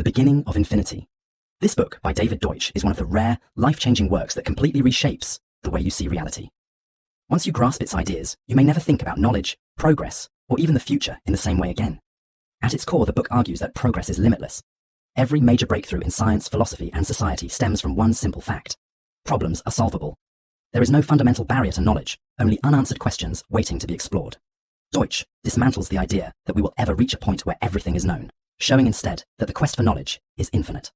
The Beginning of Infinity. This book by David Deutsch is one of the rare, life-changing works that completely reshapes the way you see reality. Once you grasp its ideas, you may never think about knowledge, progress, or even the future in the same way again. At its core, the book argues that progress is limitless. Every major breakthrough in science, philosophy, and society stems from one simple fact. Problems are solvable. There is no fundamental barrier to knowledge, only unanswered questions waiting to be explored. Deutsch dismantles the idea that we will ever reach a point where everything is known, showing instead that the quest for knowledge is infinite.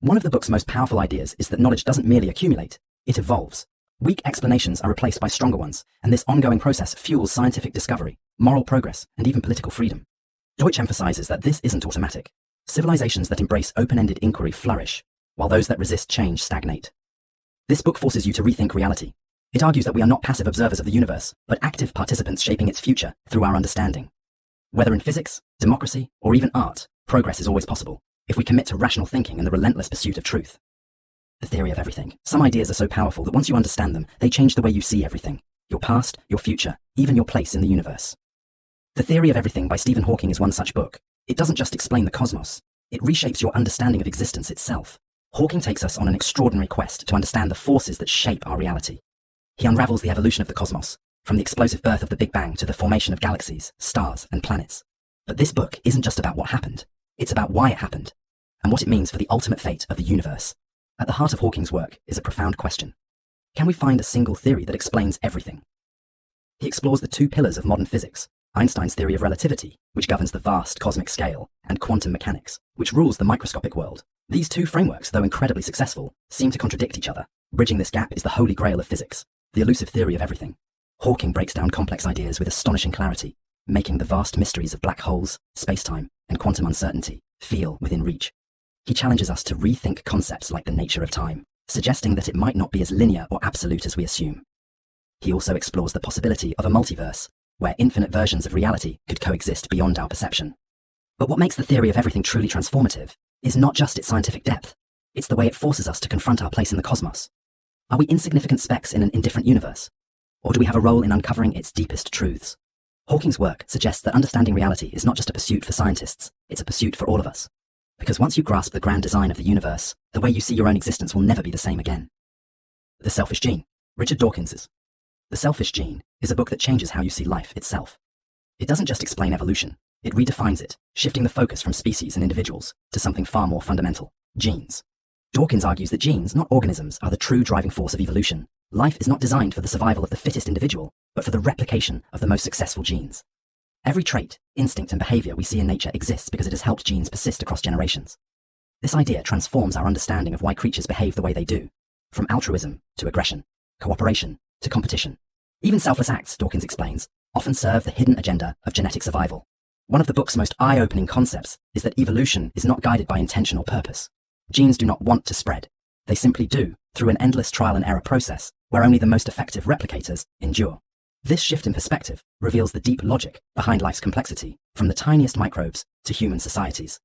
One of the book's most powerful ideas is that knowledge doesn't merely accumulate, it evolves. Weak explanations are replaced by stronger ones, and this ongoing process fuels scientific discovery, moral progress, and even political freedom. Deutsch emphasizes that this isn't automatic. Civilizations that embrace open-ended inquiry flourish, while those that resist change stagnate. This book forces you to rethink reality. It argues that we are not passive observers of the universe, but active participants shaping its future through our understanding. Whether in physics, democracy, or even art, progress is always possible, if we commit to rational thinking and the relentless pursuit of truth. The theory of everything. Some ideas are so powerful that once you understand them, they change the way you see everything. Your past, your future, even your place in the universe. The Theory of Everything by Stephen Hawking is one such book. It doesn't just explain the cosmos, it reshapes your understanding of existence itself. Hawking takes us on an extraordinary quest to understand the forces that shape our reality. He unravels the evolution of the cosmos, from the explosive birth of the Big Bang to the formation of galaxies, stars, and planets. But this book isn't just about what happened, it's about why it happened, and what it means for the ultimate fate of the universe. At the heart of Hawking's work is a profound question. Can we find a single theory that explains everything? He explores the two pillars of modern physics, Einstein's theory of relativity, which governs the vast cosmic scale, and quantum mechanics, which rules the microscopic world. These two frameworks, though incredibly successful, seem to contradict each other. Bridging this gap is the holy grail of physics, the elusive theory of everything. Hawking breaks down complex ideas with astonishing clarity, making the vast mysteries of black holes, space-time, and quantum uncertainty feel within reach. He challenges us to rethink concepts like the nature of time, suggesting that it might not be as linear or absolute as we assume. He also explores the possibility of a multiverse, where infinite versions of reality could coexist beyond our perception. But what makes the theory of everything truly transformative is not just its scientific depth, it's the way it forces us to confront our place in the cosmos. Are we insignificant specks in an indifferent universe? Or do we have a role in uncovering its deepest truths? Hawking's work suggests that understanding reality is not just a pursuit for scientists, it's a pursuit for all of us. Because once you grasp the grand design of the universe, the way you see your own existence will never be the same again. The Selfish Gene. Richard Dawkins's The Selfish Gene is a book that changes how you see life itself. It doesn't just explain evolution, it redefines it, shifting the focus from species and individuals to something far more fundamental, genes. Dawkins argues that genes, not organisms, are the true driving force of evolution. Life is not designed for the survival of the fittest individual, but for the replication of the most successful genes. Every trait, instinct, and behavior we see in nature exists because it has helped genes persist across generations. This idea transforms our understanding of why creatures behave the way they do, from altruism to aggression, cooperation to competition. Even selfless acts, Dawkins explains, often serve the hidden agenda of genetic survival. One of the book's most eye-opening concepts is that evolution is not guided by intention or purpose. Genes do not want to spread. They simply do, through an endless trial and error process, where only the most effective replicators endure. This shift in perspective reveals the deep logic behind life's complexity, from the tiniest microbes to human societies.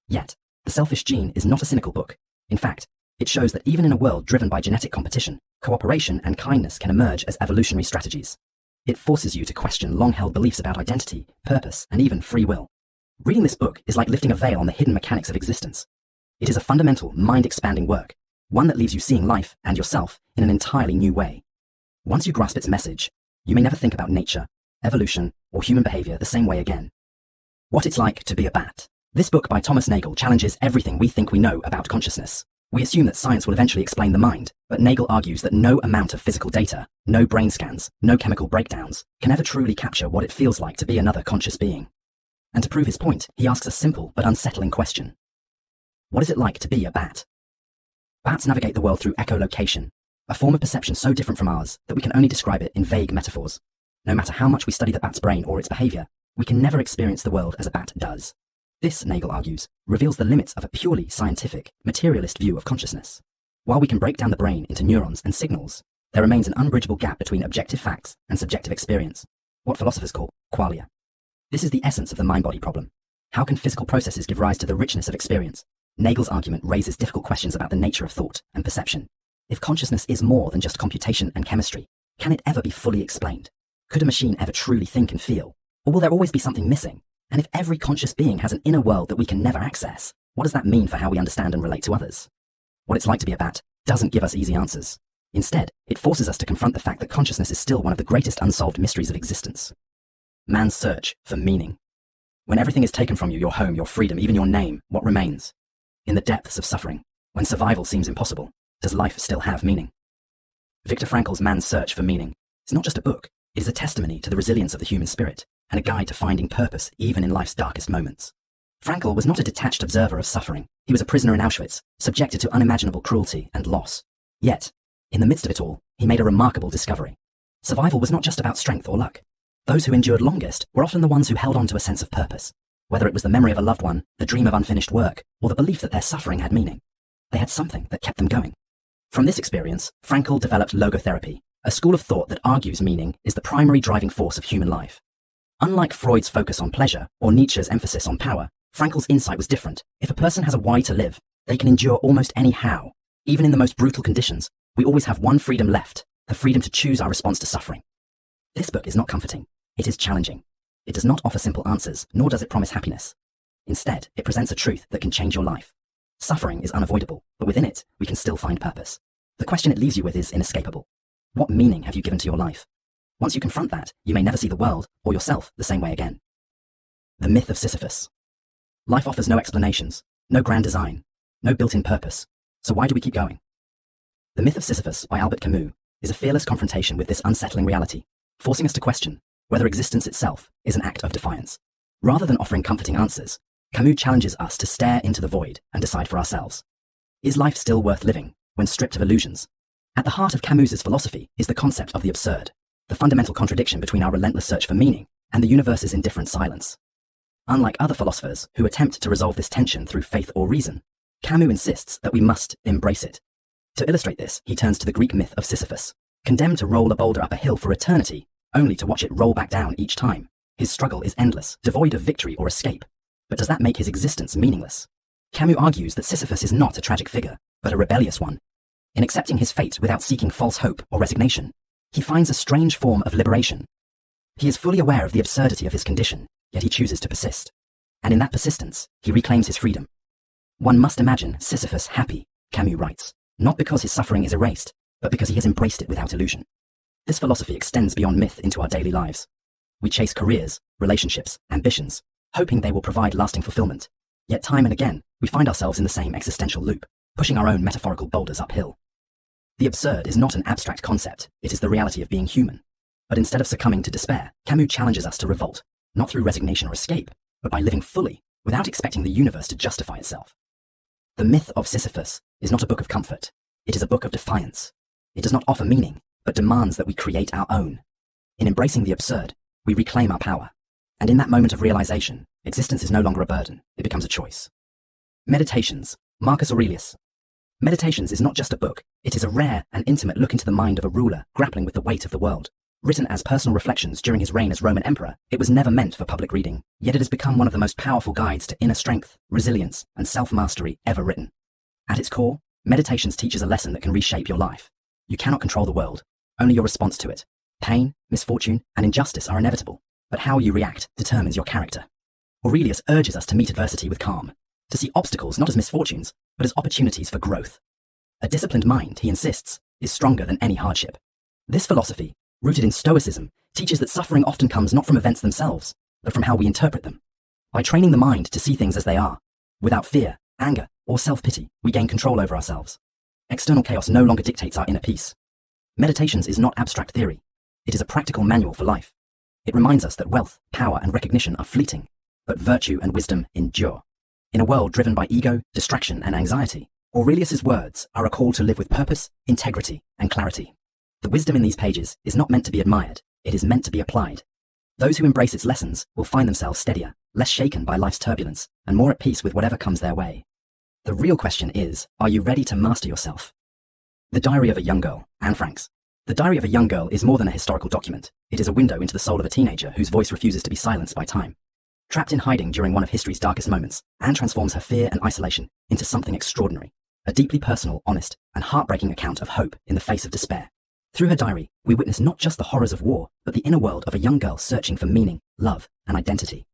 Yet, The Selfish Gene is not a cynical book. In fact, it shows that even in a world driven by genetic competition, cooperation and kindness can emerge as evolutionary strategies. It forces you to question long-held beliefs about identity, purpose, and even free will. Reading this book is like lifting a veil on the hidden mechanics of existence. It is a fundamental, mind-expanding work, one that leaves you seeing life and yourself in an entirely new way. Once you grasp its message, you may never think about nature, evolution, or human behavior the same way again. What It's Like to Be a Bat. This book by Thomas Nagel challenges everything we think we know about consciousness. We assume that science will eventually explain the mind, but Nagel argues that no amount of physical data, no brain scans, no chemical breakdowns, can ever truly capture what it feels like to be another conscious being. And to prove his point, he asks a simple but unsettling question. What is it like to be a bat? Bats navigate the world through echolocation, a form of perception so different from ours that we can only describe it in vague metaphors. No matter how much we study the bat's brain or its behavior, we can never experience the world as a bat does. This, Nagel argues, reveals the limits of a purely scientific, materialist view of consciousness. While we can break down the brain into neurons and signals, there remains an unbridgeable gap between objective facts and subjective experience, what philosophers call qualia. This is the essence of the mind-body problem. How can physical processes give rise to the richness of experience? Nagel's argument raises difficult questions about the nature of thought and perception. If consciousness is more than just computation and chemistry, can it ever be fully explained? Could a machine ever truly think and feel? Or will there always be something missing? And if every conscious being has an inner world that we can never access, What does that mean for how we understand and relate to others? What it's like to be a bat doesn't give us easy answers. Instead, it forces us to confront the fact that consciousness is still one of the greatest unsolved mysteries of existence. Man's search for meaning. When everything is taken from you, your home, your freedom, even your name, what remains? In the depths of suffering, when survival seems impossible, does life still have meaning? Viktor Frankl's Man's Search for Meaning is not just a book, it is a testimony to the resilience of the human spirit and a guide to finding purpose even in life's darkest moments. Frankl was not a detached observer of suffering. He was a prisoner in Auschwitz, subjected to unimaginable cruelty and loss. Yet, in the midst of it all, he made a remarkable discovery. Survival was not just about strength or luck. Those who endured longest were often the ones who held on to a sense of purpose. Whether it was the memory of a loved one, the dream of unfinished work, or the belief that their suffering had meaning, they had something that kept them going. From this experience, Frankl developed logotherapy, a school of thought that argues meaning is the primary driving force of human life. Unlike Freud's focus on pleasure or Nietzsche's emphasis on power, Frankl's insight was different. If a person has a why to live, they can endure almost any how. Even in the most brutal conditions, we always have one freedom left, the freedom to choose our response to suffering. This book is not comforting. It is challenging. It does not offer simple answers, nor does it promise happiness. Instead, it presents a truth that can change your life. Suffering is unavoidable, but within it, we can still find purpose. The question it leaves you with is inescapable. What meaning have you given to your life? Once you confront that, you may never see the world or yourself the same way again. The myth of Sisyphus. Life offers no explanations, no grand design, no built-in purpose. So why do we keep going? The Myth of Sisyphus by Albert Camus is a fearless confrontation with this unsettling reality, forcing us to question whether existence itself is an act of defiance. Rather than offering comforting answers, Camus challenges us to stare into the void and decide for ourselves. Is life still worth living when stripped of illusions? At the heart of Camus's philosophy is the concept of the absurd, the fundamental contradiction between our relentless search for meaning and the universe's indifferent silence. Unlike other philosophers who attempt to resolve this tension through faith or reason, Camus insists that we must embrace it. To illustrate this, he turns to the Greek myth of Sisyphus, condemned to roll a boulder up a hill for eternity, only to watch it roll back down each time. His struggle is endless, devoid of victory or escape. But does that make his existence meaningless? Camus argues that Sisyphus is not a tragic figure, but a rebellious one. In accepting his fate without seeking false hope or resignation, he finds a strange form of liberation. He is fully aware of the absurdity of his condition, yet he chooses to persist. And in that persistence, he reclaims his freedom. One must imagine Sisyphus happy, Camus writes, not because his suffering is erased, but because he has embraced it without illusion. This philosophy extends beyond myth into our daily lives. We chase careers, relationships, ambitions, hoping they will provide lasting fulfillment. Yet time and again, we find ourselves in the same existential loop, pushing our own metaphorical boulders uphill. The absurd is not an abstract concept, it is the reality of being human. But instead of succumbing to despair, Camus challenges us to revolt, not through resignation or escape, but by living fully, without expecting the universe to justify itself. The Myth of Sisyphus is not a book of comfort, it is a book of defiance. It does not offer meaning, but demands that we create our own. In embracing the absurd, we reclaim our power. And in that moment of realization, existence is no longer a burden, it becomes a choice. Meditations, Marcus Aurelius. Meditations is not just a book, it is a rare and intimate look into the mind of a ruler grappling with the weight of the world. Written as personal reflections during his reign as Roman emperor, it was never meant for public reading, yet it has become one of the most powerful guides to inner strength, resilience, and self-mastery ever written. At its core, Meditations teaches a lesson that can reshape your life. You cannot control the world, only your response to it. Pain, misfortune, and injustice are inevitable, but how you react determines your character. Aurelius urges us to meet adversity with calm, to see obstacles not as misfortunes, but as opportunities for growth. A disciplined mind, he insists, is stronger than any hardship. This philosophy, rooted in Stoicism, teaches that suffering often comes not from events themselves, but from how we interpret them. By training the mind to see things as they are, without fear, anger, or self-pity, we gain control over ourselves. External chaos no longer dictates our inner peace. Meditations is not abstract theory. It is a practical manual for life. It reminds us that wealth, power, and recognition are fleeting, but virtue and wisdom endure. In a world driven by ego, distraction, and anxiety, Aurelius's words are a call to live with purpose, integrity, and clarity. The wisdom in these pages is not meant to be admired, it is meant to be applied. Those who embrace its lessons will find themselves steadier, less shaken by life's turbulence, and more at peace with whatever comes their way. The real question is, are you ready to master yourself? The Diary of a Young Girl, Anne Frank's. The Diary of a Young Girl is more than a historical document. It is a window into the soul of a teenager whose voice refuses to be silenced by time. Trapped in hiding during one of history's darkest moments, Anne transforms her fear and isolation into something extraordinary. A deeply personal, honest, and heartbreaking account of hope in the face of despair. Through her diary, we witness not just the horrors of war, but the inner world of a young girl searching for meaning, love, and identity.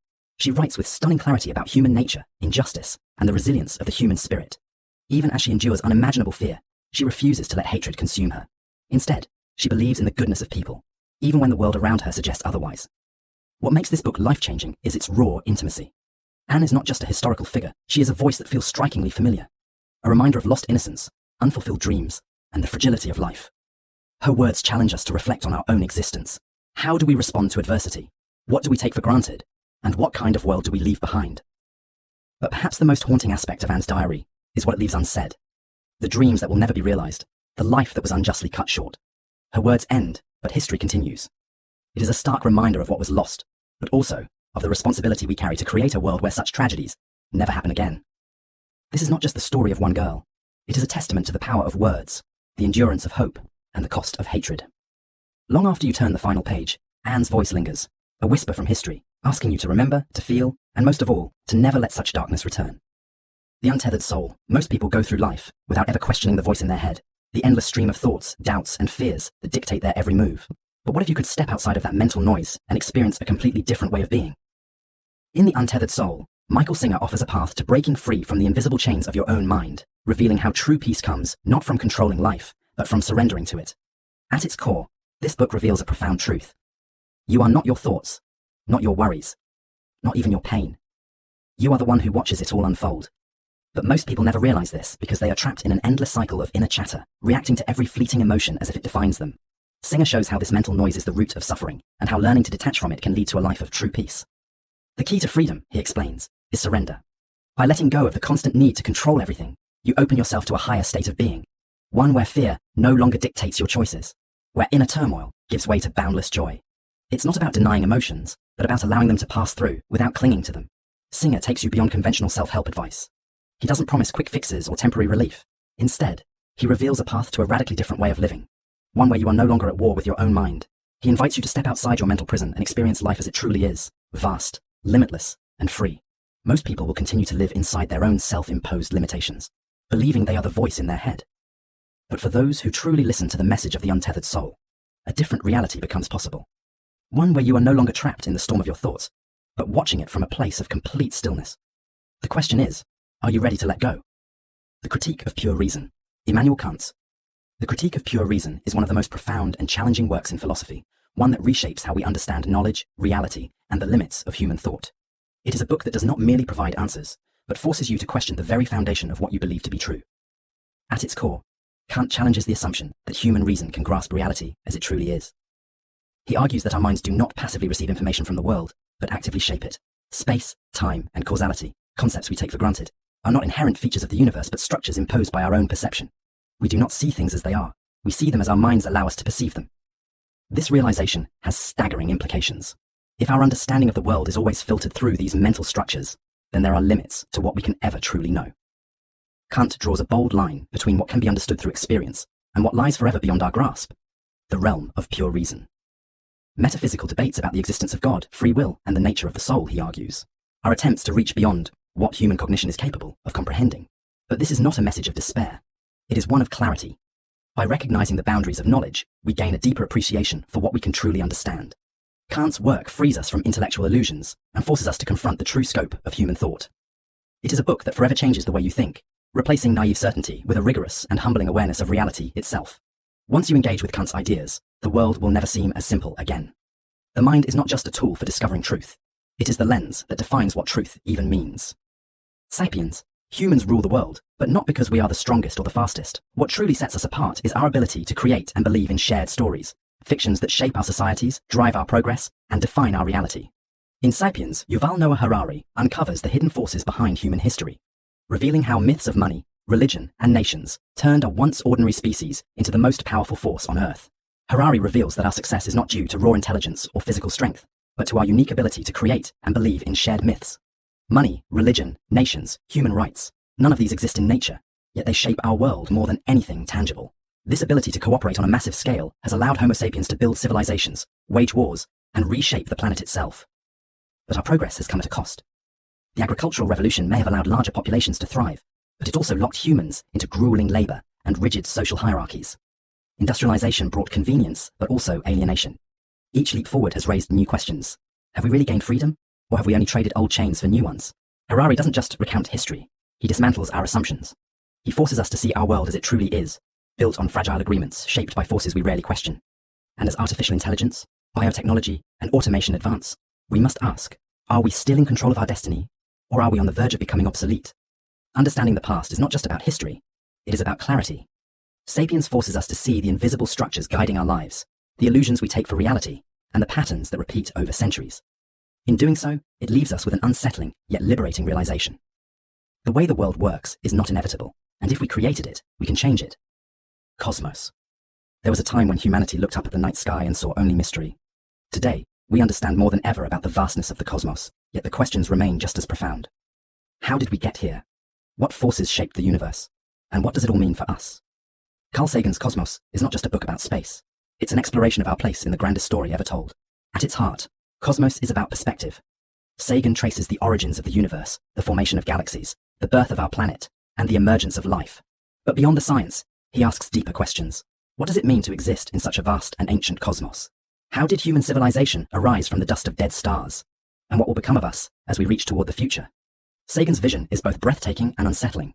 She writes with stunning clarity about human nature, injustice, and the resilience of the human spirit. Even as she endures unimaginable fear, she refuses to let hatred consume her. Instead, she believes in the goodness of people, even when the world around her suggests otherwise. What makes this book life-changing is its raw intimacy. Anne is not just a historical figure, she is a voice that feels strikingly familiar. A reminder of lost innocence, unfulfilled dreams, and the fragility of life. Her words challenge us to reflect on our own existence. How do we respond to adversity? What do we take for granted? And what kind of world do we leave behind? But perhaps the most haunting aspect of Anne's diary is what it leaves unsaid. The dreams that will never be realized, the life that was unjustly cut short. Her words end, but history continues. It is a stark reminder of what was lost, but also of the responsibility we carry to create a world where such tragedies never happen again. This is not just the story of one girl. It is a testament to the power of words, the endurance of hope, and the cost of hatred. Long after you turn the final page, Anne's voice lingers, a whisper from history, asking you to remember, to feel, and most of all, to never let such darkness return. The untethered soul. Most people go through life without ever questioning the voice in their head, the endless stream of thoughts, doubts, and fears that dictate their every move. But what if you could step outside of that mental noise and experience a completely different way of being? In The Untethered Soul, Michael Singer offers a path to breaking free from the invisible chains of your own mind, revealing how true peace comes not from controlling life, but from surrendering to it. At its core, this book reveals a profound truth. You are not your thoughts, not your worries, not even your pain. You are the one who watches it all unfold. But most people never realize this because they are trapped in an endless cycle of inner chatter, reacting to every fleeting emotion as if it defines them. Singer shows how this mental noise is the root of suffering, and how learning to detach from it can lead to a life of true peace. The key to freedom, he explains, is surrender. By letting go of the constant need to control everything, you open yourself to a higher state of being, one where fear no longer dictates your choices, where inner turmoil gives way to boundless joy. It's not about denying emotions, but about allowing them to pass through without clinging to them. Singer takes you beyond conventional self-help advice. He doesn't promise quick fixes or temporary relief. Instead, he reveals a path to a radically different way of living, one where you are no longer at war with your own mind. He invites you to step outside your mental prison and experience life as it truly is, vast, limitless, and free. Most people will continue to live inside their own self-imposed limitations, believing they are the voice in their head. But for those who truly listen to the message of the untethered soul, a different reality becomes possible. One where you are no longer trapped in the storm of your thoughts, but watching it from a place of complete stillness. The question is, are you ready to let go? The Critique of Pure Reason, Immanuel Kant's. The Critique of Pure Reason is one of the most profound and challenging works in philosophy, one that reshapes how we understand knowledge, reality, and the limits of human thought. It is a book that does not merely provide answers, but forces you to question the very foundation of what you believe to be true. At its core, Kant challenges the assumption that human reason can grasp reality as it truly is. He argues that our minds do not passively receive information from the world, but actively shape it. Space, time, and causality, concepts we take for granted, are not inherent features of the universe but structures imposed by our own perception. We do not see things as they are, we see them as our minds allow us to perceive them. This realization has staggering implications. If our understanding of the world is always filtered through these mental structures, then there are limits to what we can ever truly know. Kant draws a bold line between what can be understood through experience and what lies forever beyond our grasp, the realm of pure reason. Metaphysical debates about the existence of God, free will, and the nature of the soul, he argues, are attempts to reach beyond what human cognition is capable of comprehending. But this is not a message of despair. It is one of clarity. By recognizing the boundaries of knowledge, we gain a deeper appreciation for what we can truly understand. Kant's work frees us from intellectual illusions and forces us to confront the true scope of human thought. It is a book that forever changes the way you think, replacing naive certainty with a rigorous and humbling awareness of reality itself. Once you engage with Kant's ideas, the world will never seem as simple again. The mind is not just a tool for discovering truth. It is the lens that defines what truth even means. Sapiens, humans rule the world, but not because we are the strongest or the fastest. What truly sets us apart is our ability to create and believe in shared stories, fictions that shape our societies, drive our progress, and define our reality. In Sapiens, Yuval Noah Harari uncovers the hidden forces behind human history, revealing how myths of money, religion, and nations turned a once ordinary species into the most powerful force on Earth. Harari reveals that our success is not due to raw intelligence or physical strength, but to our unique ability to create and believe in shared myths. Money, religion, nations, human rights, none of these exist in nature, yet they shape our world more than anything tangible. This ability to cooperate on a massive scale has allowed Homo sapiens to build civilizations, wage wars, and reshape the planet itself. But our progress has come at a cost. The agricultural revolution may have allowed larger populations to thrive, but it also locked humans into grueling labor and rigid social hierarchies. Industrialization brought convenience, but also alienation. Each leap forward has raised new questions. Have we really gained freedom? Or have we only traded old chains for new ones? Harari doesn't just recount history, he dismantles our assumptions. He forces us to see our world as it truly is, built on fragile agreements shaped by forces we rarely question. And as artificial intelligence, biotechnology, and automation advance, we must ask, are we still in control of our destiny, or are we on the verge of becoming obsolete? Understanding the past is not just about history, it is about clarity. Sapiens forces us to see the invisible structures guiding our lives, the illusions we take for reality, and the patterns that repeat over centuries. In doing so, it leaves us with an unsettling yet liberating realization. The way the world works is not inevitable, and if we created it, we can change it. Cosmos. There was a time when humanity looked up at the night sky and saw only mystery. Today, we understand more than ever about the vastness of the cosmos, yet the questions remain just as profound. How did we get here? What forces shaped the universe? And what does it all mean for us? Carl Sagan's Cosmos is not just a book about space. It's an exploration of our place in the grandest story ever told. At its heart, Cosmos is about perspective. Sagan traces the origins of the universe, the formation of galaxies, the birth of our planet, and the emergence of life. But beyond the science, he asks deeper questions. What does it mean to exist in such a vast and ancient cosmos? How did human civilization arise from the dust of dead stars? And what will become of us as we reach toward the future? Sagan's vision is both breathtaking and unsettling.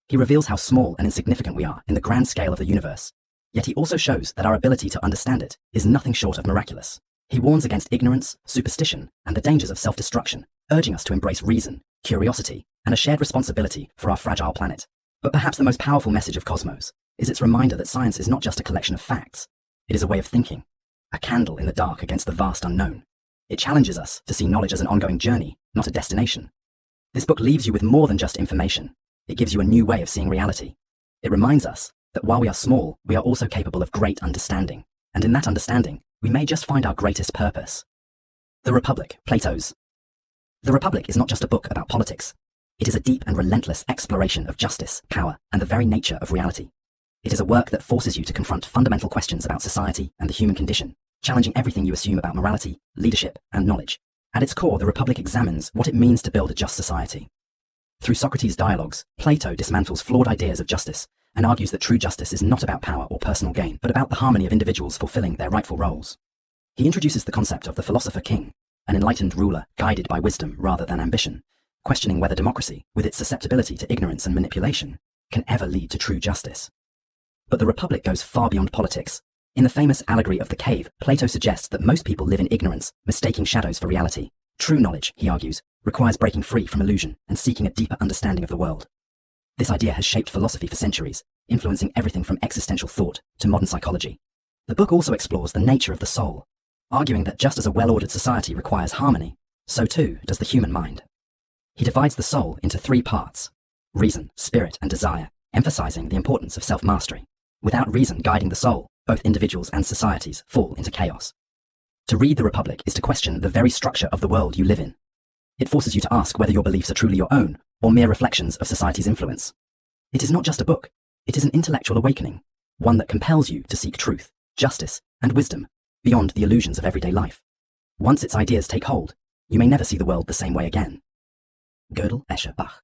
He reveals how small and insignificant we are in the grand scale of the universe, yet he also shows that our ability to understand it is nothing short of miraculous. He warns against ignorance, superstition, and the dangers of self-destruction, urging us to embrace reason, curiosity, and a shared responsibility for our fragile planet. But perhaps the most powerful message of Cosmos is its reminder that science is not just a collection of facts. It is a way of thinking, a candle in the dark against the vast unknown. It challenges us to see knowledge as an ongoing journey, not a destination. This book leaves you with more than just information. It gives you a new way of seeing reality. It reminds us that while we are small, we are also capable of great understanding. And in that understanding, we may just find our greatest purpose. The Republic, Plato's. The Republic is not just a book about politics. It is a deep and relentless exploration of justice, power, and the very nature of reality. It is a work that forces you to confront fundamental questions about society and the human condition, challenging everything you assume about morality, leadership, and knowledge. At its core, the Republic examines what it means to build a just society. Through Socrates' dialogues, Plato dismantles flawed ideas of justice and argues that true justice is not about power or personal gain, but about the harmony of individuals fulfilling their rightful roles. He introduces the concept of the philosopher king, an enlightened ruler guided by wisdom rather than ambition, questioning whether democracy, with its susceptibility to ignorance and manipulation, can ever lead to true justice. But the Republic goes far beyond politics. In the famous allegory of the cave, Plato suggests that most people live in ignorance, mistaking shadows for reality. True knowledge, he argues, requires breaking free from illusion and seeking a deeper understanding of the world. This idea has shaped philosophy for centuries, influencing everything from existential thought to modern psychology. The book also explores the nature of the soul, arguing that just as a well-ordered society requires harmony, so too does the human mind. He divides the soul into three parts: reason, spirit, and desire, emphasizing the importance of self-mastery. Without reason guiding the soul, both individuals and societies fall into chaos. To read The Republic is to question the very structure of the world you live in. It forces you to ask whether your beliefs are truly your own, or mere reflections of society's influence. It is not just a book, it is an intellectual awakening, one that compels you to seek truth, justice, and wisdom beyond the illusions of everyday life. Once its ideas take hold, you may never see the world the same way again. Gödel, Escher, Bach.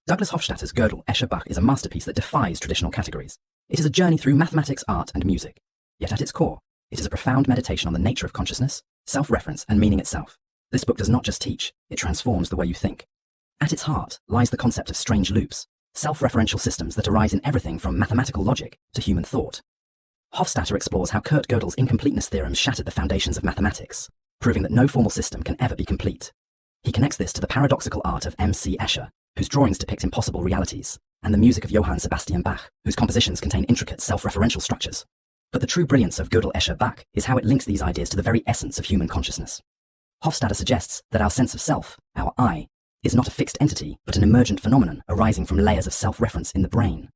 Douglas Hofstadter's Gödel, Escher, Bach is a masterpiece that defies traditional categories. It is a journey through mathematics, art, and music. Yet at its core, it is a profound meditation on the nature of consciousness, self-reference, and meaning itself. This book does not just teach, it transforms the way you think. At its heart lies the concept of strange loops, self-referential systems that arise in everything from mathematical logic to human thought. Hofstadter explores how Kurt Gödel's incompleteness theorem shattered the foundations of mathematics, proving that no formal system can ever be complete. He connects this to the paradoxical art of M.C. Escher, whose drawings depict impossible realities, and the music of Johann Sebastian Bach, whose compositions contain intricate self-referential structures. But the true brilliance of Gödel, Escher, Bach is how it links these ideas to the very essence of human consciousness. Hofstadter suggests that our sense of self, our I, is not a fixed entity, but an emergent phenomenon arising from layers of self-reference in the brain.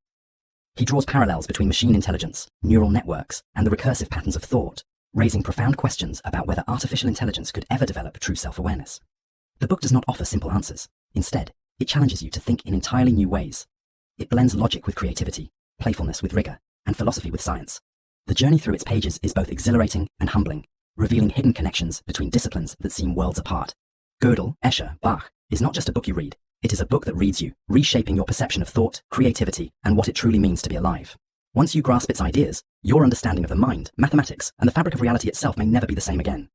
He draws parallels between machine intelligence, neural networks, and the recursive patterns of thought, raising profound questions about whether artificial intelligence could ever develop true self-awareness. The book does not offer simple answers. Instead, it challenges you to think in entirely new ways. It blends logic with creativity, playfulness with rigor, and philosophy with science. The journey through its pages is both exhilarating and humbling, revealing hidden connections between disciplines that seem worlds apart. Gödel, Escher, Bach is not just a book you read, it is a book that reads you, reshaping your perception of thought, creativity, and what it truly means to be alive. Once you grasp its ideas, your understanding of the mind, mathematics, and the fabric of reality itself may never be the same again.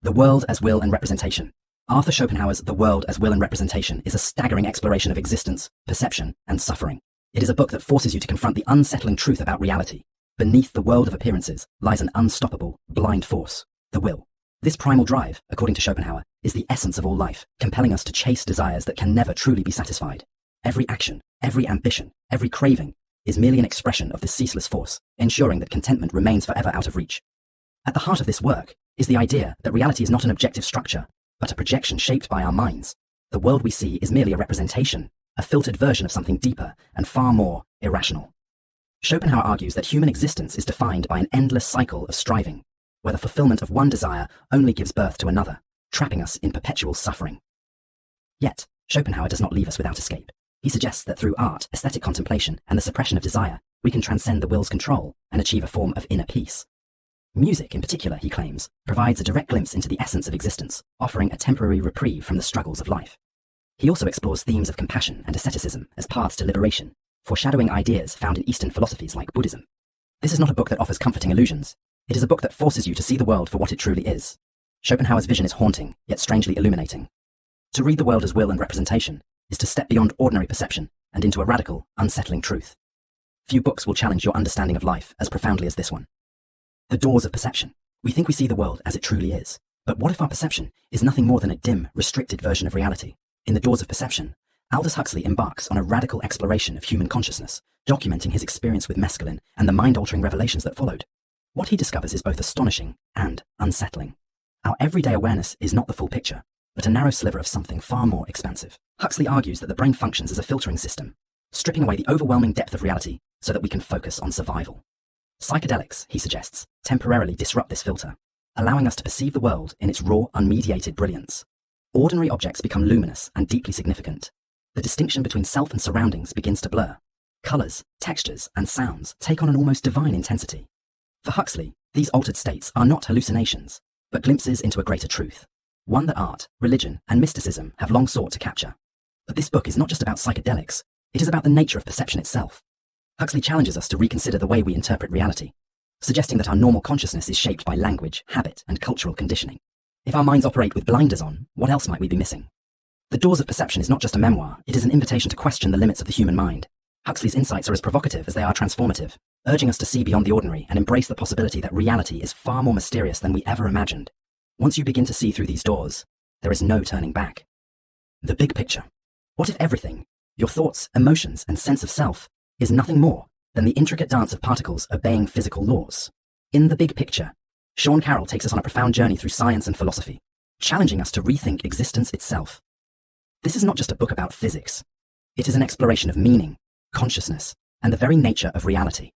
The world as will and representation. Arthur Schopenhauer's The World as Will and Representation is a staggering exploration of existence, perception, and suffering. It is a book that forces you to confront the unsettling truth about reality. Beneath the world of appearances lies an unstoppable, blind force, the will. This primal drive, according to Schopenhauer, is the essence of all life, compelling us to chase desires that can never truly be satisfied. Every action, every ambition, every craving is merely an expression of this ceaseless force, ensuring that contentment remains forever out of reach. At the heart of this work is the idea that reality is not an objective structure, but a projection shaped by our minds. The world we see is merely a representation, a filtered version of something deeper and far more irrational. Schopenhauer argues that human existence is defined by an endless cycle of striving, where the fulfillment of one desire only gives birth to another, trapping us in perpetual suffering. Yet, Schopenhauer does not leave us without escape. He suggests that through art, aesthetic contemplation, and the suppression of desire, we can transcend the will's control and achieve a form of inner peace. Music, in particular, he claims, provides a direct glimpse into the essence of existence, offering a temporary reprieve from the struggles of life. He also explores themes of compassion and asceticism as paths to liberation, foreshadowing ideas found in Eastern philosophies like Buddhism. This is not a book that offers comforting illusions. It is a book that forces you to see the world for what it truly is. Schopenhauer's vision is haunting, yet strangely illuminating. To read the world as will and representation is to step beyond ordinary perception and into a radical, unsettling truth. Few books will challenge your understanding of life as profoundly as this one. The doors of perception. We think we see the world as it truly is. But what if our perception is nothing more than a dim, restricted version of reality? In The Doors of Perception, Aldous Huxley embarks on a radical exploration of human consciousness, documenting his experience with mescaline and the mind-altering revelations that followed. What he discovers is both astonishing and unsettling. Our everyday awareness is not the full picture, but a narrow sliver of something far more expansive. Huxley argues that the brain functions as a filtering system, stripping away the overwhelming depth of reality so that we can focus on survival. Psychedelics, he suggests, temporarily disrupt this filter, allowing us to perceive the world in its raw, unmediated brilliance. Ordinary objects become luminous and deeply significant. The distinction between self and surroundings begins to blur. Colors, textures, and sounds take on an almost divine intensity. For Huxley, these altered states are not hallucinations, but glimpses into a greater truth, one that art, religion, and mysticism have long sought to capture. But this book is not just about psychedelics, it is about the nature of perception itself. Huxley challenges us to reconsider the way we interpret reality, suggesting that our normal consciousness is shaped by language, habit, and cultural conditioning. If our minds operate with blinders on, what else might we be missing? The Doors of Perception is not just a memoir, it is an invitation to question the limits of the human mind. Huxley's insights are as provocative as they are transformative, urging us to see beyond the ordinary and embrace the possibility that reality is far more mysterious than we ever imagined. Once you begin to see through these doors, there is no turning back. The big picture. What if everything, your thoughts, emotions, and sense of self, is nothing more than the intricate dance of particles obeying physical laws? In The Big Picture, Sean Carroll takes us on a profound journey through science and philosophy, challenging us to rethink existence itself. This is not just a book about physics. It is an exploration of meaning, consciousness, and the very nature of reality.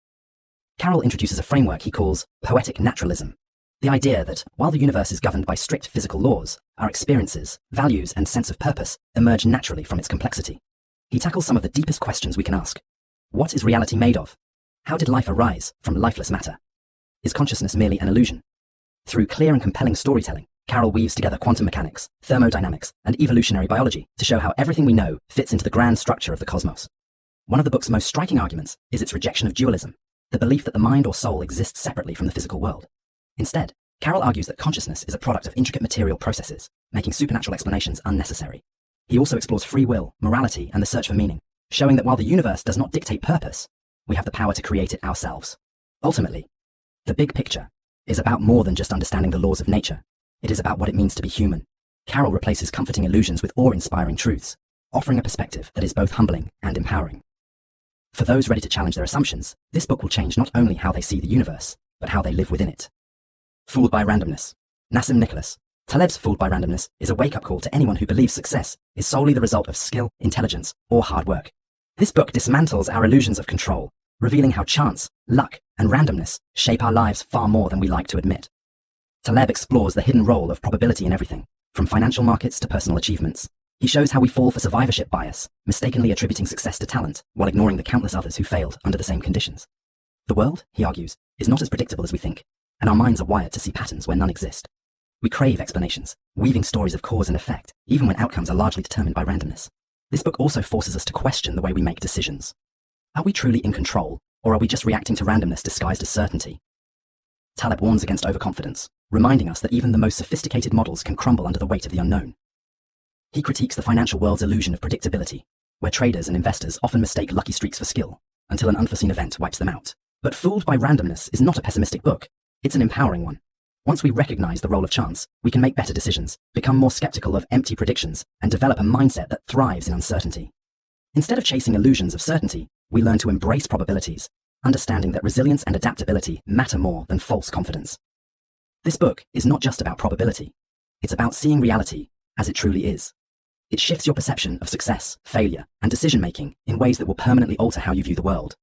Carroll introduces a framework he calls poetic naturalism, the idea that while the universe is governed by strict physical laws, our experiences, values, and sense of purpose emerge naturally from its complexity. He tackles some of the deepest questions we can ask. What is reality made of? How did life arise from lifeless matter? Is consciousness merely an illusion? Through clear and compelling storytelling, Carroll weaves together quantum mechanics, thermodynamics, and evolutionary biology to show how everything we know fits into the grand structure of the cosmos. One of the book's most striking arguments is its rejection of dualism, the belief that the mind or soul exists separately from the physical world. Instead, Carroll argues that consciousness is a product of intricate material processes, making supernatural explanations unnecessary. He also explores free will, morality, and the search for meaning, showing that while the universe does not dictate purpose, we have the power to create it ourselves. Ultimately, The Big Picture is about more than just understanding the laws of nature. It is about what it means to be human. Carroll replaces comforting illusions with awe-inspiring truths, offering a perspective that is both humbling and empowering. For those ready to challenge their assumptions, this book will change not only how they see the universe, but how they live within it. Fooled by Randomness. Nassim Nicholas. Taleb's Fooled by Randomness is a wake-up call to anyone who believes success is solely the result of skill, intelligence, or hard work. This book dismantles our illusions of control, revealing how chance, luck, and randomness shape our lives far more than we like to admit. Taleb explores the hidden role of probability in everything, from financial markets to personal achievements. He shows how we fall for survivorship bias, mistakenly attributing success to talent, while ignoring the countless others who failed under the same conditions. The world, he argues, is not as predictable as we think, and our minds are wired to see patterns where none exist. We crave explanations, weaving stories of cause and effect, even when outcomes are largely determined by randomness. This book also forces us to question the way we make decisions. Are we truly in control, or are we just reacting to randomness disguised as certainty? Taleb warns against overconfidence, reminding us that even the most sophisticated models can crumble under the weight of the unknown. He critiques the financial world's illusion of predictability, where traders and investors often mistake lucky streaks for skill until an unforeseen event wipes them out. But Fooled by Randomness is not a pessimistic book. It's an empowering one. Once we recognize the role of chance, we can make better decisions, become more skeptical of empty predictions, and develop a mindset that thrives in uncertainty. Instead of chasing illusions of certainty, we learn to embrace probabilities, understanding that resilience and adaptability matter more than false confidence. This book is not just about probability. It's about seeing reality as it truly is. It shifts your perception of success, failure, and decision-making in ways that will permanently alter how you view the world.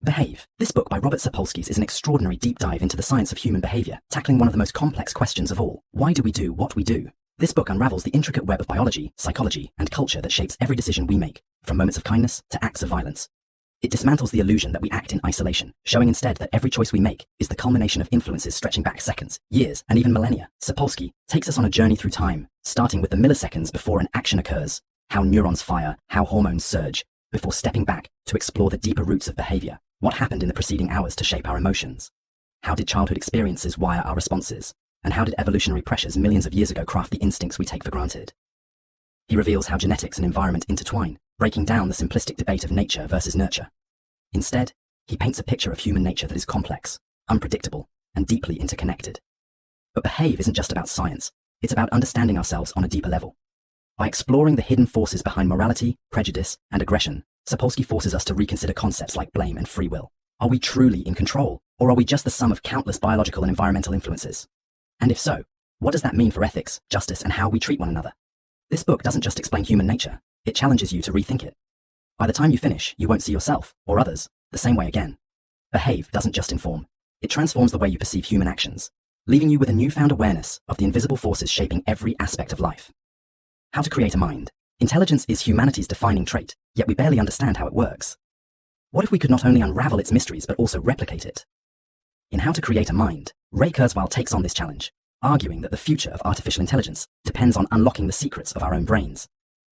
Behave. This book by Robert Sapolsky is an extraordinary deep dive into the science of human behavior, tackling one of the most complex questions of all. Why do we do what we do? This book unravels the intricate web of biology, psychology, and culture that shapes every decision we make, from moments of kindness to acts of violence. It dismantles the illusion that we act in isolation, showing instead that every choice we make is the culmination of influences stretching back seconds, years, and even millennia. Sapolsky takes us on a journey through time, starting with the milliseconds before an action occurs, how neurons fire, how hormones surge, before stepping back to explore the deeper roots of behavior. What happened in the preceding hours to shape our emotions? How did childhood experiences wire our responses? And how did evolutionary pressures millions of years ago craft the instincts we take for granted? He reveals how genetics and environment intertwine, breaking down the simplistic debate of nature versus nurture. Instead, he paints a picture of human nature that is complex, unpredictable, and deeply interconnected. But Behave isn't just about science, it's about understanding ourselves on a deeper level. By exploring the hidden forces behind morality, prejudice, and aggression, Sapolsky forces us to reconsider concepts like blame and free will. Are we truly in control, or are we just the sum of countless biological and environmental influences? And if so, what does that mean for ethics, justice, and how we treat one another? This book doesn't just explain human nature, it challenges you to rethink it. By the time you finish, you won't see yourself, or others, the same way again. Behave doesn't just inform, it transforms the way you perceive human actions, leaving you with a newfound awareness of the invisible forces shaping every aspect of life. How to create a mind. Intelligence is humanity's defining trait, yet we barely understand how it works. What if we could not only unravel its mysteries but also replicate it? In How to Create a Mind, Ray Kurzweil takes on this challenge, arguing that the future of artificial intelligence depends on unlocking the secrets of our own brains.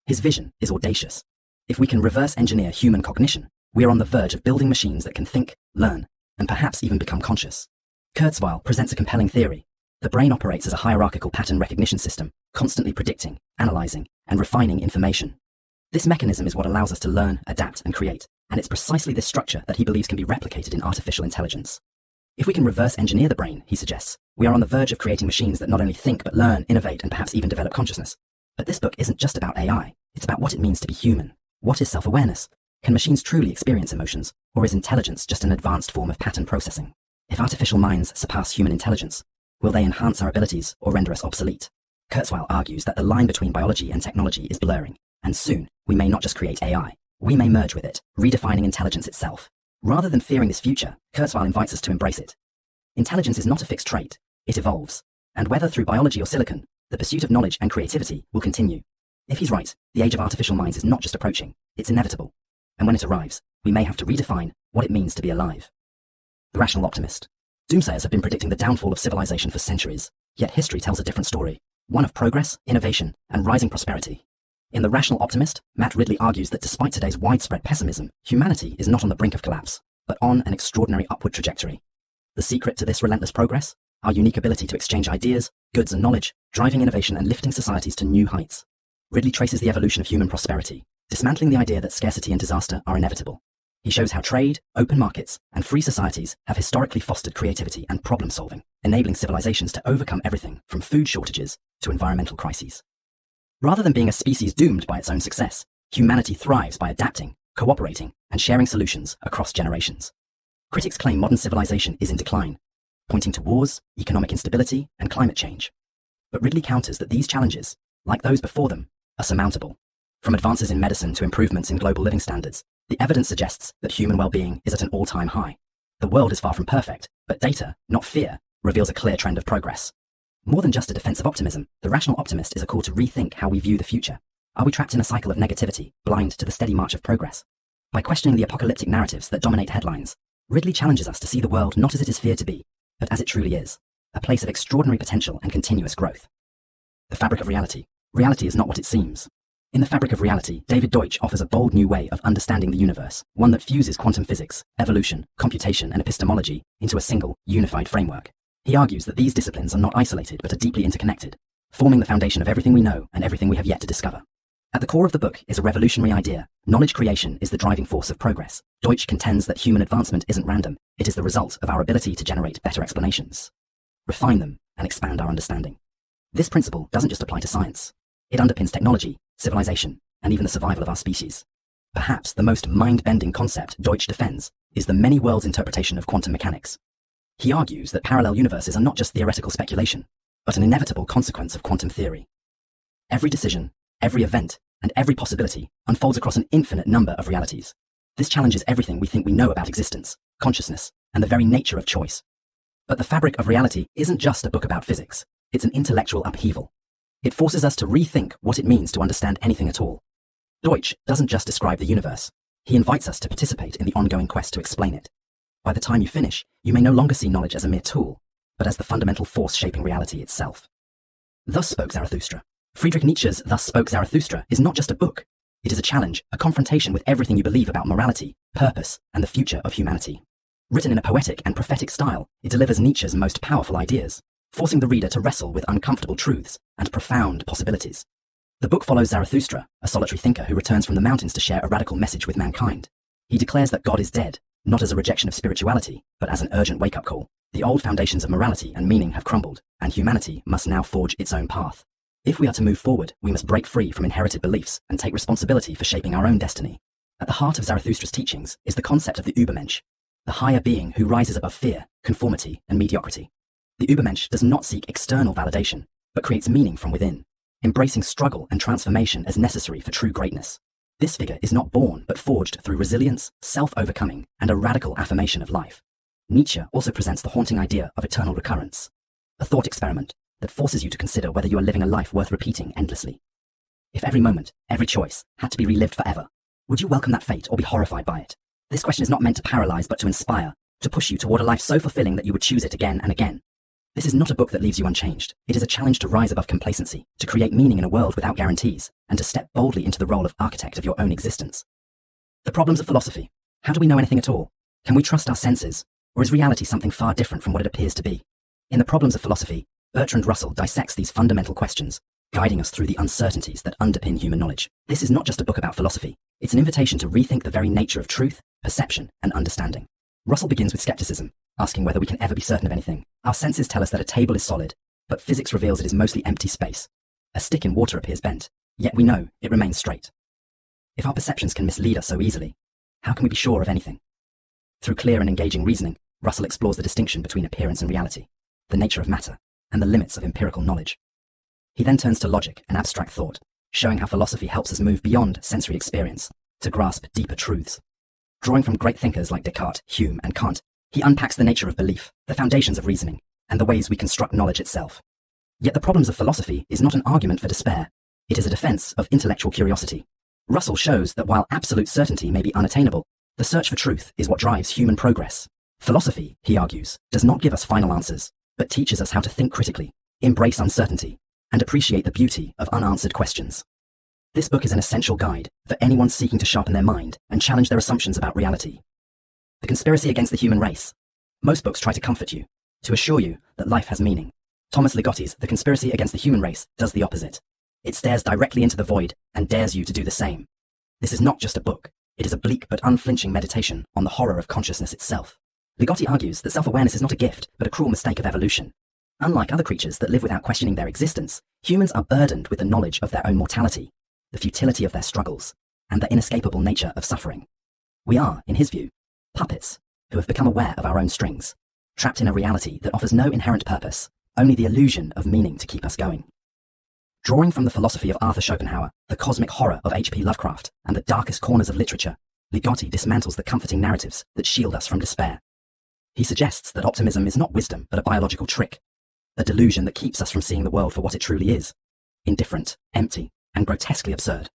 His vision is audacious. If we can reverse engineer human cognition, we are on the verge of building machines that can think, learn, and perhaps even become conscious. Kurzweil presents a compelling theory. The brain operates as a hierarchical pattern recognition system, constantly predicting, analyzing, and refining information. This mechanism is what allows us to learn, adapt, and create, and it's precisely this structure that he believes can be replicated in artificial intelligence. If we can reverse engineer the brain, he suggests, we are on the verge of creating machines that not only think but learn, innovate, and perhaps even develop consciousness. But this book isn't just about AI, it's about what it means to be human. What is self-awareness? Can machines truly experience emotions, or is intelligence just an advanced form of pattern processing? If artificial minds surpass human intelligence, will they enhance our abilities or render us obsolete? Kurzweil argues that the line between biology and technology is blurring, and soon we may not just create AI, we may merge with it, redefining intelligence itself. Rather than fearing this future, Kurzweil invites us to embrace it. Intelligence is not a fixed trait, it evolves, and whether through biology or silicon, the pursuit of knowledge and creativity will continue. If he's right, the age of artificial minds is not just approaching, it's inevitable. And when it arrives, we may have to redefine what it means to be alive. The Rational Optimist. Doomsayers have been predicting the downfall of civilization for centuries, yet history tells a different story, one of progress, innovation, and rising prosperity. In The Rational Optimist, Matt Ridley argues that despite today's widespread pessimism, humanity is not on the brink of collapse, but on an extraordinary upward trajectory. The secret to this relentless progress? Our unique ability to exchange ideas, goods, and knowledge, driving innovation and lifting societies to new heights. Ridley traces the evolution of human prosperity, dismantling the idea that scarcity and disaster are inevitable. He shows how trade, open markets, and free societies have historically fostered creativity and problem-solving, enabling civilizations to overcome everything from food shortages to environmental crises. Rather than being a species doomed by its own success, humanity thrives by adapting, cooperating, and sharing solutions across generations. Critics claim modern civilization is in decline, pointing to wars, economic instability, and climate change. But Ridley counters that these challenges, like those before them, are surmountable. From advances in medicine to improvements in global living standards, the evidence suggests that human well-being is at an all-time high. The world is far from perfect, but data, not fear, reveals a clear trend of progress. More than just a defense of optimism, The Rational Optimist is a call to rethink how we view the future. Are we trapped in a cycle of negativity, blind to the steady march of progress? By questioning the apocalyptic narratives that dominate headlines, Ridley challenges us to see the world not as it is feared to be, but as it truly is, a place of extraordinary potential and continuous growth. The Fabric of Reality. Reality is not what it seems. In The Fabric of Reality, David Deutsch offers a bold new way of understanding the universe, one that fuses quantum physics, evolution, computation, and epistemology into a single, unified framework. He argues that these disciplines are not isolated but are deeply interconnected, forming the foundation of everything we know and everything we have yet to discover. At the core of the book is a revolutionary idea. Knowledge creation is the driving force of progress. Deutsch contends that human advancement isn't random. It is the result of our ability to generate better explanations, refine them, and expand our understanding. This principle doesn't just apply to science. It underpins technology, civilization, and even the survival of our species. Perhaps the most mind-bending concept Deutsch defends is the many worlds interpretation of quantum mechanics. He argues that parallel universes are not just theoretical speculation, but an inevitable consequence of quantum theory. Every decision, every event, and every possibility unfolds across an infinite number of realities. This challenges everything we think we know about existence, consciousness, and the very nature of choice. But The Fabric of Reality isn't just a book about physics. It's an intellectual upheaval. It forces us to rethink what it means to understand anything at all. Deutsch doesn't just describe the universe. He invites us to participate in the ongoing quest to explain it. By the time you finish, you may no longer see knowledge as a mere tool, but as the fundamental force shaping reality itself. Thus Spoke Zarathustra. Friedrich Nietzsche's Thus Spoke Zarathustra is not just a book. It is a challenge, a confrontation with everything you believe about morality, purpose, and the future of humanity. Written in a poetic and prophetic style, it delivers Nietzsche's most powerful ideas, forcing the reader to wrestle with uncomfortable truths and profound possibilities. The book follows Zarathustra, a solitary thinker who returns from the mountains to share a radical message with mankind. He declares that God is dead, not as a rejection of spirituality, but as an urgent wake-up call. The old foundations of morality and meaning have crumbled, and humanity must now forge its own path. If we are to move forward, we must break free from inherited beliefs and take responsibility for shaping our own destiny. At the heart of Zarathustra's teachings is the concept of the Übermensch, the higher being who rises above fear, conformity, and mediocrity. The Übermensch does not seek external validation, but creates meaning from within, embracing struggle and transformation as necessary for true greatness. This figure is not born, but forged through resilience, self-overcoming, and a radical affirmation of life. Nietzsche also presents the haunting idea of eternal recurrence, a thought experiment that forces you to consider whether you are living a life worth repeating endlessly. If every moment, every choice, had to be relived forever, would you welcome that fate or be horrified by it? This question is not meant to paralyze, but to inspire, to push you toward a life so fulfilling that you would choose it again and again. This is not a book that leaves you unchanged. It is a challenge to rise above complacency, to create meaning in a world without guarantees, and to step boldly into the role of architect of your own existence. The problems of philosophy. How do we know anything at all? Can we trust our senses? Or is reality something far different from what it appears to be? In The Problems of Philosophy, Bertrand Russell dissects these fundamental questions, guiding us through the uncertainties that underpin human knowledge. This is not just a book about philosophy. It's an invitation to rethink the very nature of truth, perception, and understanding. Russell begins with skepticism, asking whether we can ever be certain of anything. Our senses tell us that a table is solid, but physics reveals it is mostly empty space. A stick in water appears bent, yet we know it remains straight. If our perceptions can mislead us so easily, how can we be sure of anything? Through clear and engaging reasoning, Russell explores the distinction between appearance and reality, the nature of matter, and the limits of empirical knowledge. He then turns to logic and abstract thought, showing how philosophy helps us move beyond sensory experience to grasp deeper truths. Drawing from great thinkers like Descartes, Hume, and Kant, he unpacks the nature of belief, the foundations of reasoning, and the ways we construct knowledge itself. Yet The Problems of Philosophy is not an argument for despair. It is a defense of intellectual curiosity. Russell shows that while absolute certainty may be unattainable, the search for truth is what drives human progress. Philosophy, he argues, does not give us final answers, but teaches us how to think critically, embrace uncertainty, and appreciate the beauty of unanswered questions. This book is an essential guide for anyone seeking to sharpen their mind and challenge their assumptions about reality. The Conspiracy Against the Human Race. Most books try to comfort you, to assure you that life has meaning. Thomas Ligotti's The Conspiracy Against the Human Race does the opposite. It stares directly into the void and dares you to do the same. This is not just a book. It is a bleak but unflinching meditation on the horror of consciousness itself. Ligotti argues that self-awareness is not a gift, but a cruel mistake of evolution. Unlike other creatures that live without questioning their existence, humans are burdened with the knowledge of their own mortality, the futility of their struggles, and the inescapable nature of suffering. We are, in his view, puppets who have become aware of our own strings, trapped in a reality that offers no inherent purpose, only the illusion of meaning to keep us going. Drawing from the philosophy of Arthur Schopenhauer, the cosmic horror of H.P. Lovecraft, and the darkest corners of literature, Ligotti dismantles the comforting narratives that shield us from despair. He suggests that optimism is not wisdom but a biological trick, a delusion that keeps us from seeing the world for what it truly is, indifferent, empty, and grotesquely absurd.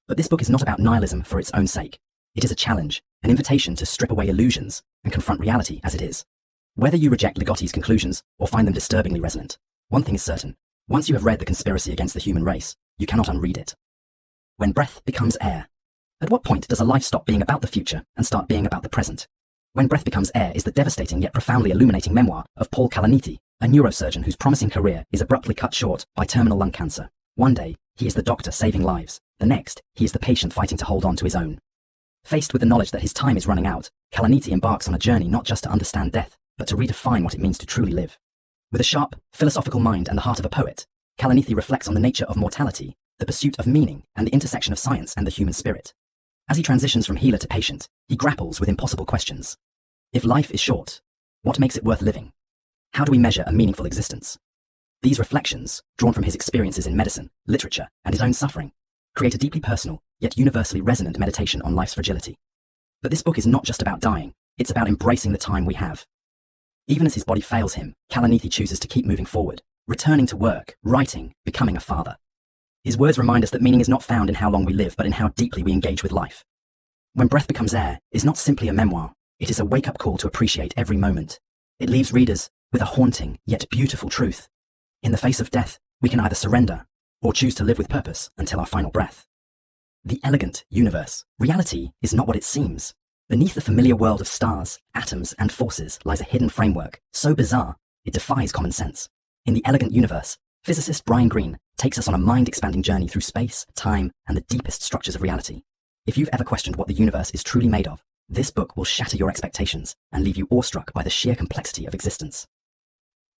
But this book is not about nihilism for its own sake. It is a challenge, an invitation to strip away illusions and confront reality as it is. Whether you reject Ligotti's conclusions or find them disturbingly resonant, one thing is certain. Once you have read The Conspiracy Against the Human Race, you cannot unread it. When breath becomes air. At what point does a life stop being about the future and start being about the present? When Breath Becomes Air is the devastating yet profoundly illuminating memoir of Paul Kalanithi, a neurosurgeon whose promising career is abruptly cut short by terminal lung cancer. One day, he is the doctor saving lives. The next, he is the patient fighting to hold on to his own. Faced with the knowledge that his time is running out, Kalanithi embarks on a journey not just to understand death, but to redefine what it means to truly live. With a sharp, philosophical mind and the heart of a poet, Kalanithi reflects on the nature of mortality, the pursuit of meaning, and the intersection of science and the human spirit. As he transitions from healer to patient, he grapples with impossible questions. If life is short, what makes it worth living? How do we measure a meaningful existence? These reflections, drawn from his experiences in medicine, literature, and his own suffering, create a deeply personal, yet universally resonant meditation on life's fragility. But this book is not just about dying, it's about embracing the time we have. Even as his body fails him, Kalanithi chooses to keep moving forward, returning to work, writing, becoming a father. His words remind us that meaning is not found in how long we live, but in how deeply we engage with life. When Breath Becomes Air is not simply a memoir, it is a wake-up call to appreciate every moment. It leaves readers with a haunting, yet beautiful truth. In the face of death, we can either surrender or choose to live with purpose until our final breath. The elegant universe. Reality is not what it seems. Beneath the familiar world of stars, atoms, and forces lies a hidden framework, so bizarre, it defies common sense. In the elegant universe, physicist Brian Greene takes us on a mind-expanding journey through space, time, and the deepest structures of reality. If you've ever questioned what the universe is truly made of, this book will shatter your expectations and leave you awestruck by the sheer complexity of existence.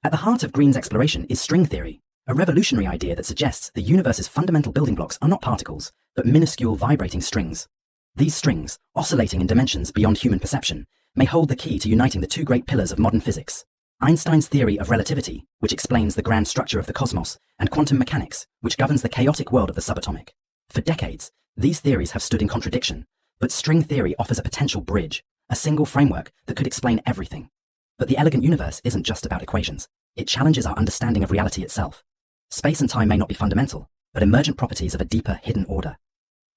At the heart of Greene's exploration is string theory, a revolutionary idea that suggests the universe's fundamental building blocks are not particles, but minuscule vibrating strings. These strings, oscillating in dimensions beyond human perception, may hold the key to uniting the two great pillars of modern physics: Einstein's theory of relativity, which explains the grand structure of the cosmos, and quantum mechanics, which governs the chaotic world of the subatomic. For decades, these theories have stood in contradiction, but string theory offers a potential bridge, a single framework that could explain everything. But the elegant universe isn't just about equations. It challenges our understanding of reality itself. Space and time may not be fundamental, but emergent properties of a deeper, hidden order.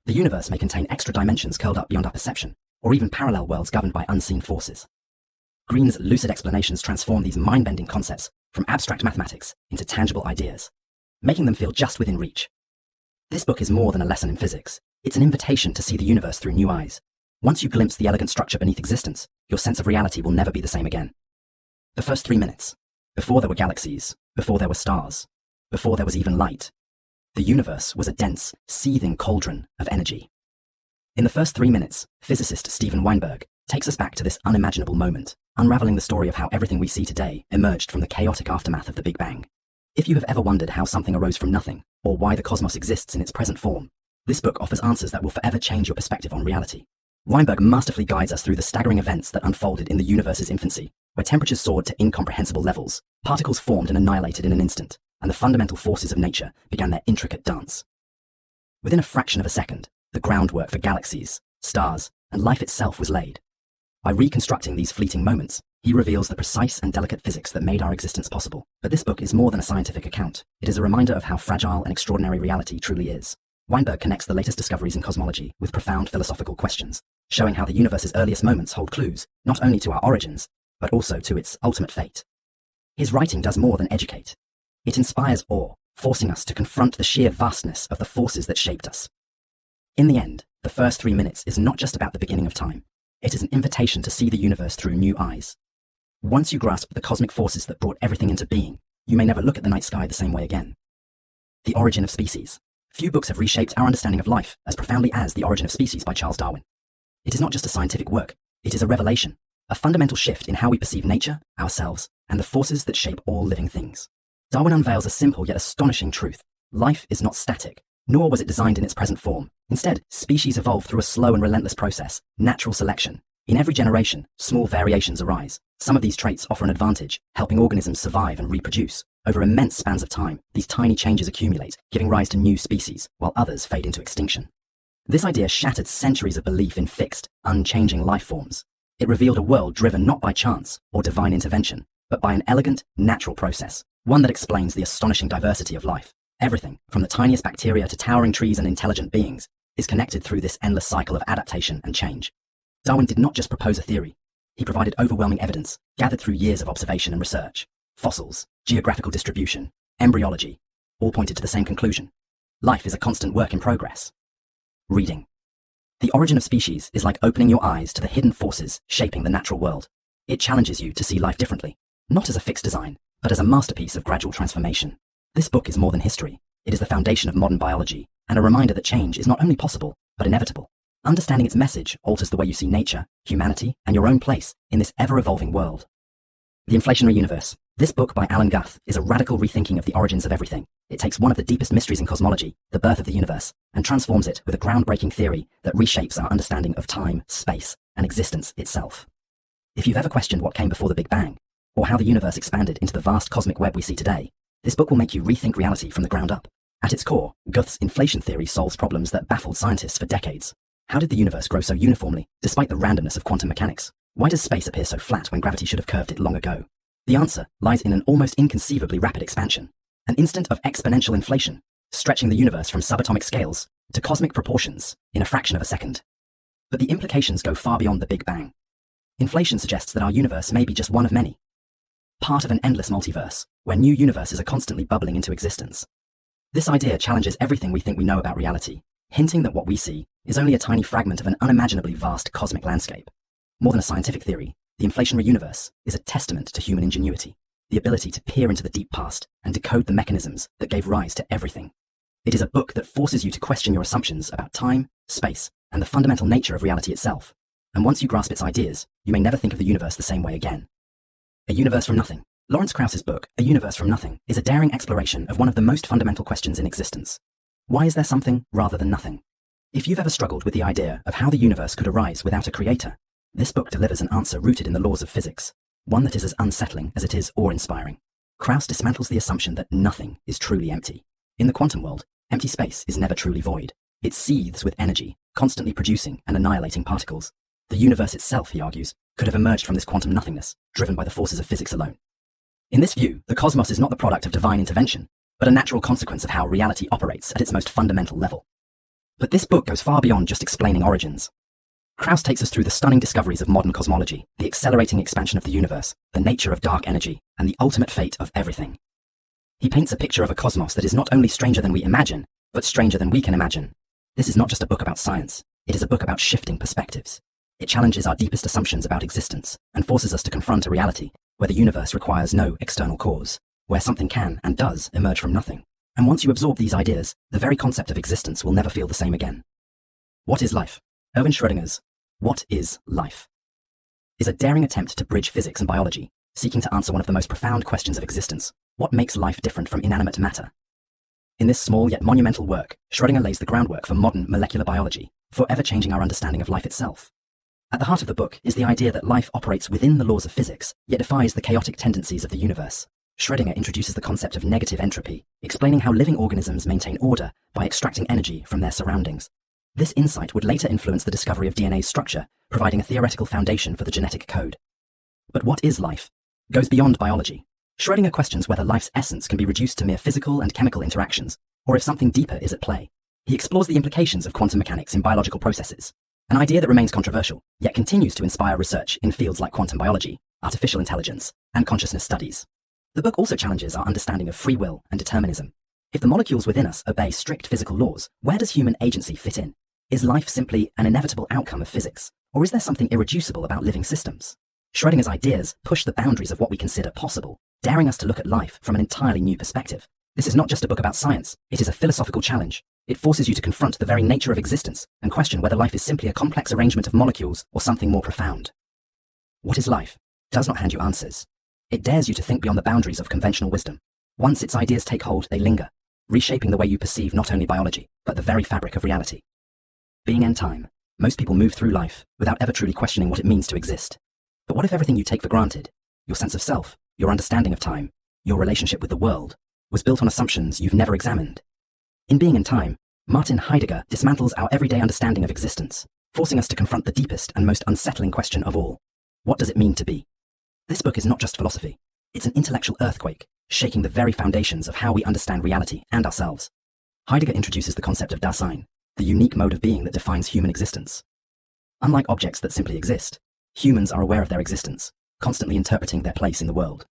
The universe may contain extra dimensions curled up beyond our perception, or even parallel worlds governed by unseen forces. Greene's lucid explanations transform these mind-bending concepts from abstract mathematics into tangible ideas, making them feel just within reach. This book is more than a lesson in physics. It's an invitation to see the universe through new eyes. Once you glimpse the elegant structure beneath existence, your sense of reality will never be the same again. The first 3 minutes. Before there were galaxies, before there were stars, before there was even light, the universe was a dense, seething cauldron of energy. In the first 3 minutes, physicist Steven Weinberg takes us back to this unimaginable moment, unraveling the story of how everything we see today emerged from the chaotic aftermath of the Big Bang. If you have ever wondered how something arose from nothing, or why the cosmos exists in its present form, this book offers answers that will forever change your perspective on reality. Weinberg masterfully guides us through the staggering events that unfolded in the universe's infancy, where temperatures soared to incomprehensible levels, particles formed and annihilated in an instant, and the fundamental forces of nature began their intricate dance. Within a fraction of a second, the groundwork for galaxies, stars, and life itself was laid. By reconstructing these fleeting moments, he reveals the precise and delicate physics that made our existence possible. But this book is more than a scientific account. It is a reminder of how fragile and extraordinary reality truly is. Weinberg connects the latest discoveries in cosmology with profound philosophical questions, showing how the universe's earliest moments hold clues, not only to our origins, but also to its ultimate fate. His writing does more than educate. It inspires awe, forcing us to confront the sheer vastness of the forces that shaped us. In the end, the first 3 minutes is not just about the beginning of time. It is an invitation to see the universe through new eyes. Once you grasp the cosmic forces that brought everything into being, you may never look at the night sky the same way again. The Origin of Species. Few books have reshaped our understanding of life as profoundly as The Origin of Species by Charles Darwin. It is not just a scientific work, it is a revelation, a fundamental shift in how we perceive nature, ourselves, and the forces that shape all living things. Darwin unveils a simple yet astonishing truth. Life is not static, nor was it designed in its present form. Instead, species evolve through a slow and relentless process, natural selection. In every generation, small variations arise. Some of these traits offer an advantage, helping organisms survive and reproduce. Over immense spans of time, these tiny changes accumulate, giving rise to new species, while others fade into extinction. This idea shattered centuries of belief in fixed, unchanging life forms. It revealed a world driven not by chance or divine intervention, but by an elegant, natural process, one that explains the astonishing diversity of life. Everything, from the tiniest bacteria to towering trees and intelligent beings, is connected through this endless cycle of adaptation and change. Darwin did not just propose a theory. He provided overwhelming evidence, gathered through years of observation and research. Fossils, geographical distribution, embryology, all pointed to the same conclusion. Life is a constant work in progress. Reading. The Origin of Species is like opening your eyes to the hidden forces shaping the natural world. It challenges you to see life differently, not as a fixed design, but as a masterpiece of gradual transformation. This book is more than history. It is the foundation of modern biology, and a reminder that change is not only possible, but inevitable. Understanding its message alters the way you see nature, humanity, and your own place in this ever-evolving world. The Inflationary Universe. This book by Alan Guth is a radical rethinking of the origins of everything. It takes one of the deepest mysteries in cosmology, the birth of the universe, and transforms it with a groundbreaking theory that reshapes our understanding of time, space, and existence itself. If you've ever questioned what came before the Big Bang, or how the universe expanded into the vast cosmic web we see today, this book will make you rethink reality from the ground up. At its core, Guth's inflation theory solves problems that baffled scientists for decades. How did the universe grow so uniformly, despite the randomness of quantum mechanics? Why does space appear so flat when gravity should have curved it long ago? The answer lies in an almost inconceivably rapid expansion, an instant of exponential inflation, stretching the universe from subatomic scales to cosmic proportions in a fraction of a second. But the implications go far beyond the Big Bang. Inflation suggests that our universe may be just one of many, part of an endless multiverse, where new universes are constantly bubbling into existence. This idea challenges everything we think we know about reality, hinting that what we see is only a tiny fragment of an unimaginably vast cosmic landscape. More than a scientific theory, the inflationary universe is a testament to human ingenuity, the ability to peer into the deep past and decode the mechanisms that gave rise to everything. It is a book that forces you to question your assumptions about time, space, and the fundamental nature of reality itself. And once you grasp its ideas, you may never think of the universe the same way again. A Universe from Nothing. Lawrence Krauss's book, A Universe from Nothing, is a daring exploration of one of the most fundamental questions in existence. Why is there something rather than nothing? If you've ever struggled with the idea of how the universe could arise without a creator, this book delivers an answer rooted in the laws of physics, one that is as unsettling as it is awe-inspiring. Krauss dismantles the assumption that nothing is truly empty. In the quantum world, empty space is never truly void. It seethes with energy, constantly producing and annihilating particles. The universe itself, he argues, could have emerged from this quantum nothingness, driven by the forces of physics alone. In this view, the cosmos is not the product of divine intervention, but a natural consequence of how reality operates at its most fundamental level. But this book goes far beyond just explaining origins. Krauss takes us through the stunning discoveries of modern cosmology, the accelerating expansion of the universe, the nature of dark energy, and the ultimate fate of everything. He paints a picture of a cosmos that is not only stranger than we imagine, but stranger than we can imagine. This is not just a book about science, it is a book about shifting perspectives. It challenges our deepest assumptions about existence and forces us to confront a reality where the universe requires no external cause, where something can and does emerge from nothing. And once you absorb these ideas, the very concept of existence will never feel the same again. What is life? Erwin Schrödinger's What is Life? Is a daring attempt to bridge physics and biology, seeking to answer one of the most profound questions of existence: what makes life different from inanimate matter? In this small yet monumental work, Schrödinger lays the groundwork for modern molecular biology, forever changing our understanding of life itself. At the heart of the book is the idea that life operates within the laws of physics, yet defies the chaotic tendencies of the universe. Schrödinger introduces the concept of negative entropy, explaining how living organisms maintain order by extracting energy from their surroundings. This insight would later influence the discovery of DNA's structure, providing a theoretical foundation for the genetic code. But what is life? Goes beyond biology. Schrödinger questions whether life's essence can be reduced to mere physical and chemical interactions, or if something deeper is at play. He explores the implications of quantum mechanics in biological processes, an idea that remains controversial, yet continues to inspire research in fields like quantum biology, artificial intelligence, and consciousness studies. The book also challenges our understanding of free will and determinism. If the molecules within us obey strict physical laws, where does human agency fit in? Is life simply an inevitable outcome of physics, or is there something irreducible about living systems? Schrödinger's ideas push the boundaries of what we consider possible, daring us to look at life from an entirely new perspective. This is not just a book about science, it is a philosophical challenge. It forces you to confront the very nature of existence and question whether life is simply a complex arrangement of molecules or something more profound. What is life? Does not hand you answers. It dares you to think beyond the boundaries of conventional wisdom. Once its ideas take hold, they linger, reshaping the way you perceive not only biology, but the very fabric of reality. Being in time, most people move through life without ever truly questioning what it means to exist. But what if everything you take for granted, your sense of self, your understanding of time, your relationship with the world, was built on assumptions you've never examined? In Being in Time, Martin Heidegger dismantles our everyday understanding of existence, forcing us to confront the deepest and most unsettling question of all. What does it mean to be? This book is not just philosophy. It's an intellectual earthquake, shaking the very foundations of how we understand reality and ourselves. Heidegger introduces the concept of Dasein, the unique mode of being that defines human existence. Unlike objects that simply exist, humans are aware of their existence, constantly interpreting their place in the world.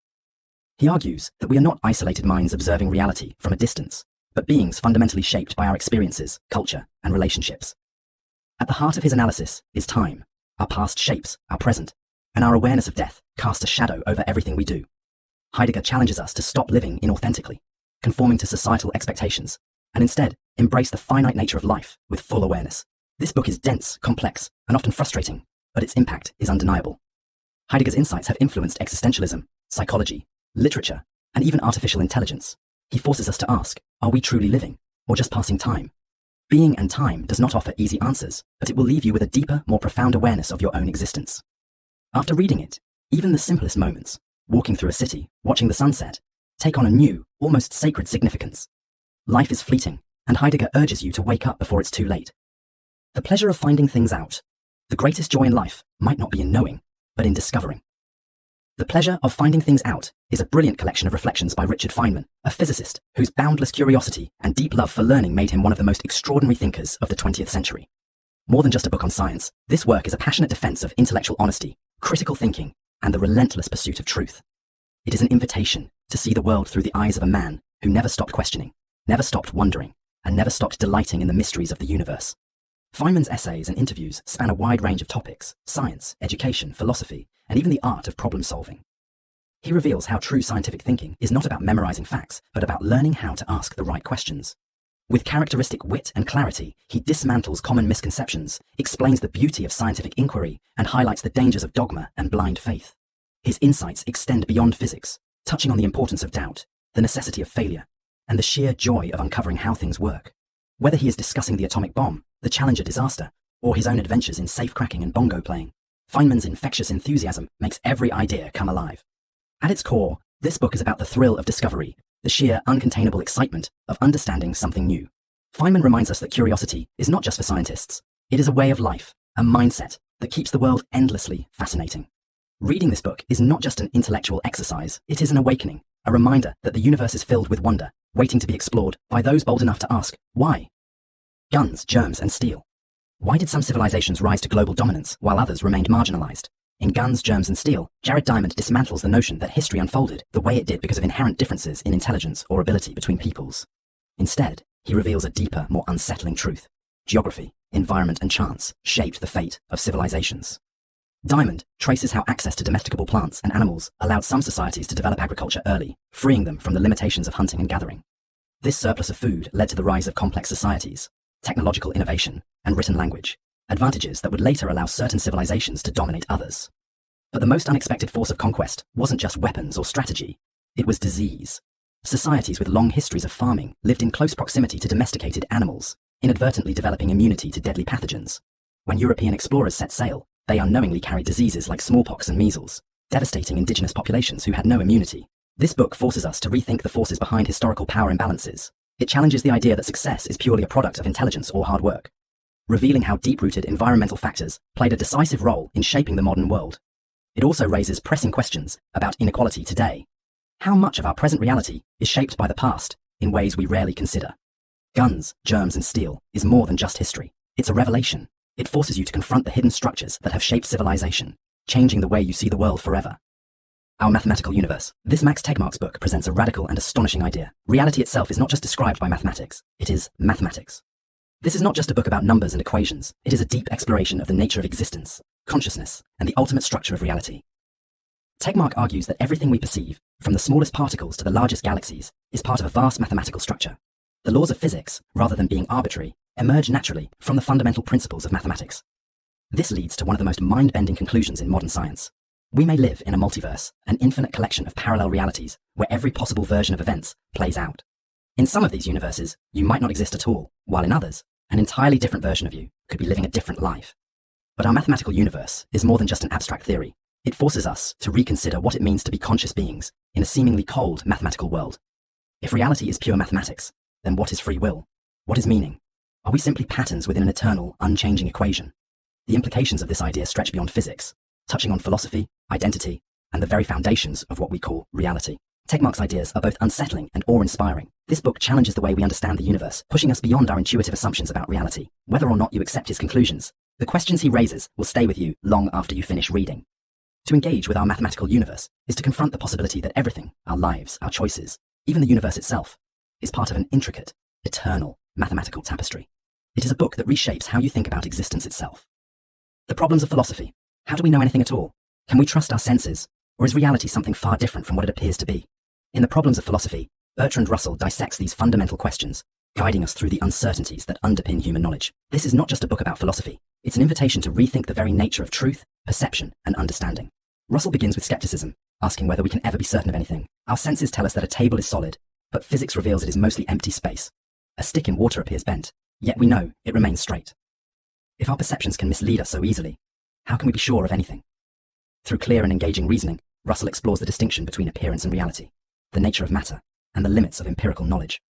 He argues that we are not isolated minds observing reality from a distance, but beings fundamentally shaped by our experiences, culture, and relationships. At the heart of his analysis is time. Our past shapes our present, and our awareness of death casts a shadow over everything we do. Heidegger challenges us to stop living inauthentically, conforming to societal expectations, and instead embrace the finite nature of life with full awareness. This book is dense, complex, and often frustrating, but its impact is undeniable. Heidegger's insights have influenced existentialism, psychology, literature, and even artificial intelligence. He forces us to ask, are we truly living, or just passing time? Being and time does not offer easy answers, but it will leave you with a deeper, more profound awareness of your own existence. After reading it, even the simplest moments, walking through a city, watching the sunset, take on a new, almost sacred significance. Life is fleeting, and Heidegger urges you to wake up before it's too late. The pleasure of finding things out. The greatest joy in life might not be in knowing, but in discovering. The Pleasure of Finding Things Out is a brilliant collection of reflections by Richard Feynman, a physicist whose boundless curiosity and deep love for learning made him one of the most extraordinary thinkers of the 20th century. More than just a book on science, this work is a passionate defense of intellectual honesty, critical thinking, and the relentless pursuit of truth. It is an invitation to see the world through the eyes of a man who never stopped questioning, never stopped wondering, and never stopped delighting in the mysteries of the universe. Feynman's essays and interviews span a wide range of topics: science, education, philosophy, and even the art of problem solving. He reveals how true scientific thinking is not about memorizing facts, but about learning how to ask the right questions. With characteristic wit and clarity, he dismantles common misconceptions, explains the beauty of scientific inquiry, and highlights the dangers of dogma and blind faith. His insights extend beyond physics, touching on the importance of doubt, the necessity of failure, and the sheer joy of uncovering how things work. Whether he is discussing the atomic bomb, the Challenger disaster, or his own adventures in safe-cracking and bongo playing, Feynman's infectious enthusiasm makes every idea come alive. At its core, this book is about the thrill of discovery, the sheer uncontainable excitement of understanding something new. Feynman reminds us that curiosity is not just for scientists. It is a way of life, a mindset that keeps the world endlessly fascinating. Reading this book is not just an intellectual exercise, it is an awakening, a reminder that the universe is filled with wonder, waiting to be explored by those bold enough to ask, why? Guns, germs, and steel. Why did some civilizations rise to global dominance while others remained marginalized? In Guns, Germs, and Steel, Jared Diamond dismantles the notion that history unfolded the way it did because of inherent differences in intelligence or ability between peoples. Instead, he reveals a deeper, more unsettling truth. Geography, environment, and chance shaped the fate of civilizations. Diamond traces how access to domesticable plants and animals allowed some societies to develop agriculture early, freeing them from the limitations of hunting and gathering. This surplus of food led to the rise of complex societies, technological innovation, and written language, advantages that would later allow certain civilizations to dominate others. But the most unexpected force of conquest wasn't just weapons or strategy, it was disease. Societies with long histories of farming lived in close proximity to domesticated animals, inadvertently developing immunity to deadly pathogens. When European explorers set sail, they unknowingly carried diseases like smallpox and measles, devastating indigenous populations who had no immunity. This book forces us to rethink the forces behind historical power imbalances. It challenges the idea that success is purely a product of intelligence or hard work, revealing how deep-rooted environmental factors played a decisive role in shaping the modern world. It also raises pressing questions about inequality today. How much of our present reality is shaped by the past in ways we rarely consider? Guns, Germs, and Steel is more than just history. It's a revelation. It forces you to confront the hidden structures that have shaped civilization, changing the way you see the world forever. Our Mathematical Universe. This Max Tegmark's book presents a radical and astonishing idea. Reality itself is not just described by mathematics, it is mathematics. This is not just a book about numbers and equations, it is a deep exploration of the nature of existence, consciousness, and the ultimate structure of reality. Tegmark argues that everything we perceive, from the smallest particles to the largest galaxies, is part of a vast mathematical structure. The laws of physics, rather than being arbitrary, emerge naturally from the fundamental principles of mathematics. This leads to one of the most mind-bending conclusions in modern science. We may live in a multiverse, an infinite collection of parallel realities, where every possible version of events plays out. In some of these universes, you might not exist at all, while in others, an entirely different version of you could be living a different life. But our mathematical universe is more than just an abstract theory. It forces us to reconsider what it means to be conscious beings in a seemingly cold mathematical world. If reality is pure mathematics, then what is free will? What is meaning? Are we simply patterns within an eternal, unchanging equation? The implications of this idea stretch beyond physics, touching on philosophy, identity, and the very foundations of what we call reality. Tegmark's ideas are both unsettling and awe-inspiring. This book challenges the way we understand the universe, pushing us beyond our intuitive assumptions about reality. Whether or not you accept his conclusions, the questions he raises will stay with you long after you finish reading. To engage with our mathematical universe is to confront the possibility that everything, our lives, our choices, even the universe itself, is part of an intricate, eternal mathematical tapestry. It is a book that reshapes how you think about existence itself. The problems of philosophy. How do we know anything at all? Can we trust our senses? Or is reality something far different from what it appears to be? In The Problems of Philosophy, Bertrand Russell dissects these fundamental questions, guiding us through the uncertainties that underpin human knowledge. This is not just a book about philosophy. It's an invitation to rethink the very nature of truth, perception, and understanding. Russell begins with skepticism, asking whether we can ever be certain of anything. Our senses tell us that a table is solid, but physics reveals it is mostly empty space. A stick in water appears bent, yet we know it remains straight. If our perceptions can mislead us so easily, how can we be sure of anything? Through clear and engaging reasoning, Russell explores the distinction between appearance and reality, the nature of matter, and the limits of empirical knowledge.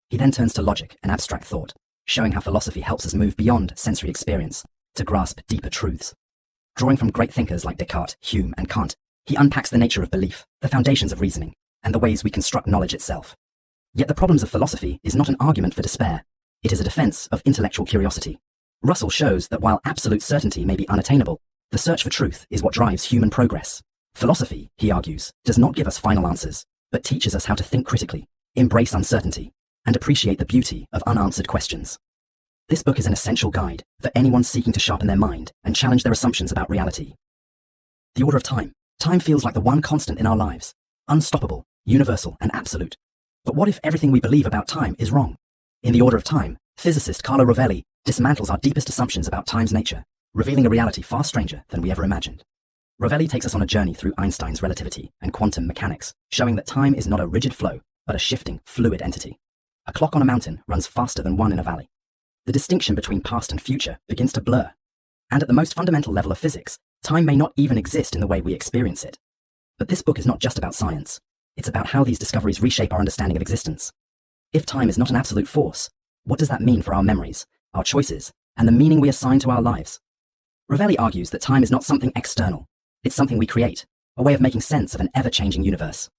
He then turns to logic and abstract thought, showing how philosophy helps us move beyond sensory experience to grasp deeper truths. Drawing from great thinkers like Descartes, Hume, and Kant, he unpacks the nature of belief, the foundations of reasoning, and the ways we construct knowledge itself. Yet The Problems of Philosophy is not an argument for despair. It is a defense of intellectual curiosity. Russell shows that while absolute certainty may be unattainable, the search for truth is what drives human progress. Philosophy, he argues, does not give us final answers, but teaches us how to think critically, embrace uncertainty, and appreciate the beauty of unanswered questions. This book is an essential guide for anyone seeking to sharpen their mind and challenge their assumptions about reality. The order of time. Time feels like the one constant in our lives, unstoppable, universal, and absolute. But what if everything we believe about time is wrong? In The Order of Time, physicist Carlo Rovelli dismantles our deepest assumptions about time's nature, revealing a reality far stranger than we ever imagined. Rovelli takes us on a journey through Einstein's relativity and quantum mechanics, showing that time is not a rigid flow, but a shifting, fluid entity. A clock on a mountain runs faster than one in a valley. The distinction between past and future begins to blur. And at the most fundamental level of physics, time may not even exist in the way we experience it. But this book is not just about science. It's about how these discoveries reshape our understanding of existence. If time is not an absolute force, what does that mean for our memories, our choices, and the meaning we assign to our lives? Rovelli argues that time is not something external. It's something we create, a way of making sense of an ever-changing universe.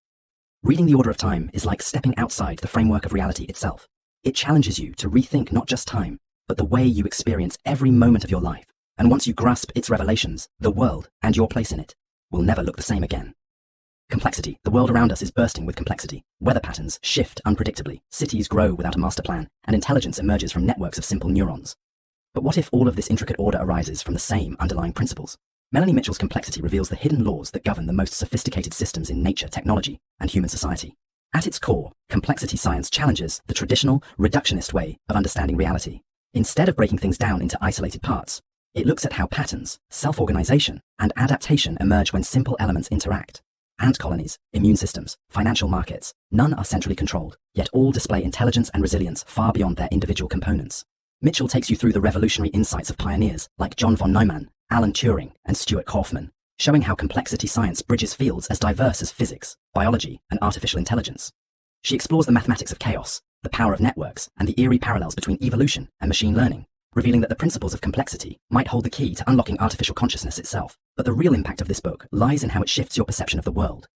Reading The Order of Time is like stepping outside the framework of reality itself. It challenges you to rethink not just time, but the way you experience every moment of your life. And once you grasp its revelations, the world, and your place in it, will never look the same again. Complexity. The world around us is bursting with complexity. Weather patterns shift unpredictably, cities grow without a master plan, and intelligence emerges from networks of simple neurons. But what if all of this intricate order arises from the same underlying principles? Melanie Mitchell's Complexity reveals the hidden laws that govern the most sophisticated systems in nature, technology, and human society. At its core, complexity science challenges the traditional, reductionist way of understanding reality. Instead of breaking things down into isolated parts, it looks at how patterns, self-organization, and adaptation emerge when simple elements interact. Ant colonies, immune systems, financial markets, none are centrally controlled, yet all display intelligence and resilience far beyond their individual components. Mitchell takes you through the revolutionary insights of pioneers like John von Neumann, Alan Turing, and Stuart Kauffman, showing how complexity science bridges fields as diverse as physics, biology, and artificial intelligence. She explores the mathematics of chaos, the power of networks, and the eerie parallels between evolution and machine learning, revealing that the principles of complexity might hold the key to unlocking artificial consciousness itself. But the real impact of this book lies in how it shifts your perception of the world.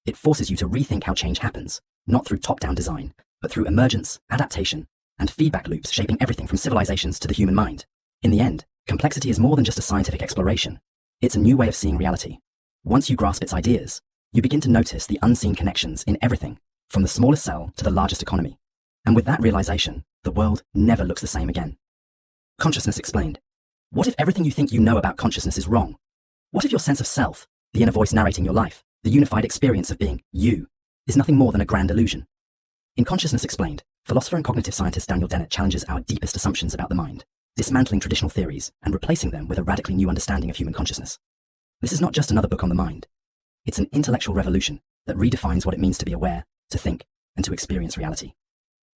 It forces you to rethink how change happens, not through top-down design, but through emergence, adaptation, and feedback loops shaping everything from civilizations to the human mind. In the end, complexity is more than just a scientific exploration. It's a new way of seeing reality. Once you grasp its ideas, you begin to notice the unseen connections in everything, from the smallest cell to the largest economy. And with that realization, the world never looks the same again. Consciousness Explained. What if everything you think you know about consciousness is wrong? What if your sense of self, the inner voice narrating your life, the unified experience of being you, is nothing more than a grand illusion? In Consciousness Explained, philosopher and cognitive scientist Daniel Dennett challenges our deepest assumptions about the mind, dismantling traditional theories and replacing them with a radically new understanding of human consciousness. This is not just another book on the mind. It's an intellectual revolution that redefines what it means to be aware, to think, and to experience reality.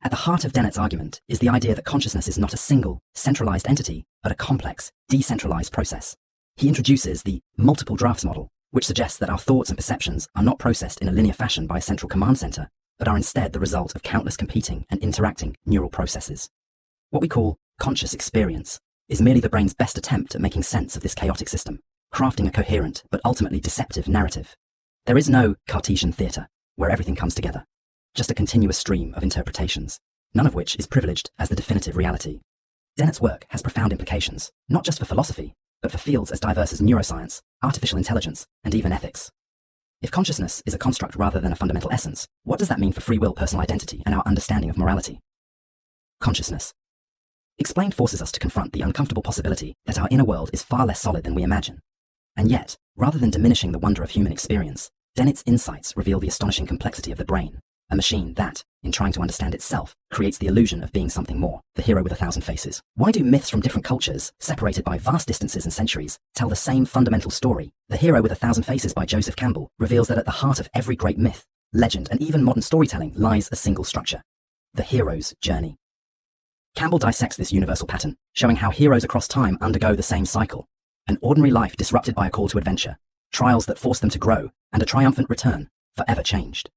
At the heart of Dennett's argument is the idea that consciousness is not a single, centralized entity, but a complex, decentralized process. He introduces the multiple drafts model, which suggests that our thoughts and perceptions are not processed in a linear fashion by a central command center, but are instead the result of countless competing and interacting neural processes. What we call conscious experience is merely the brain's best attempt at making sense of this chaotic system, crafting a coherent but ultimately deceptive narrative. There is no Cartesian theater where everything comes together, just a continuous stream of interpretations, none of which is privileged as the definitive reality. Dennett's work has profound implications, not just for philosophy, but for fields as diverse as neuroscience, artificial intelligence, and even ethics. If consciousness is a construct rather than a fundamental essence, what does that mean for free will, personal identity, and our understanding of morality? Consciousness Explained forces us to confront the uncomfortable possibility that our inner world is far less solid than we imagine. And yet, rather than diminishing the wonder of human experience, Dennett's insights reveal the astonishing complexity of the brain, a machine that, in trying to understand itself, creates the illusion of being something more, the hero with 1,000 faces. Why do myths from different cultures, separated by vast distances and centuries, tell the same fundamental story? The Hero with 1,000 Faces by Joseph Campbell reveals that at the heart of every great myth, legend, and even modern storytelling lies a single structure: the hero's journey. Campbell dissects this universal pattern, showing how heroes across time undergo the same cycle: an ordinary life disrupted by a call to adventure, trials that force them to grow, and a triumphant return, forever changed.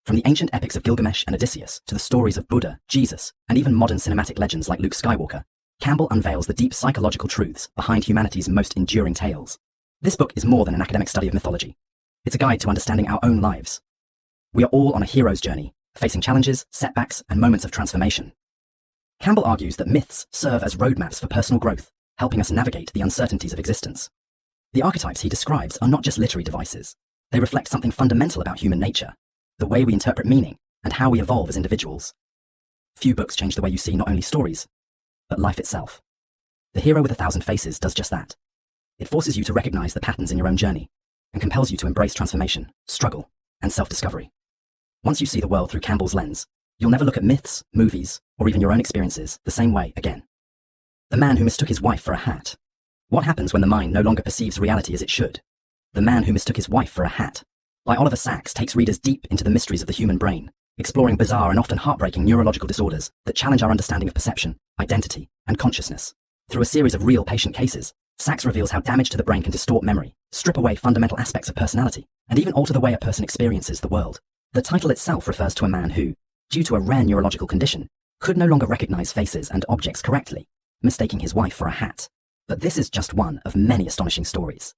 From the ancient epics of Gilgamesh and Odysseus to the stories of Buddha, Jesus, and even modern cinematic legends like Luke Skywalker, Campbell unveils the deep psychological truths behind humanity's most enduring tales. This book is more than an academic study of mythology. It's a guide to understanding our own lives. We are all on a hero's journey, facing challenges, setbacks, and moments of transformation. Campbell argues that myths serve as roadmaps for personal growth, helping us navigate the uncertainties of existence. The archetypes he describes are not just literary devices. They reflect something fundamental about human nature, the way we interpret meaning, and how we evolve as individuals. Few books change the way you see not only stories, but life itself. The Hero with 1,000 Faces does just that. It forces you to recognize the patterns in your own journey, and compels you to embrace transformation, struggle, and self-discovery. Once you see the world through Campbell's lens, you'll never look at myths, movies, or even your own experiences the same way again. The Man Who Mistook His Wife for a Hat. What happens when the mind no longer perceives reality as it should? The Man Who Mistook His Wife for a Hat, by Oliver Sacks, takes readers deep into the mysteries of the human brain, exploring bizarre and often heartbreaking neurological disorders that challenge our understanding of perception, identity, and consciousness. Through a series of real patient cases, Sacks reveals how damage to the brain can distort memory, strip away fundamental aspects of personality, and even alter the way a person experiences the world. The title itself refers to a man who, due to a rare neurological condition, could no longer recognize faces and objects correctly, mistaking his wife for a hat. But this is just one of many astonishing stories.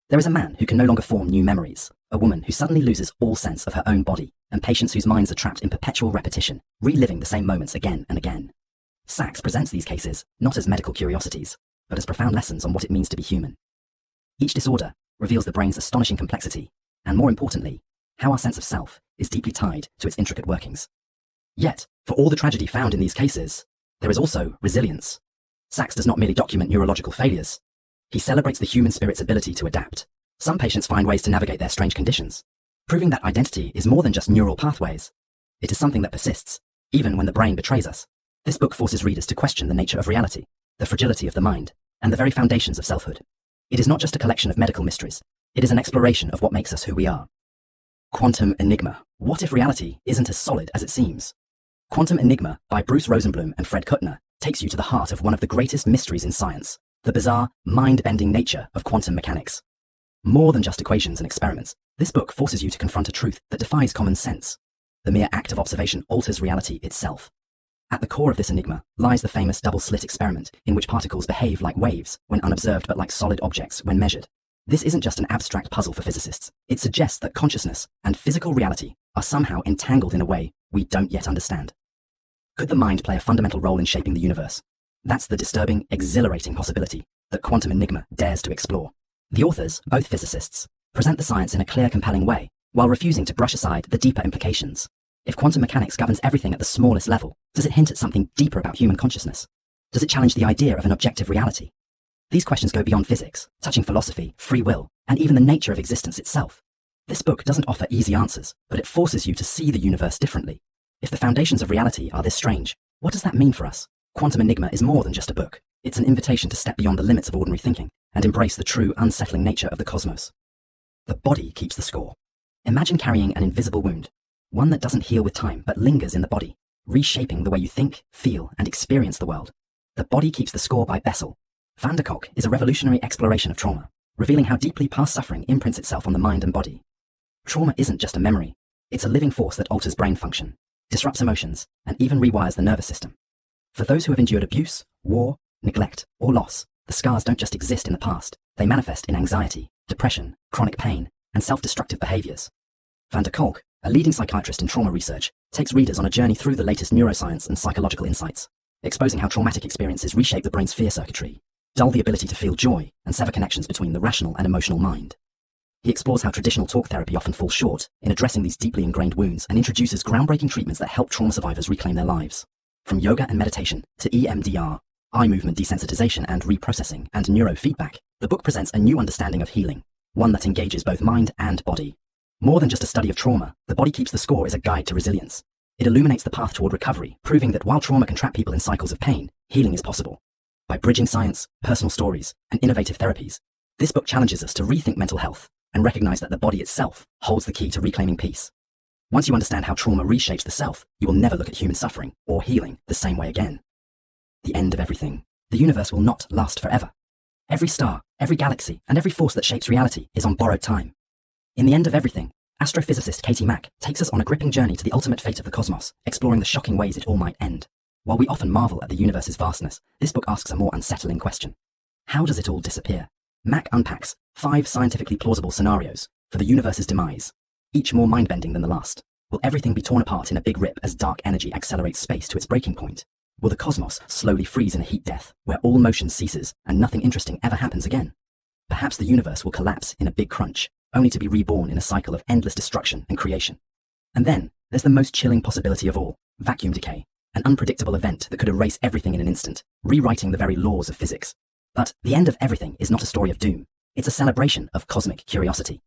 There is a man who can no longer form new memories, a woman who suddenly loses all sense of her own body, and patients whose minds are trapped in perpetual repetition, reliving the same moments again and again. Sacks presents these cases not as medical curiosities, but as profound lessons on what it means to be human. Each disorder reveals the brain's astonishing complexity, and more importantly, how our sense of self is deeply tied to its intricate workings. Yet, for all the tragedy found in these cases, there is also resilience. Sacks does not merely document neurological failures. He celebrates the human spirit's ability to adapt. Some patients find ways to navigate their strange conditions, proving that identity is more than just neural pathways. It is something that persists, even when the brain betrays us. This book forces readers to question the nature of reality, the fragility of the mind, and the very foundations of selfhood. It is not just a collection of medical mysteries. It is an exploration of what makes us who we are. Quantum Enigma. What if reality isn't as solid as it seems? Quantum Enigma by Bruce Rosenblum and Fred Kuttner takes you to the heart of one of the greatest mysteries in science, the bizarre, mind-bending nature of quantum mechanics. More than just equations and experiments, this book forces you to confront a truth that defies common sense. The mere act of observation alters reality itself. At the core of this enigma lies the famous double-slit experiment, in which particles behave like waves when unobserved but like solid objects when measured. This isn't just an abstract puzzle for physicists. It suggests that consciousness and physical reality are somehow entangled in a way we don't yet understand. Could the mind play a fundamental role in shaping the universe? That's the disturbing, exhilarating possibility that Quantum Enigma dares to explore. The authors, both physicists, present the science in a clear, compelling way, while refusing to brush aside the deeper implications. If quantum mechanics governs everything at the smallest level, does it hint at something deeper about human consciousness? Does it challenge the idea of an objective reality? These questions go beyond physics, touching philosophy, free will, and even the nature of existence itself. This book doesn't offer easy answers, but it forces you to see the universe differently. If the foundations of reality are this strange, what does that mean for us? Quantum Enigma is more than just a book. It's an invitation to step beyond the limits of ordinary thinking and embrace the true, unsettling nature of the cosmos. The body keeps the score. Imagine carrying an invisible wound, one that doesn't heal with time but lingers in the body, reshaping the way you think, feel, and experience the world. The Body Keeps the Score by Bessel. Van der Kolk is a revolutionary exploration of trauma, revealing how deeply past suffering imprints itself on the mind and body. Trauma isn't just a memory. It's a living force that alters brain function, disrupts emotions, and even rewires the nervous system. For those who have endured abuse, war, neglect, or loss, the scars don't just exist in the past. They manifest in anxiety, depression, chronic pain, and self-destructive behaviors. Van der Kolk, a leading psychiatrist in trauma research, takes readers on a journey through the latest neuroscience and psychological insights, exposing how traumatic experiences reshape the brain's fear circuitry, dull the ability to feel joy, and sever connections between the rational and emotional mind. He explores how traditional talk therapy often falls short in addressing these deeply ingrained wounds and introduces groundbreaking treatments that help trauma survivors reclaim their lives. From yoga and meditation to EMDR, eye movement desensitization and reprocessing, and neurofeedback, The book presents a new understanding of healing, one that engages both mind and body. More than just a study of trauma, The Body Keeps the Score is a guide to resilience. It illuminates the path toward recovery, proving that while trauma can trap people in cycles of pain, healing is possible. By bridging science, personal stories, and innovative therapies, this book challenges us to rethink mental health and recognize that the body itself holds the key to reclaiming peace. Once you understand how trauma reshapes the self, you will never look at human suffering or healing the same way again. The end of everything. The universe will not last forever. Every star, every galaxy, and every force that shapes reality is on borrowed time. In the end of everything, astrophysicist Katie Mack takes us on a gripping journey to the ultimate fate of the cosmos, exploring the shocking ways it all might end. While we often marvel at the universe's vastness, this book asks a more unsettling question. How does it all disappear? Mack unpacks 5 scientifically plausible scenarios for the universe's demise, each more mind-bending than the last. Will everything be torn apart in a big rip as dark energy accelerates space to its breaking point? Will the cosmos slowly freeze in a heat death, where all motion ceases and nothing interesting ever happens again? Perhaps the universe will collapse in a big crunch, only to be reborn in a cycle of endless destruction and creation. And then, there's the most chilling possibility of all, vacuum decay, an unpredictable event that could erase everything in an instant, rewriting the very laws of physics. But the end of everything is not a story of doom. It's a celebration of cosmic curiosity.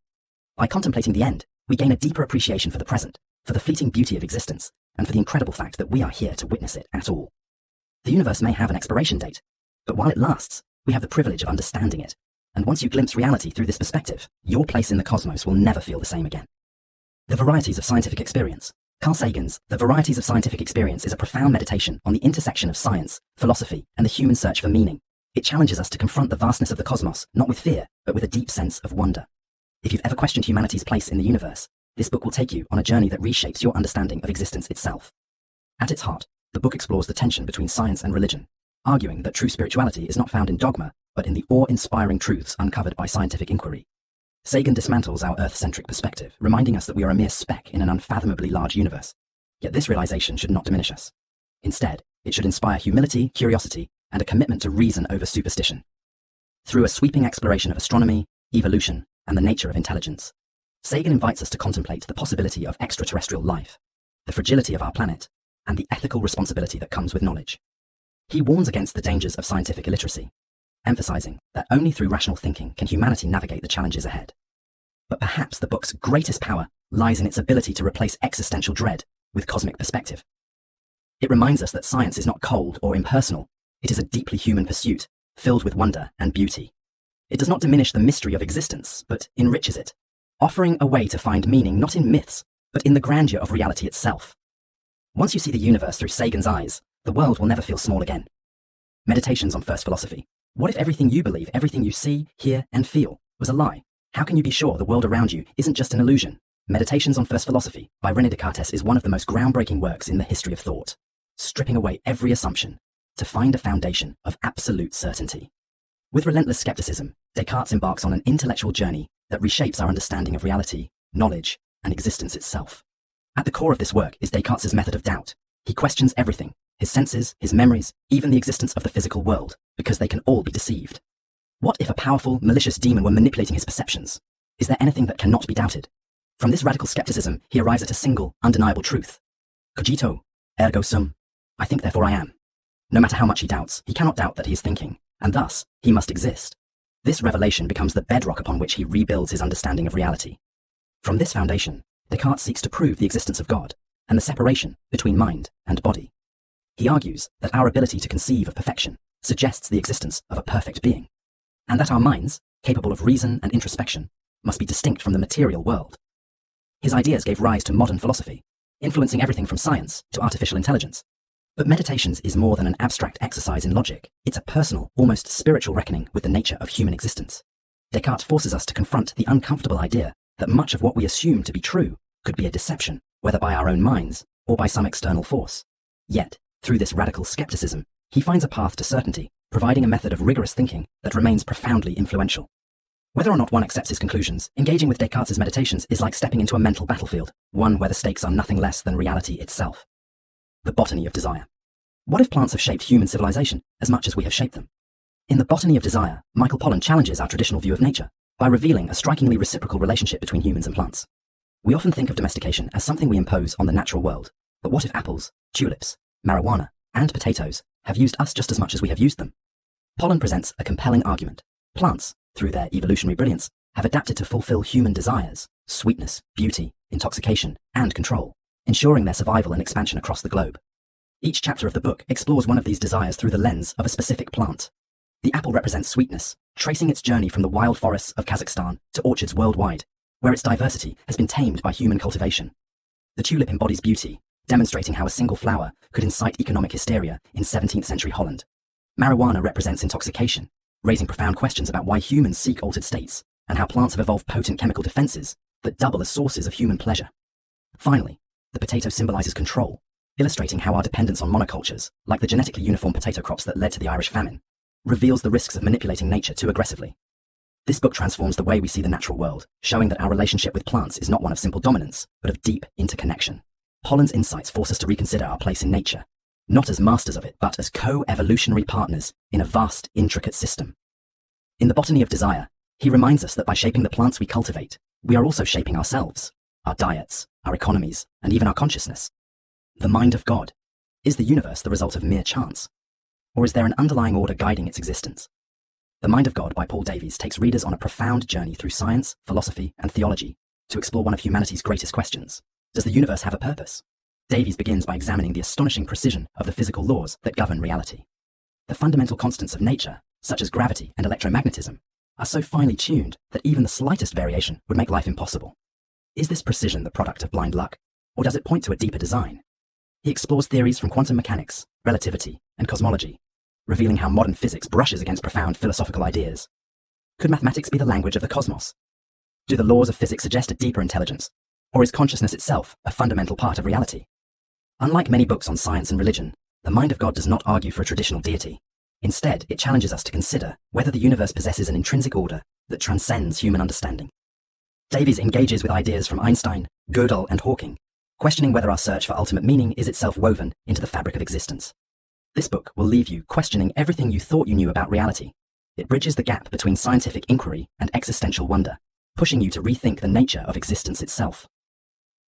By contemplating the end, we gain a deeper appreciation for the present, for the fleeting beauty of existence, and for the incredible fact that we are here to witness it at all. The universe may have an expiration date, but while it lasts, we have the privilege of understanding it. And once you glimpse reality through this perspective, your place in the cosmos will never feel the same again. The Varieties of Scientific Experience. Carl Sagan's The Varieties of Scientific Experience is a profound meditation on the intersection of science, philosophy, and the human search for meaning. It challenges us to confront the vastness of the cosmos, not with fear, but with a deep sense of wonder. If you've ever questioned humanity's place in the universe, this book will take you on a journey that reshapes your understanding of existence itself. At its heart, the book explores the tension between science and religion, arguing that true spirituality is not found in dogma, but in the awe-inspiring truths uncovered by scientific inquiry. Sagan dismantles our Earth-centric perspective, reminding us that we are a mere speck in an unfathomably large universe. Yet this realization should not diminish us. Instead, it should inspire humility, curiosity, and a commitment to reason over superstition. Through a sweeping exploration of astronomy, evolution, and the nature of intelligence, Sagan invites us to contemplate the possibility of extraterrestrial life, the fragility of our planet, and the ethical responsibility that comes with knowledge. He warns against the dangers of scientific illiteracy, emphasizing that only through rational thinking can humanity navigate the challenges ahead. But perhaps the book's greatest power lies in its ability to replace existential dread with cosmic perspective. It reminds us that science is not cold or impersonal. It is a deeply human pursuit, filled with wonder and beauty. It does not diminish the mystery of existence, but enriches it, offering a way to find meaning not in myths, but in the grandeur of reality itself. Once you see the universe through Sagan's eyes, the world will never feel small again. Meditations on First Philosophy. What if everything you believe, everything you see, hear, and feel was a lie? How can you be sure the world around you isn't just an illusion? Meditations on First Philosophy by René Descartes is one of the most groundbreaking works in the history of thought, stripping away every assumption to find a foundation of absolute certainty. With relentless skepticism, Descartes embarks on an intellectual journey that reshapes our understanding of reality, knowledge, and existence itself. At the core of this work is Descartes' method of doubt. He questions everything, his senses, his memories, even the existence of the physical world, because they can all be deceived. What if a powerful, malicious demon were manipulating his perceptions? Is there anything that cannot be doubted? From this radical skepticism, he arrives at a single, undeniable truth. Cogito, ergo sum. I think, therefore I am. No matter how much he doubts, he cannot doubt that he is thinking, and thus, he must exist. This revelation becomes the bedrock upon which he rebuilds his understanding of reality. From this foundation, Descartes seeks to prove the existence of God and the separation between mind and body. He argues that our ability to conceive of perfection suggests the existence of a perfect being, and that our minds, capable of reason and introspection, must be distinct from the material world. His ideas gave rise to modern philosophy, influencing everything from science to artificial intelligence. But Meditations is more than an abstract exercise in logic. It's a personal, almost spiritual reckoning with the nature of human existence. Descartes forces us to confront the uncomfortable idea that much of what we assume to be true could be a deception, whether by our own minds or by some external force. Yet, through this radical skepticism, he finds a path to certainty, providing a method of rigorous thinking that remains profoundly influential. Whether or not one accepts his conclusions, engaging with Descartes' Meditations is like stepping into a mental battlefield, one where the stakes are nothing less than reality itself. The Botany of Desire. What if plants have shaped human civilization as much as we have shaped them? In The Botany of Desire, Michael Pollan challenges our traditional view of nature by revealing a strikingly reciprocal relationship between humans and plants. We often think of domestication as something we impose on the natural world, but what if apples, tulips, marijuana, and potatoes have used us just as much as we have used them? Pollan presents a compelling argument. Plants, through their evolutionary brilliance, have adapted to fulfill human desires, sweetness, beauty, intoxication, and control, ensuring their survival and expansion across the globe. Each chapter of the book explores one of these desires through the lens of a specific plant. The apple represents sweetness, tracing its journey from the wild forests of Kazakhstan to orchards worldwide, where its diversity has been tamed by human cultivation. The tulip embodies beauty, demonstrating how a single flower could incite economic hysteria in 17th century Holland. Marijuana represents intoxication, raising profound questions about why humans seek altered states and how plants have evolved potent chemical defenses that double as sources of human pleasure. Finally, the potato symbolizes control, illustrating how our dependence on monocultures, like the genetically uniform potato crops that led to the Irish famine, reveals the risks of manipulating nature too aggressively. This book transforms the way we see the natural world, showing that our relationship with plants is not one of simple dominance, but of deep interconnection. Holland's insights force us to reconsider our place in nature, not as masters of it, but as co-evolutionary partners in a vast, intricate system. In The Botany of Desire, he reminds us that by shaping the plants we cultivate, we are also shaping ourselves, our diets, our economies, and even our consciousness. The mind of God. Is the universe the result of mere chance? Or is there an underlying order guiding its existence? The Mind of God by Paul Davies takes readers on a profound journey through science, philosophy, and theology to explore one of humanity's greatest questions. Does the universe have a purpose? Davies begins by examining the astonishing precision of the physical laws that govern reality. The fundamental constants of nature, such as gravity and electromagnetism, are so finely tuned that even the slightest variation would make life impossible. Is this precision the product of blind luck, or does it point to a deeper design? He explores theories from quantum mechanics, relativity, and cosmology, revealing how modern physics brushes against profound philosophical ideas. Could mathematics be the language of the cosmos? Do the laws of physics suggest a deeper intelligence, or is consciousness itself a fundamental part of reality? Unlike many books on science and religion, The Mind of God does not argue for a traditional deity. Instead, it challenges us to consider whether the universe possesses an intrinsic order that transcends human understanding. Davies engages with ideas from Einstein, Gödel, and Hawking, questioning whether our search for ultimate meaning is itself woven into the fabric of existence. This book will leave you questioning everything you thought you knew about reality. It bridges the gap between scientific inquiry and existential wonder, pushing you to rethink the nature of existence itself.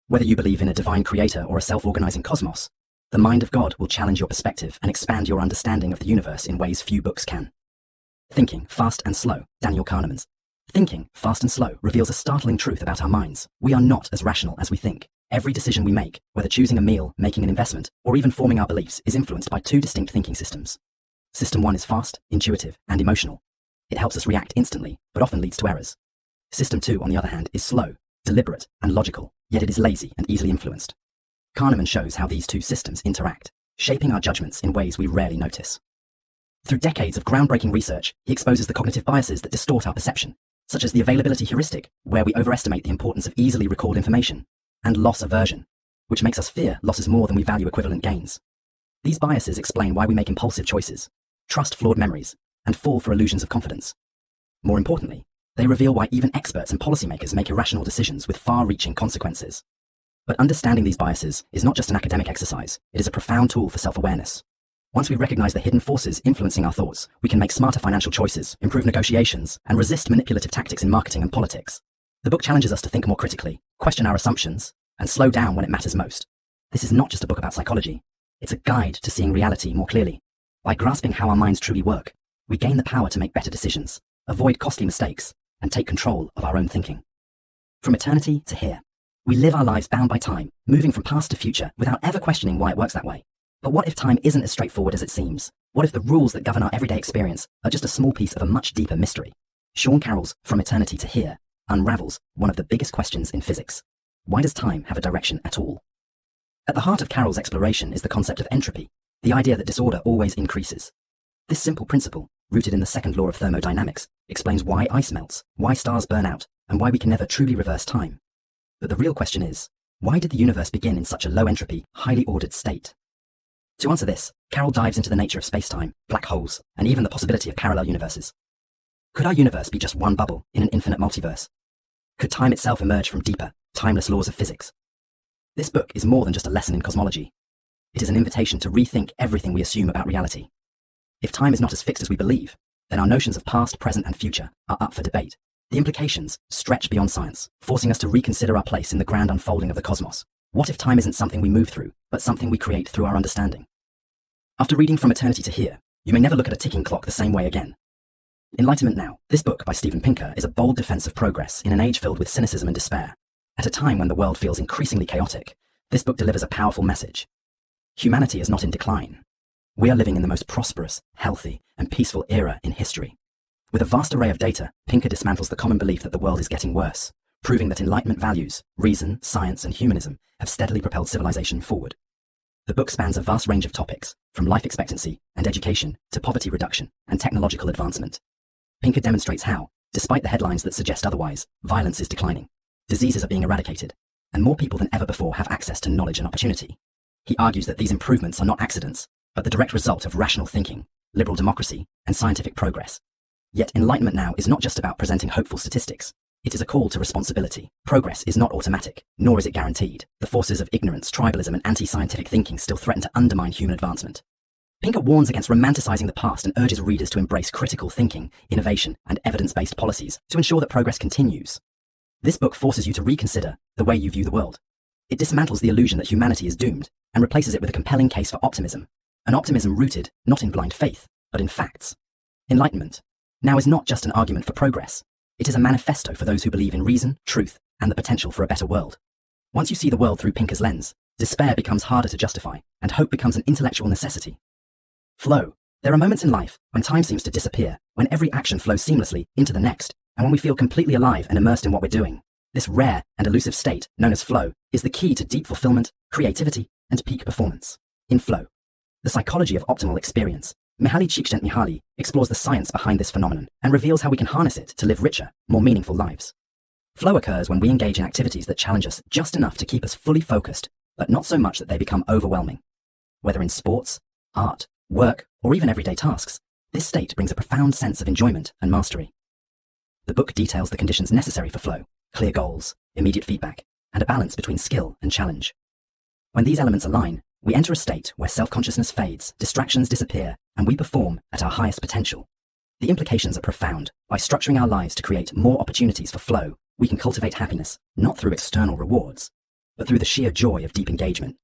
Whether you believe in a divine creator or a self-organizing cosmos, The Mind of God will challenge your perspective and expand your understanding of the universe in ways few books can. Thinking Fast and Slow, Daniel Kahneman's. Thinking Fast and Slow reveals a startling truth about our minds. We are not as rational as we think. Every decision we make, whether choosing a meal, making an investment, or even forming our beliefs, is influenced by two distinct thinking systems. System 1 is fast, intuitive, and emotional. It helps us react instantly, but often leads to errors. System 2, on the other hand, is slow, deliberate, and logical, yet it is lazy and easily influenced. Kahneman shows how these two systems interact, shaping our judgments in ways we rarely notice. Through decades of groundbreaking research, he exposes the cognitive biases that distort our perception, such as the availability heuristic, where we overestimate the importance of easily recalled information, and loss aversion, which makes us fear losses more than we value equivalent gains. These biases explain why we make impulsive choices, trust flawed memories, and fall for illusions of confidence. More importantly, they reveal why even experts and policymakers make irrational decisions with far-reaching consequences. But understanding these biases is not just an academic exercise, it is a profound tool for self-awareness. Once we recognize the hidden forces influencing our thoughts, we can make smarter financial choices, improve negotiations, and resist manipulative tactics in marketing and politics. The book challenges us to think more critically, question our assumptions, and slow down when it matters most. This is not just a book about psychology. It's a guide to seeing reality more clearly. By grasping how our minds truly work, we gain the power to make better decisions, avoid costly mistakes, and take control of our own thinking. From eternity to here, we live our lives bound by time, moving from past to future without ever questioning why it works that way. But what if time isn't as straightforward as it seems? What if the rules that govern our everyday experience are just a small piece of a much deeper mystery? Sean Carroll's From Eternity to Here unravels one of the biggest questions in physics. Why does time have a direction at all? At the heart of Carroll's exploration is the concept of entropy, the idea that disorder always increases. This simple principle, rooted in the second law of thermodynamics, explains why ice melts, why stars burn out, and why we can never truly reverse time. But the real question is, why did the universe begin in such a low entropy, highly ordered state? To answer this, Carroll dives into the nature of space-time, black holes, and even the possibility of parallel universes. Could our universe be just one bubble in an infinite multiverse? Could time itself emerge from deeper, timeless laws of physics? This book is more than just a lesson in cosmology. It is an invitation to rethink everything we assume about reality. If time is not as fixed as we believe, then our notions of past, present, and future are up for debate. The implications stretch beyond science, forcing us to reconsider our place in the grand unfolding of the cosmos. What if time isn't something we move through, but something we create through our understanding? After reading From Eternity to Here, you may never look at a ticking clock the same way again. Enlightenment Now, this book by Steven Pinker is a bold defense of progress in an age filled with cynicism and despair. At a time when the world feels increasingly chaotic, this book delivers a powerful message. Humanity is not in decline. We are living in the most prosperous, healthy, and peaceful era in history. With a vast array of data, Pinker dismantles the common belief that the world is getting worse, proving that Enlightenment values, reason, science, and humanism have steadily propelled civilization forward. The book spans a vast range of topics, from life expectancy and education to poverty reduction and technological advancement. Pinker demonstrates how, despite the headlines that suggest otherwise, violence is declining, diseases are being eradicated, and more people than ever before have access to knowledge and opportunity. He argues that these improvements are not accidents, but the direct result of rational thinking, liberal democracy, and scientific progress. Yet Enlightenment Now is not just about presenting hopeful statistics. It is a call to responsibility. Progress is not automatic, nor is it guaranteed. The forces of ignorance, tribalism, and anti-scientific thinking still threaten to undermine human advancement. Pinker warns against romanticizing the past and urges readers to embrace critical thinking, innovation, and evidence-based policies to ensure that progress continues. This book forces you to reconsider the way you view the world. It dismantles the illusion that humanity is doomed and replaces it with a compelling case for optimism, an optimism rooted not in blind faith, but in facts. Enlightenment Now is not just an argument for progress. It is a manifesto for those who believe in reason, truth, and the potential for a better world. Once you see the world through Pinker's lens, despair becomes harder to justify, and hope becomes an intellectual necessity. Flow. There are moments in life when time seems to disappear, when every action flows seamlessly into the next, and when we feel completely alive and immersed in what we're doing. This rare and elusive state, known as flow, is the key to deep fulfillment, creativity, and peak performance. In Flow, the psychology of optimal experience, Mihaly Csikszentmihalyi explores the science behind this phenomenon and reveals how we can harness it to live richer, more meaningful lives. Flow occurs when we engage in activities that challenge us just enough to keep us fully focused, but not so much that they become overwhelming. Whether in sports, art, work, or even everyday tasks, this state brings a profound sense of enjoyment and mastery. The book details the conditions necessary for flow: clear goals, immediate feedback, and a balance between skill and challenge. When these elements align, we enter a state where self-consciousness fades, distractions disappear, and we perform at our highest potential. The implications are profound. By structuring our lives to create more opportunities for flow, we can cultivate happiness, not through external rewards, but through the sheer joy of deep engagement.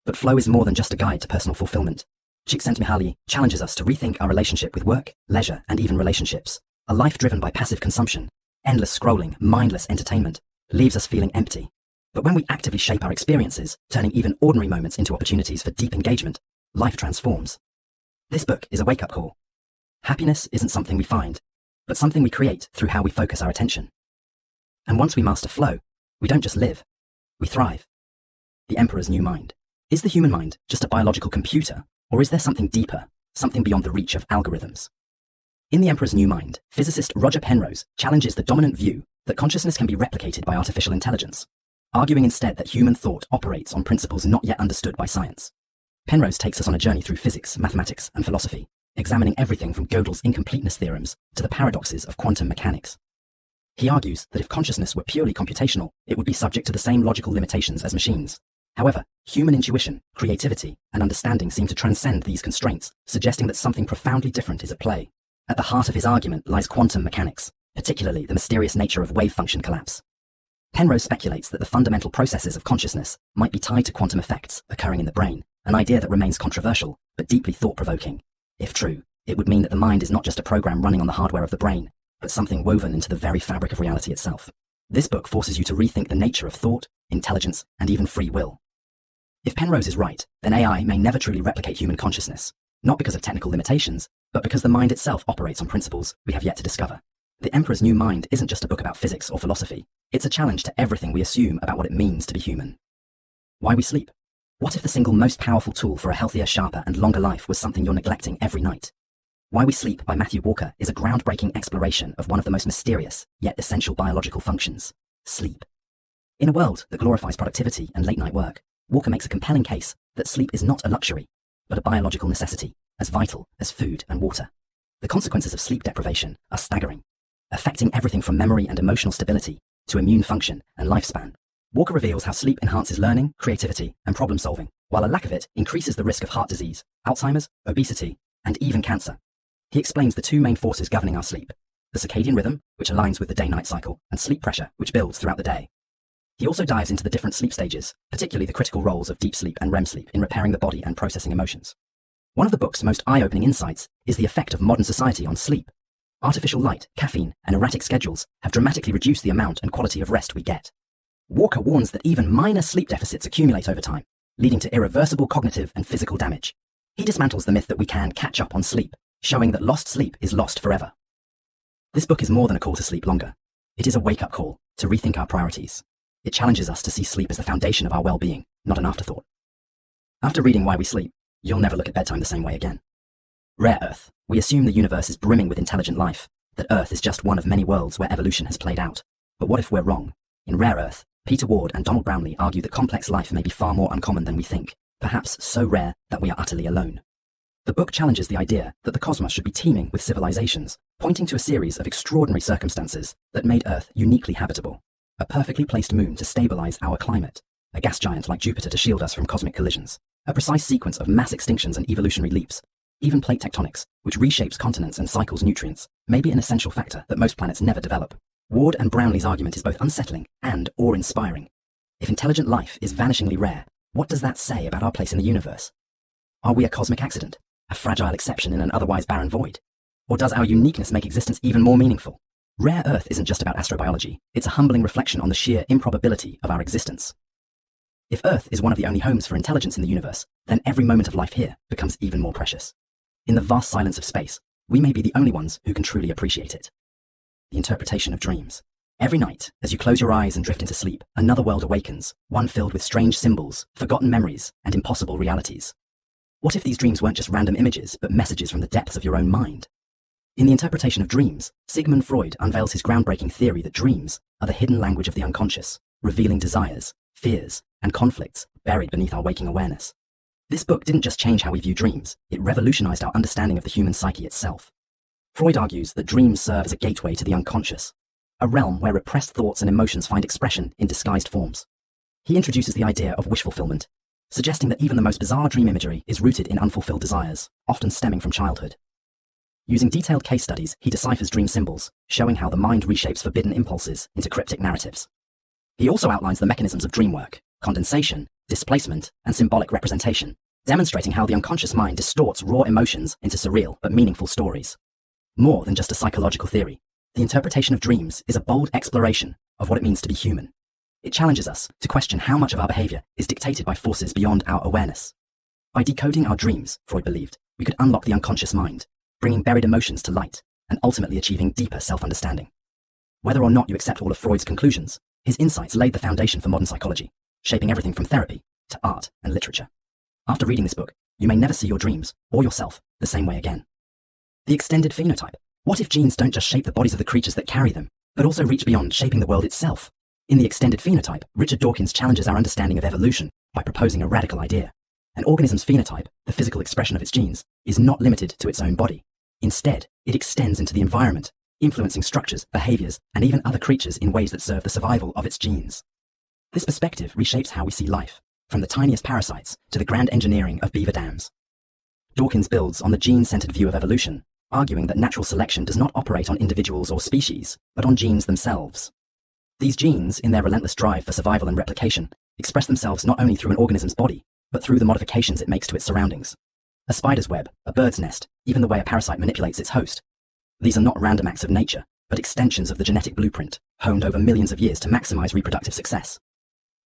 But flow is more than just a guide to personal fulfillment. Csikszentmihalyi challenges us to rethink our relationship with work, leisure, and even relationships. A life driven by passive consumption, endless scrolling, mindless entertainment, leaves us feeling empty. But when we actively shape our experiences, turning even ordinary moments into opportunities for deep engagement, life transforms. This book is a wake-up call. Happiness isn't something we find, but something we create through how we focus our attention. And once we master flow, we don't just live, we thrive. The Emperor's New Mind. Is the human mind just a biological computer, or is there something deeper, something beyond the reach of algorithms? In The Emperor's New Mind, physicist Roger Penrose challenges the dominant view that consciousness can be replicated by artificial intelligence, arguing instead that human thought operates on principles not yet understood by science. Penrose takes us on a journey through physics, mathematics, and philosophy, examining everything from Gödel's incompleteness theorems to the paradoxes of quantum mechanics. He argues that if consciousness were purely computational, it would be subject to the same logical limitations as machines. However, human intuition, creativity, and understanding seem to transcend these constraints, suggesting that something profoundly different is at play. At the heart of his argument lies quantum mechanics, particularly the mysterious nature of wave function collapse. Penrose speculates that the fundamental processes of consciousness might be tied to quantum effects occurring in the brain, an idea that remains controversial, but deeply thought-provoking. If true, it would mean that the mind is not just a program running on the hardware of the brain, but something woven into the very fabric of reality itself. This book forces you to rethink the nature of thought, intelligence, and even free will. If Penrose is right, then AI may never truly replicate human consciousness, not because of technical limitations, but because the mind itself operates on principles we have yet to discover. The Emperor's New Mind isn't just a book about physics or philosophy. It's a challenge to everything we assume about what it means to be human. Why we sleep. What if the single most powerful tool for a healthier, sharper, and longer life was something you're neglecting every night? Why We Sleep by Matthew Walker is a groundbreaking exploration of one of the most mysterious, yet essential biological functions: sleep. In a world that glorifies productivity and late-night work, Walker makes a compelling case that sleep is not a luxury, but a biological necessity, as vital as food and water. The consequences of sleep deprivation are staggering, affecting everything from memory and emotional stability to immune function and lifespan. Walker reveals how sleep enhances learning, creativity, and problem-solving, while a lack of it increases the risk of heart disease, Alzheimer's, obesity, and even cancer. He explains the two main forces governing our sleep: the circadian rhythm, which aligns with the day-night cycle, and sleep pressure, which builds throughout the day. He also dives into the different sleep stages, particularly the critical roles of deep sleep and REM sleep in repairing the body and processing emotions. One of the book's most eye-opening insights is the effect of modern society on sleep. Artificial light, caffeine, and erratic schedules have dramatically reduced the amount and quality of rest we get. Walker warns that even minor sleep deficits accumulate over time, leading to irreversible cognitive and physical damage. He dismantles the myth that we can catch up on sleep, showing that lost sleep is lost forever. This book is more than a call to sleep longer. It is a wake-up call to rethink our priorities. It challenges us to see sleep as the foundation of our well-being, not an afterthought. After reading Why We Sleep, you'll never look at bedtime the same way again. Rare Earth. We assume the universe is brimming with intelligent life, that Earth is just one of many worlds where evolution has played out. But what if we're wrong? In Rare Earth, Peter Ward and Donald Brownlee argue that complex life may be far more uncommon than we think, perhaps so rare that we are utterly alone. The book challenges the idea that the cosmos should be teeming with civilizations, pointing to a series of extraordinary circumstances that made Earth uniquely habitable. A perfectly placed moon to stabilize our climate, a gas giant like Jupiter to shield us from cosmic collisions, a precise sequence of mass extinctions and evolutionary leaps. Even plate tectonics, which reshapes continents and cycles nutrients, may be an essential factor that most planets never develop. Ward and Brownlee's argument is both unsettling and awe-inspiring. If intelligent life is vanishingly rare, what does that say about our place in the universe? Are we a cosmic accident, a fragile exception in an otherwise barren void? Or does our uniqueness make existence even more meaningful? Rare Earth isn't just about astrobiology, it's a humbling reflection on the sheer improbability of our existence. If Earth is one of the only homes for intelligence in the universe, then every moment of life here becomes even more precious. In the vast silence of space, we may be the only ones who can truly appreciate it. The interpretation of dreams. Every night, as you close your eyes and drift into sleep, another world awakens, one filled with strange symbols, forgotten memories, and impossible realities. What if these dreams weren't just random images, but messages from the depths of your own mind? In the interpretation of dreams, Sigmund Freud unveils his groundbreaking theory that dreams are the hidden language of the unconscious, revealing desires, fears, and conflicts buried beneath our waking awareness. This book didn't just change how we view dreams, it revolutionized our understanding of the human psyche itself. Freud argues that dreams serve as a gateway to the unconscious, a realm where repressed thoughts and emotions find expression in disguised forms. He introduces the idea of wish fulfillment, suggesting that even the most bizarre dream imagery is rooted in unfulfilled desires, often stemming from childhood. Using detailed case studies, he deciphers dream symbols, showing how the mind reshapes forbidden impulses into cryptic narratives. He also outlines the mechanisms of dream work, condensation, displacement, and symbolic representation, demonstrating how the unconscious mind distorts raw emotions into surreal but meaningful stories. More than just a psychological theory, the interpretation of dreams is a bold exploration of what it means to be human. It challenges us to question how much of our behavior is dictated by forces beyond our awareness. By decoding our dreams, Freud believed, we could unlock the unconscious mind, bringing buried emotions to light, and ultimately achieving deeper self-understanding. Whether or not you accept all of Freud's conclusions, his insights laid the foundation for modern psychology, shaping everything from therapy to art and literature. After reading this book, you may never see your dreams or yourself the same way again. The extended phenotype. What if genes don't just shape the bodies of the creatures that carry them, but also reach beyond shaping the world itself? In the extended phenotype, Richard Dawkins challenges our understanding of evolution by proposing a radical idea. An organism's phenotype, the physical expression of its genes, is not limited to its own body. Instead, it extends into the environment, influencing structures, behaviors, and even other creatures in ways that serve the survival of its genes. This perspective reshapes how we see life, from the tiniest parasites to the grand engineering of beaver dams. Dawkins builds on the gene-centered view of evolution, arguing that natural selection does not operate on individuals or species, but on genes themselves. These genes, in their relentless drive for survival and replication, express themselves not only through an organism's body, but through the modifications it makes to its surroundings. A spider's web, a bird's nest, even the way a parasite manipulates its host. These are not random acts of nature, but extensions of the genetic blueprint, honed over millions of years to maximize reproductive success.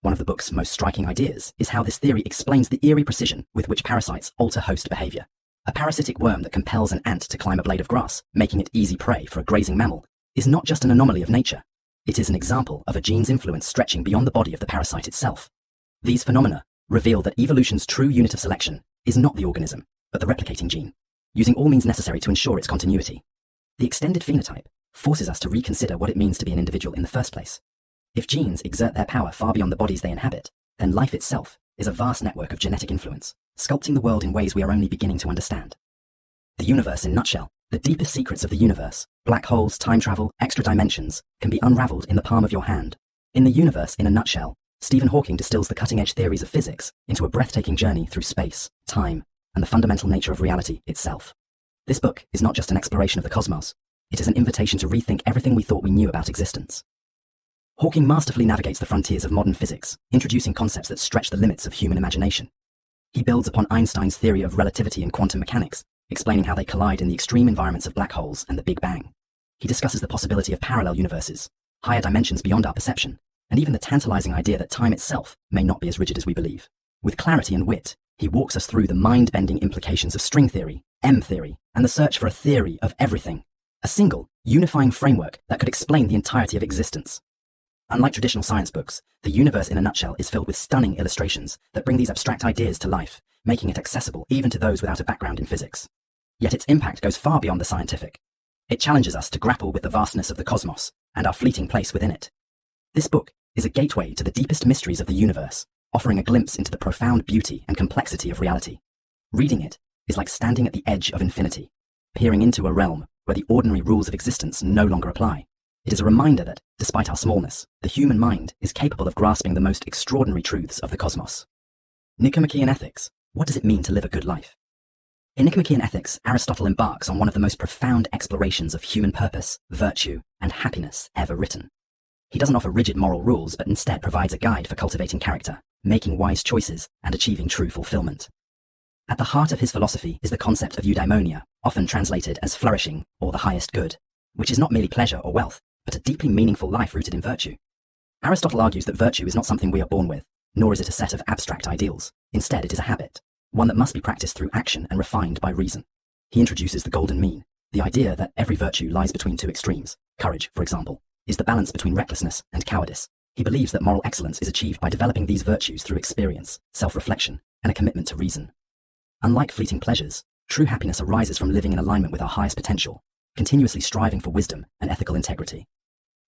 One of the book's most striking ideas is how this theory explains the eerie precision with which parasites alter host behavior. A parasitic worm that compels an ant to climb a blade of grass, making it easy prey for a grazing mammal, is not just an anomaly of nature. It is an example of a gene's influence stretching beyond the body of the parasite itself. These phenomena reveal that evolution's true unit of selection is not the organism, but the replicating gene, using all means necessary to ensure its continuity. The extended phenotype forces us to reconsider what it means to be an individual in the first place. If genes exert their power far beyond the bodies they inhabit, then life itself is a vast network of genetic influence, sculpting the world in ways we are only beginning to understand. The universe in a nutshell. The deepest secrets of the universe, black holes, time travel, extra dimensions, can be unraveled in the palm of your hand. In the universe in a nutshell, Stephen Hawking distills the cutting-edge theories of physics into a breathtaking journey through space, time, and the fundamental nature of reality itself. This book is not just an exploration of the cosmos, it is an invitation to rethink everything we thought we knew about existence. Hawking masterfully navigates the frontiers of modern physics, introducing concepts that stretch the limits of human imagination. He builds upon Einstein's theory of relativity and quantum mechanics, explaining how they collide in the extreme environments of black holes and the Big Bang. He discusses the possibility of parallel universes, higher dimensions beyond our perception, and even the tantalizing idea that time itself may not be as rigid as we believe. With clarity and wit, he walks us through the mind-bending implications of string theory, M theory, and the search for a theory of everything, a single, unifying framework that could explain the entirety of existence. Unlike traditional science books, The Universe in a Nutshell is filled with stunning illustrations that bring these abstract ideas to life, making it accessible even to those without a background in physics. Yet its impact goes far beyond the scientific. It challenges us to grapple with the vastness of the cosmos and our fleeting place within it. This book is a gateway to the deepest mysteries of the universe, offering a glimpse into the profound beauty and complexity of reality. Reading it is like standing at the edge of infinity, peering into a realm where the ordinary rules of existence no longer apply. It is a reminder that, despite our smallness, the human mind is capable of grasping the most extraordinary truths of the cosmos. Nicomachean Ethics. What does it mean to live a good life? In Nicomachean Ethics, Aristotle embarks on one of the most profound explorations of human purpose, virtue, and happiness ever written. He doesn't offer rigid moral rules, but instead provides a guide for cultivating character, making wise choices, and achieving true fulfillment. At the heart of his philosophy is the concept of eudaimonia, often translated as flourishing or the highest good, which is not merely pleasure or wealth, but a deeply meaningful life rooted in virtue. Aristotle argues that virtue is not something we are born with, nor is it a set of abstract ideals. Instead, it is a habit, one that must be practiced through action and refined by reason. He introduces the golden mean, the idea that every virtue lies between two extremes. Courage, for example, is the balance between recklessness and cowardice. He believes that moral excellence is achieved by developing these virtues through experience, self-reflection, and a commitment to reason. Unlike fleeting pleasures, true happiness arises from living in alignment with our highest potential, continuously striving for wisdom and ethical integrity.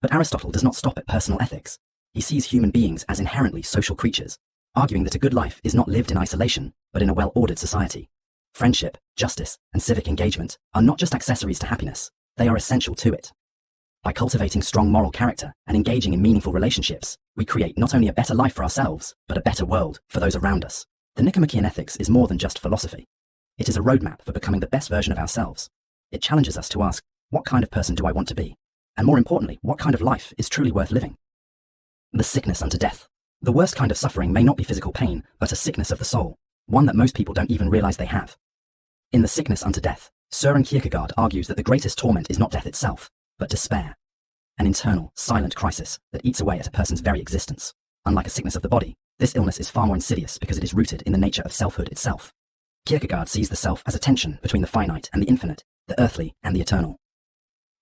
But Aristotle does not stop at personal ethics. He sees human beings as inherently social creatures, arguing that a good life is not lived in isolation, but in a well-ordered society. Friendship, justice, and civic engagement are not just accessories to happiness, they are essential to it. By cultivating strong moral character and engaging in meaningful relationships, we create not only a better life for ourselves, but a better world for those around us. The Nicomachean Ethics is more than just philosophy. It is a roadmap for becoming the best version of ourselves. It challenges us to ask, what kind of person do I want to be? And more importantly, what kind of life is truly worth living? The sickness unto death. The worst kind of suffering may not be physical pain, but a sickness of the soul, one that most people don't even realize they have. In The Sickness Unto Death, Søren Kierkegaard argues that the greatest torment is not death itself, but despair. An internal, silent crisis that eats away at a person's very existence. Unlike a sickness of the body, this illness is far more insidious because it is rooted in the nature of selfhood itself. Kierkegaard sees the self as a tension between the finite and the infinite, the earthly and the eternal.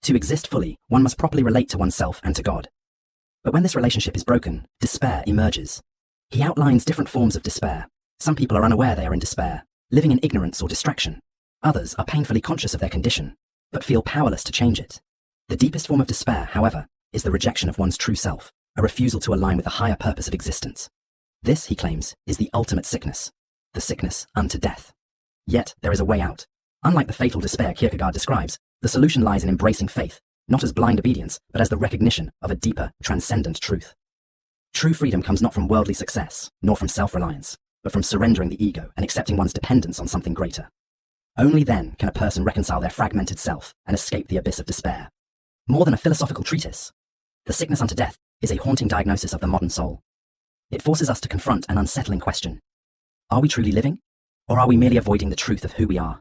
To exist fully, one must properly relate to oneself and to God. But when this relationship is broken, despair emerges. He outlines different forms of despair. Some people are unaware they are in despair, living in ignorance or distraction. Others are painfully conscious of their condition, but feel powerless to change it. The deepest form of despair, however, is the rejection of one's true self, a refusal to align with the higher purpose of existence. This, he claims, is the ultimate sickness, the sickness unto death. Yet, there is a way out. Unlike the fatal despair Kierkegaard describes, the solution lies in embracing faith, not as blind obedience, but as the recognition of a deeper, transcendent truth. True freedom comes not from worldly success, nor from self-reliance, but from surrendering the ego and accepting one's dependence on something greater. Only then can a person reconcile their fragmented self and escape the abyss of despair. More than a philosophical treatise, The Sickness Unto Death is a haunting diagnosis of the modern soul. It forces us to confront an unsettling question. Are we truly living? Or are we merely avoiding the truth of who we are?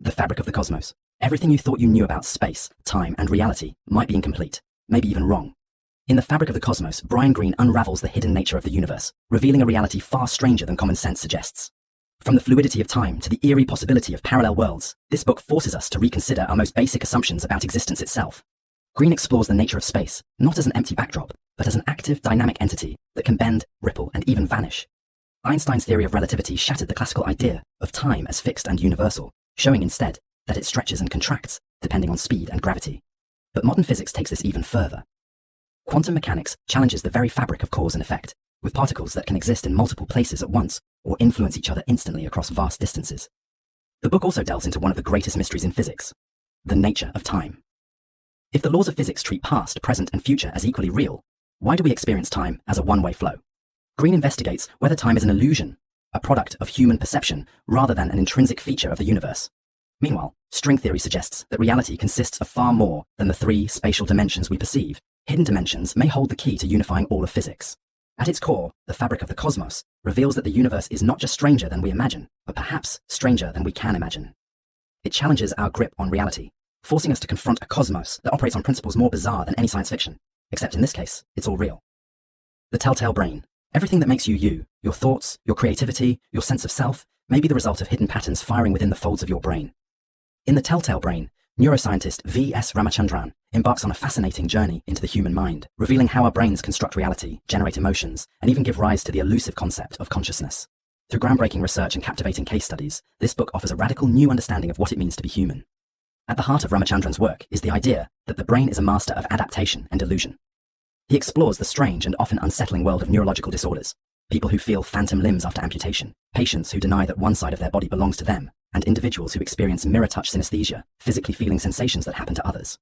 The fabric of the cosmos. Everything you thought you knew about space, time, and reality might be incomplete, maybe even wrong. In The Fabric of the Cosmos, Brian Greene unravels the hidden nature of the universe, revealing a reality far stranger than common sense suggests. From the fluidity of time to the eerie possibility of parallel worlds, this book forces us to reconsider our most basic assumptions about existence itself. Greene explores the nature of space, not as an empty backdrop, but as an active, dynamic entity that can bend, ripple, and even vanish. Einstein's theory of relativity shattered the classical idea of time as fixed and universal, showing instead that it stretches and contracts, depending on speed and gravity. But modern physics takes this even further. Quantum mechanics challenges the very fabric of cause and effect, with particles that can exist in multiple places at once, or influence each other instantly across vast distances. The book also delves into one of the greatest mysteries in physics, the nature of time. If the laws of physics treat past, present, and future as equally real, why do we experience time as a one-way flow? Greene investigates whether time is an illusion, a product of human perception, rather than an intrinsic feature of the universe. Meanwhile, string theory suggests that reality consists of far more than the three spatial dimensions we perceive. Hidden dimensions may hold the key to unifying all of physics. At its core, The Fabric of the Cosmos reveals that the universe is not just stranger than we imagine, but perhaps stranger than we can imagine. It challenges our grip on reality, forcing us to confront a cosmos that operates on principles more bizarre than any science fiction, except in this case, it's all real. The telltale brain. Everything that makes you you, your thoughts, your creativity, your sense of self, may be the result of hidden patterns firing within the folds of your brain. In The Telltale Brain, neuroscientist V.S. Ramachandran embarks on a fascinating journey into the human mind, revealing how our brains construct reality, generate emotions, and even give rise to the elusive concept of consciousness. Through groundbreaking research and captivating case studies, this book offers a radical new understanding of what it means to be human. At the heart of Ramachandran's work is the idea that the brain is a master of adaptation and illusion. He explores the strange and often unsettling world of neurological disorders, people who feel phantom limbs after amputation, patients who deny that one side of their body belongs to them, and individuals who experience mirror-touch synesthesia, physically feeling sensations that happen to others.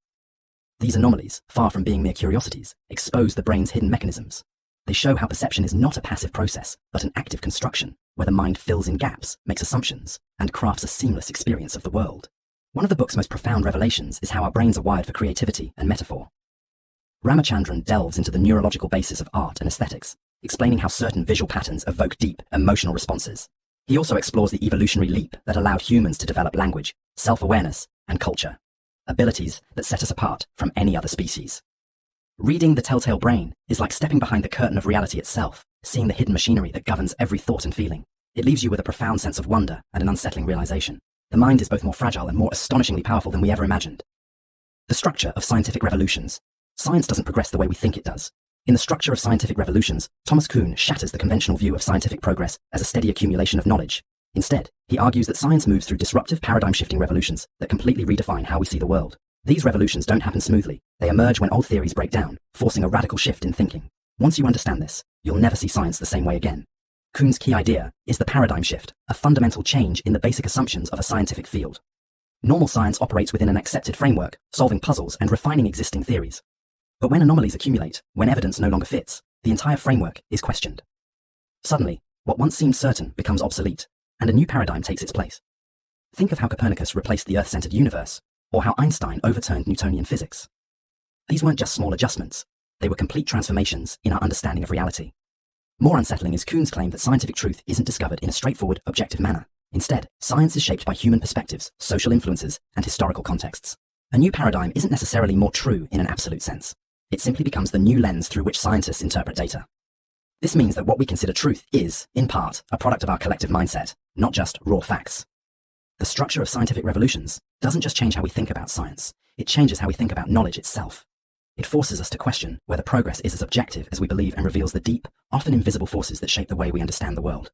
These anomalies, far from being mere curiosities, expose the brain's hidden mechanisms. They show how perception is not a passive process, but an active construction, where the mind fills in gaps, makes assumptions, and crafts a seamless experience of the world. One of the book's most profound revelations is how our brains are wired for creativity and metaphor. Ramachandran delves into the neurological basis of art and aesthetics, explaining how certain visual patterns evoke deep, emotional responses. He also explores the evolutionary leap that allowed humans to develop language, self-awareness, and culture, abilities that set us apart from any other species. Reading The Telltale Brain is like stepping behind the curtain of reality itself, seeing the hidden machinery that governs every thought and feeling. It leaves you with a profound sense of wonder and an unsettling realization. The mind is both more fragile and more astonishingly powerful than we ever imagined. The structure of scientific revolutions. Science doesn't progress the way we think it does. In The Structure of Scientific Revolutions, Thomas Kuhn shatters the conventional view of scientific progress as a steady accumulation of knowledge. Instead, he argues that science moves through disruptive paradigm-shifting revolutions that completely redefine how we see the world. These revolutions don't happen smoothly. They emerge when old theories break down, forcing a radical shift in thinking. Once you understand this, you'll never see science the same way again. Kuhn's key idea is the paradigm shift, a fundamental change in the basic assumptions of a scientific field. Normal science operates within an accepted framework, solving puzzles and refining existing theories. But when anomalies accumulate, when evidence no longer fits, the entire framework is questioned. Suddenly, what once seemed certain becomes obsolete, and a new paradigm takes its place. Think of how Copernicus replaced the Earth-centered universe, or how Einstein overturned Newtonian physics. These weren't just small adjustments, they were complete transformations in our understanding of reality. More unsettling is Kuhn's claim that scientific truth isn't discovered in a straightforward, objective manner. Instead, science is shaped by human perspectives, social influences, and historical contexts. A new paradigm isn't necessarily more true in an absolute sense. It simply becomes the new lens through which scientists interpret data. This means that what we consider truth is, in part, a product of our collective mindset, not just raw facts. The structure of scientific revolutions doesn't just change how we think about science, it changes how we think about knowledge itself. It forces us to question whether progress is as objective as we believe and reveals the deep, often invisible forces that shape the way we understand the world.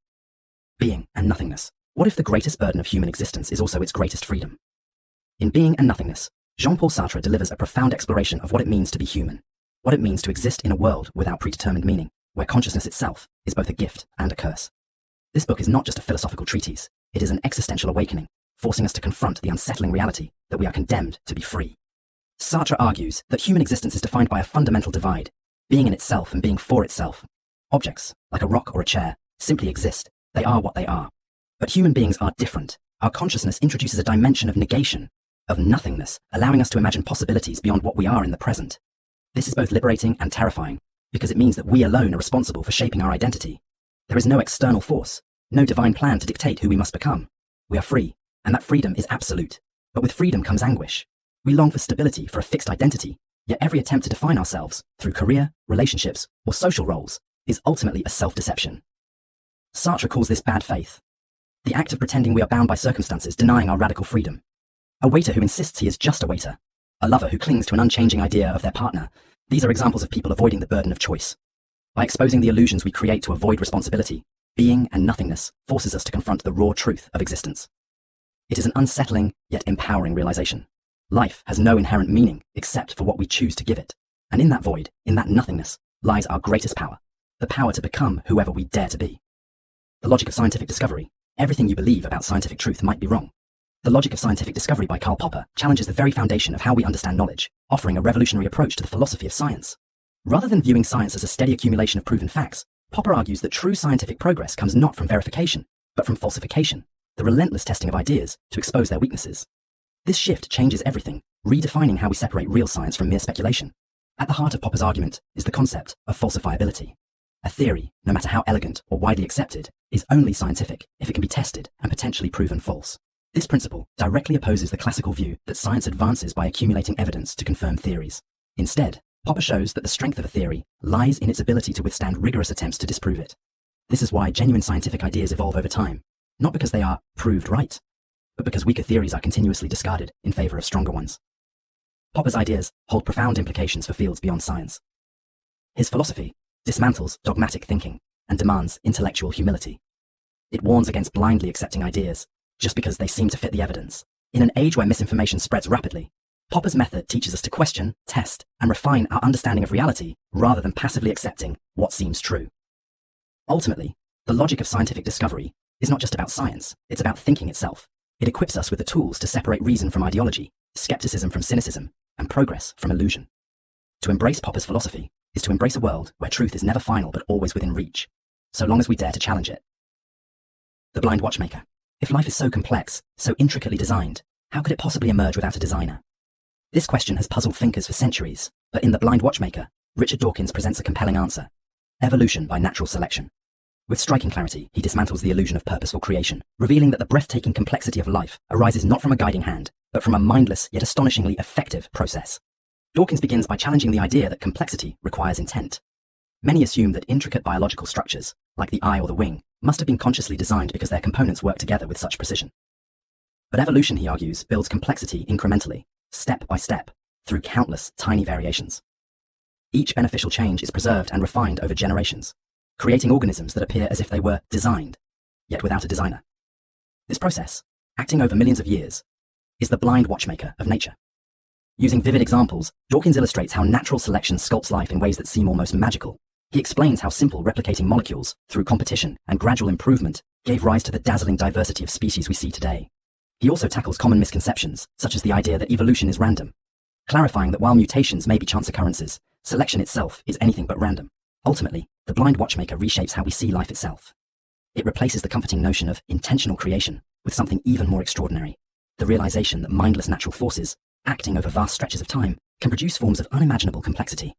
Being and nothingness. What if the greatest burden of human existence is also its greatest freedom? In Being and Nothingness, Jean-Paul Sartre delivers a profound exploration of what it means to be human, what it means to exist in a world without predetermined meaning, where consciousness itself is both a gift and a curse. This book is not just a philosophical treatise, it is an existential awakening, forcing us to confront the unsettling reality that we are condemned to be free. Sartre argues that human existence is defined by a fundamental divide, being in itself and being for itself. Objects, like a rock or a chair, simply exist. They are what they are. But human beings are different. Our consciousness introduces a dimension of negation, of nothingness, allowing us to imagine possibilities beyond what we are in the present. This is both liberating and terrifying, because it means that we alone are responsible for shaping our identity. There is no external force, no divine plan to dictate who we must become. We are free, and that freedom is absolute. But with freedom comes anguish. We long for stability, for a fixed identity, yet every attempt to define ourselves through career, relationships, or social roles is ultimately a self-deception. Sartre calls this bad faith, the act of pretending we are bound by circumstances, denying our radical freedom. A waiter who insists he is just a waiter, a lover who clings to an unchanging idea of their partner. These are examples of people avoiding the burden of choice. By exposing the illusions we create to avoid responsibility, Being and Nothingness forces us to confront the raw truth of existence. It is an unsettling yet empowering realization. Life has no inherent meaning except for what we choose to give it. And in that void, in that nothingness, lies our greatest power, the power to become whoever we dare to be. The logic of scientific discovery. Everything you believe about scientific truth might be wrong. The Logic of Scientific Discovery by Karl Popper challenges the very foundation of how we understand knowledge, offering a revolutionary approach to the philosophy of science. Rather than viewing science as a steady accumulation of proven facts, Popper argues that true scientific progress comes not from verification, but from falsification, the relentless testing of ideas to expose their weaknesses. This shift changes everything, redefining how we separate real science from mere speculation. At the heart of Popper's argument is the concept of falsifiability. A theory, no matter how elegant or widely accepted, is only scientific if it can be tested and potentially proven false. This principle directly opposes the classical view that science advances by accumulating evidence to confirm theories. Instead, Popper shows that the strength of a theory lies in its ability to withstand rigorous attempts to disprove it. This is why genuine scientific ideas evolve over time, not because they are proved right, but because weaker theories are continuously discarded in favor of stronger ones. Popper's ideas hold profound implications for fields beyond science. His philosophy dismantles dogmatic thinking and demands intellectual humility. It warns against blindly accepting ideas just because they seem to fit the evidence. In an age where misinformation spreads rapidly, Popper's method teaches us to question, test, and refine our understanding of reality rather than passively accepting what seems true. Ultimately, the logic of scientific discovery is not just about science, it's about thinking itself. It equips us with the tools to separate reason from ideology, skepticism from cynicism, and progress from illusion. To embrace Popper's philosophy is to embrace a world where truth is never final but always within reach, so long as we dare to challenge it. The blind watchmaker. If life is so complex, so intricately designed, how could it possibly emerge without a designer? This question has puzzled thinkers for centuries, but in The Blind Watchmaker, Richard Dawkins presents a compelling answer: evolution by natural selection. With striking clarity, he dismantles the illusion of purposeful creation, revealing that the breathtaking complexity of life arises not from a guiding hand, but from a mindless yet astonishingly effective process. Dawkins begins by challenging the idea that complexity requires intent. Many assume that intricate biological structures, like the eye or the wing, must have been consciously designed because their components work together with such precision. But evolution, he argues, builds complexity incrementally, step by step, through countless tiny variations. Each beneficial change is preserved and refined over generations, creating organisms that appear as if they were designed, yet without a designer. This process, acting over millions of years, is the blind watchmaker of nature. Using vivid examples, Dawkins illustrates how natural selection sculpts life in ways that seem almost magical. He explains how simple replicating molecules, through competition and gradual improvement, gave rise to the dazzling diversity of species we see today. He also tackles common misconceptions, such as the idea that evolution is random, clarifying that while mutations may be chance occurrences, selection itself is anything but random. Ultimately, the blind watchmaker reshapes how we see life itself. It replaces the comforting notion of intentional creation with something even more extraordinary: the realization that mindless natural forces, acting over vast stretches of time, can produce forms of unimaginable complexity.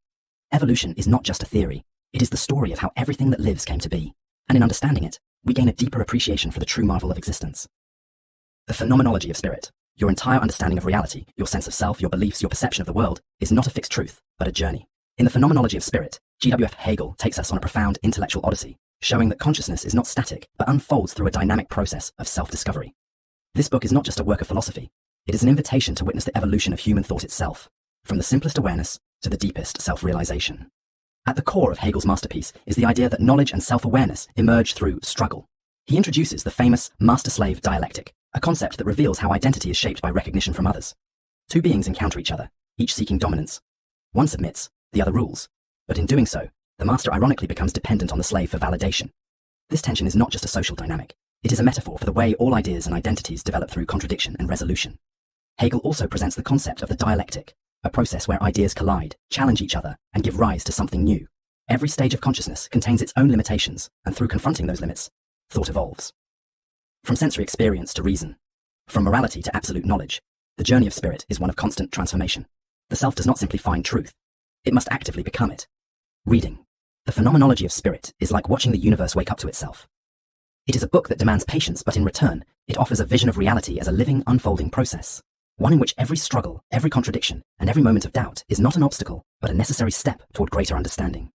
Evolution is not just a theory, it is the story of how everything that lives came to be, and in understanding it, we gain a deeper appreciation for the true marvel of existence. The phenomenology of spirit. Your entire understanding of reality, your sense of self, your beliefs, your perception of the world, is not a fixed truth, but a journey. In the phenomenology of spirit, G.W.F. Hegel takes us on a profound intellectual odyssey, showing that consciousness is not static, but unfolds through a dynamic process of self-discovery. This book is not just a work of philosophy, it is an invitation to witness the evolution of human thought itself, from the simplest awareness to the deepest self-realization. At the core of Hegel's masterpiece is the idea that knowledge and self-awareness emerge through struggle. He introduces the famous master-slave dialectic, a concept that reveals how identity is shaped by recognition from others. Two beings encounter each other, each seeking dominance. One submits, the other rules, but in doing so, the master ironically becomes dependent on the slave for validation. This tension is not just a social dynamic, it is a metaphor for the way all ideas and identities develop through contradiction and resolution. Hegel also presents the concept of the dialectic, a process where ideas collide, challenge each other, and give rise to something new. Every stage of consciousness contains its own limitations, and through confronting those limits, thought evolves. From sensory experience to reason, from morality to absolute knowledge, the journey of spirit is one of constant transformation. The self does not simply find truth, it must actively become it. Reading. The phenomenology of spirit is like watching the universe wake up to itself. It is a book that demands patience, but in return, it offers a vision of reality as a living, unfolding process. One in which every struggle, every contradiction, and every moment of doubt is not an obstacle, but a necessary step toward greater understanding.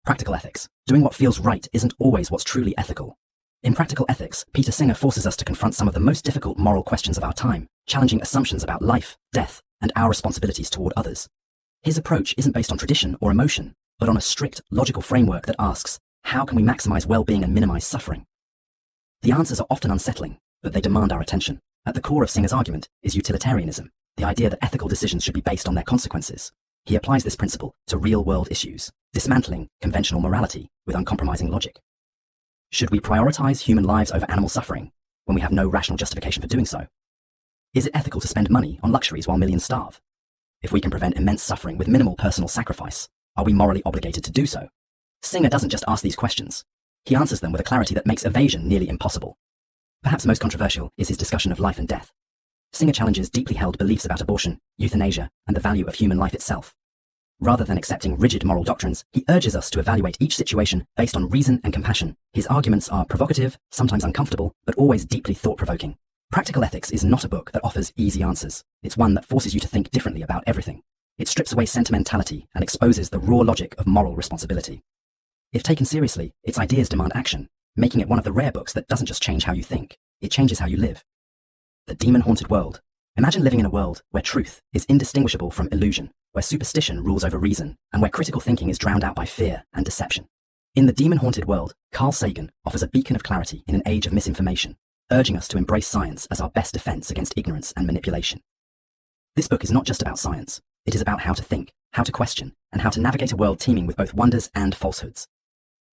Practical ethics. Doing what feels right isn't always what's truly ethical. In Practical Ethics, Peter Singer forces us to confront some of the most difficult moral questions of our time, challenging assumptions about life, death, and our responsibilities toward others. His approach isn't based on tradition or emotion, but on a strict, logical framework that asks, how can we maximize well-being and minimize suffering? The answers are often unsettling, but they demand our attention. At the core of Singer's argument is utilitarianism, the idea that ethical decisions should be based on their consequences. He applies this principle to real-world issues, dismantling conventional morality with uncompromising logic. Should we prioritize human lives over animal suffering when we have no rational justification for doing so? Is it ethical to spend money on luxuries while millions starve? If we can prevent immense suffering with minimal personal sacrifice, are we morally obligated to do so? Singer doesn't just ask these questions. He answers them with a clarity that makes evasion nearly impossible. Perhaps most controversial is his discussion of life and death. Singer challenges deeply held beliefs about abortion, euthanasia, and the value of human life itself. Rather than accepting rigid moral doctrines, he urges us to evaluate each situation based on reason and compassion. His arguments are provocative, sometimes uncomfortable, but always deeply thought-provoking. Practical Ethics is not a book that offers easy answers. It's one that forces you to think differently about everything. It strips away sentimentality and exposes the raw logic of moral responsibility. If taken seriously, its ideas demand action, making it one of the rare books that doesn't just change how you think, it changes how you live. The demon-haunted world. Imagine living in a world where truth is indistinguishable from illusion, where superstition rules over reason, and where critical thinking is drowned out by fear and deception. In the demon-haunted world, Carl Sagan offers a beacon of clarity in an age of misinformation, urging us to embrace science as our best defense against ignorance and manipulation. This book is not just about science. It is about how to think, how to question, and how to navigate a world teeming with both wonders and falsehoods.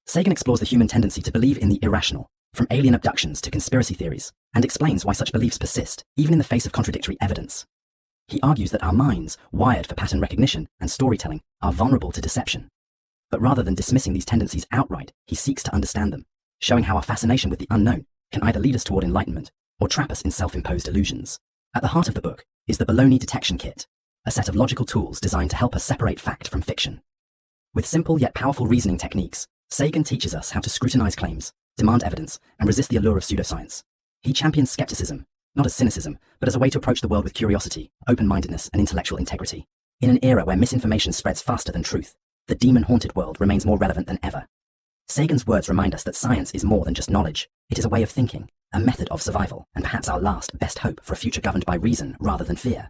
Sagan explores the human tendency to believe in the irrational, from alien abductions to conspiracy theories, and explains why such beliefs persist, even in the face of contradictory evidence. He argues that our minds, wired for pattern recognition and storytelling, are vulnerable to deception. But rather than dismissing these tendencies outright, he seeks to understand them, showing how our fascination with the unknown can either lead us toward enlightenment or trap us in self-imposed illusions. At the heart of the book is the Baloney Detection Kit, a set of logical tools designed to help us separate fact from fiction. With simple yet powerful reasoning techniques, Sagan teaches us how to scrutinize claims, demand evidence, and resist the allure of pseudoscience. He champions skepticism, not as cynicism, but as a way to approach the world with curiosity, open-mindedness, and intellectual integrity. In an era where misinformation spreads faster than truth, the demon-haunted world remains more relevant than ever. Sagan's words remind us that science is more than just knowledge. It is a way of thinking, a method of survival, and perhaps our last best hope for a future governed by reason rather than fear.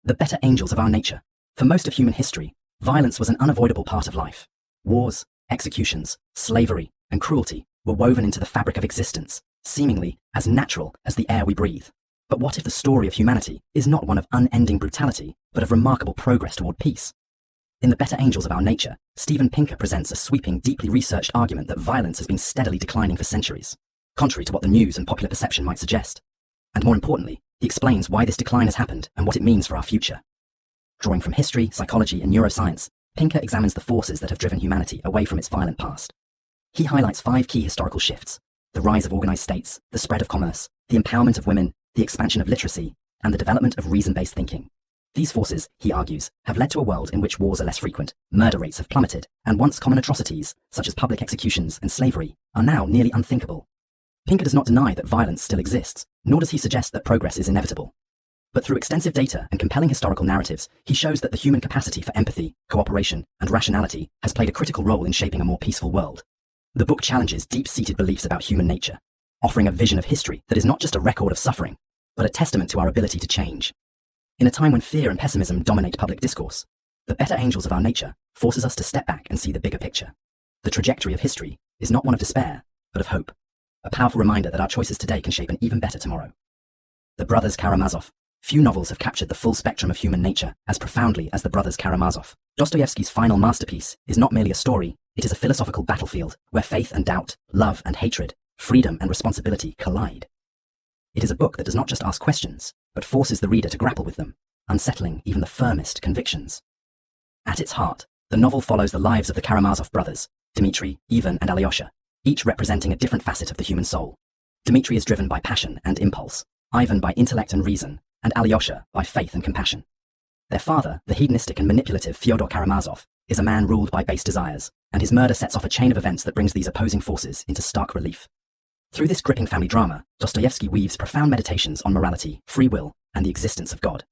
The better angels of our nature. For most of human history, violence was an unavoidable part of life. Wars, executions, slavery, and cruelty were woven into the fabric of existence, seemingly as natural as the air we breathe. But what if the story of humanity is not one of unending brutality, but of remarkable progress toward peace? In The Better Angels of Our Nature, Steven Pinker presents a sweeping, deeply researched argument that violence has been steadily declining for centuries, contrary to what the news and popular perception might suggest. And more importantly, he explains why this decline has happened and what it means for our future. Drawing from history, psychology, and neuroscience, Pinker examines the forces that have driven humanity away from its violent past. He highlights 5 key historical shifts: the rise of organized states, the spread of commerce, the empowerment of women, the expansion of literacy, and the development of reason-based thinking. These forces, he argues, have led to a world in which wars are less frequent, murder rates have plummeted, and once common atrocities, such as public executions and slavery, are now nearly unthinkable. Pinker does not deny that violence still exists, nor does he suggest that progress is inevitable. But through extensive data and compelling historical narratives, he shows that the human capacity for empathy, cooperation, and rationality has played a critical role in shaping a more peaceful world. The book challenges deep-seated beliefs about human nature, offering a vision of history that is not just a record of suffering, but a testament to our ability to change. In a time when fear and pessimism dominate public discourse, The Better Angels of Our Nature forces us to step back and see the bigger picture. The trajectory of history is not one of despair, but of hope, a powerful reminder that our choices today can shape an even better tomorrow. The Brothers Karamazov. Few novels have captured the full spectrum of human nature as profoundly as The Brothers Karamazov. Dostoevsky's final masterpiece is not merely a story, it is a philosophical battlefield where faith and doubt, love and hatred, freedom and responsibility collide. It is a book that does not just ask questions, but forces the reader to grapple with them, unsettling even the firmest convictions. At its heart, the novel follows the lives of the Karamazov brothers, Dmitri, Ivan and Alyosha, each representing a different facet of the human soul. Dmitri is driven by passion and impulse, Ivan by intellect and reason, and Alyosha by faith and compassion. Their father, the hedonistic and manipulative Fyodor Karamazov, is a man ruled by base desires, and his murder sets off a chain of events that brings these opposing forces into stark relief. Through this gripping family drama, Dostoevsky weaves profound meditations on morality, free will, and the existence of God.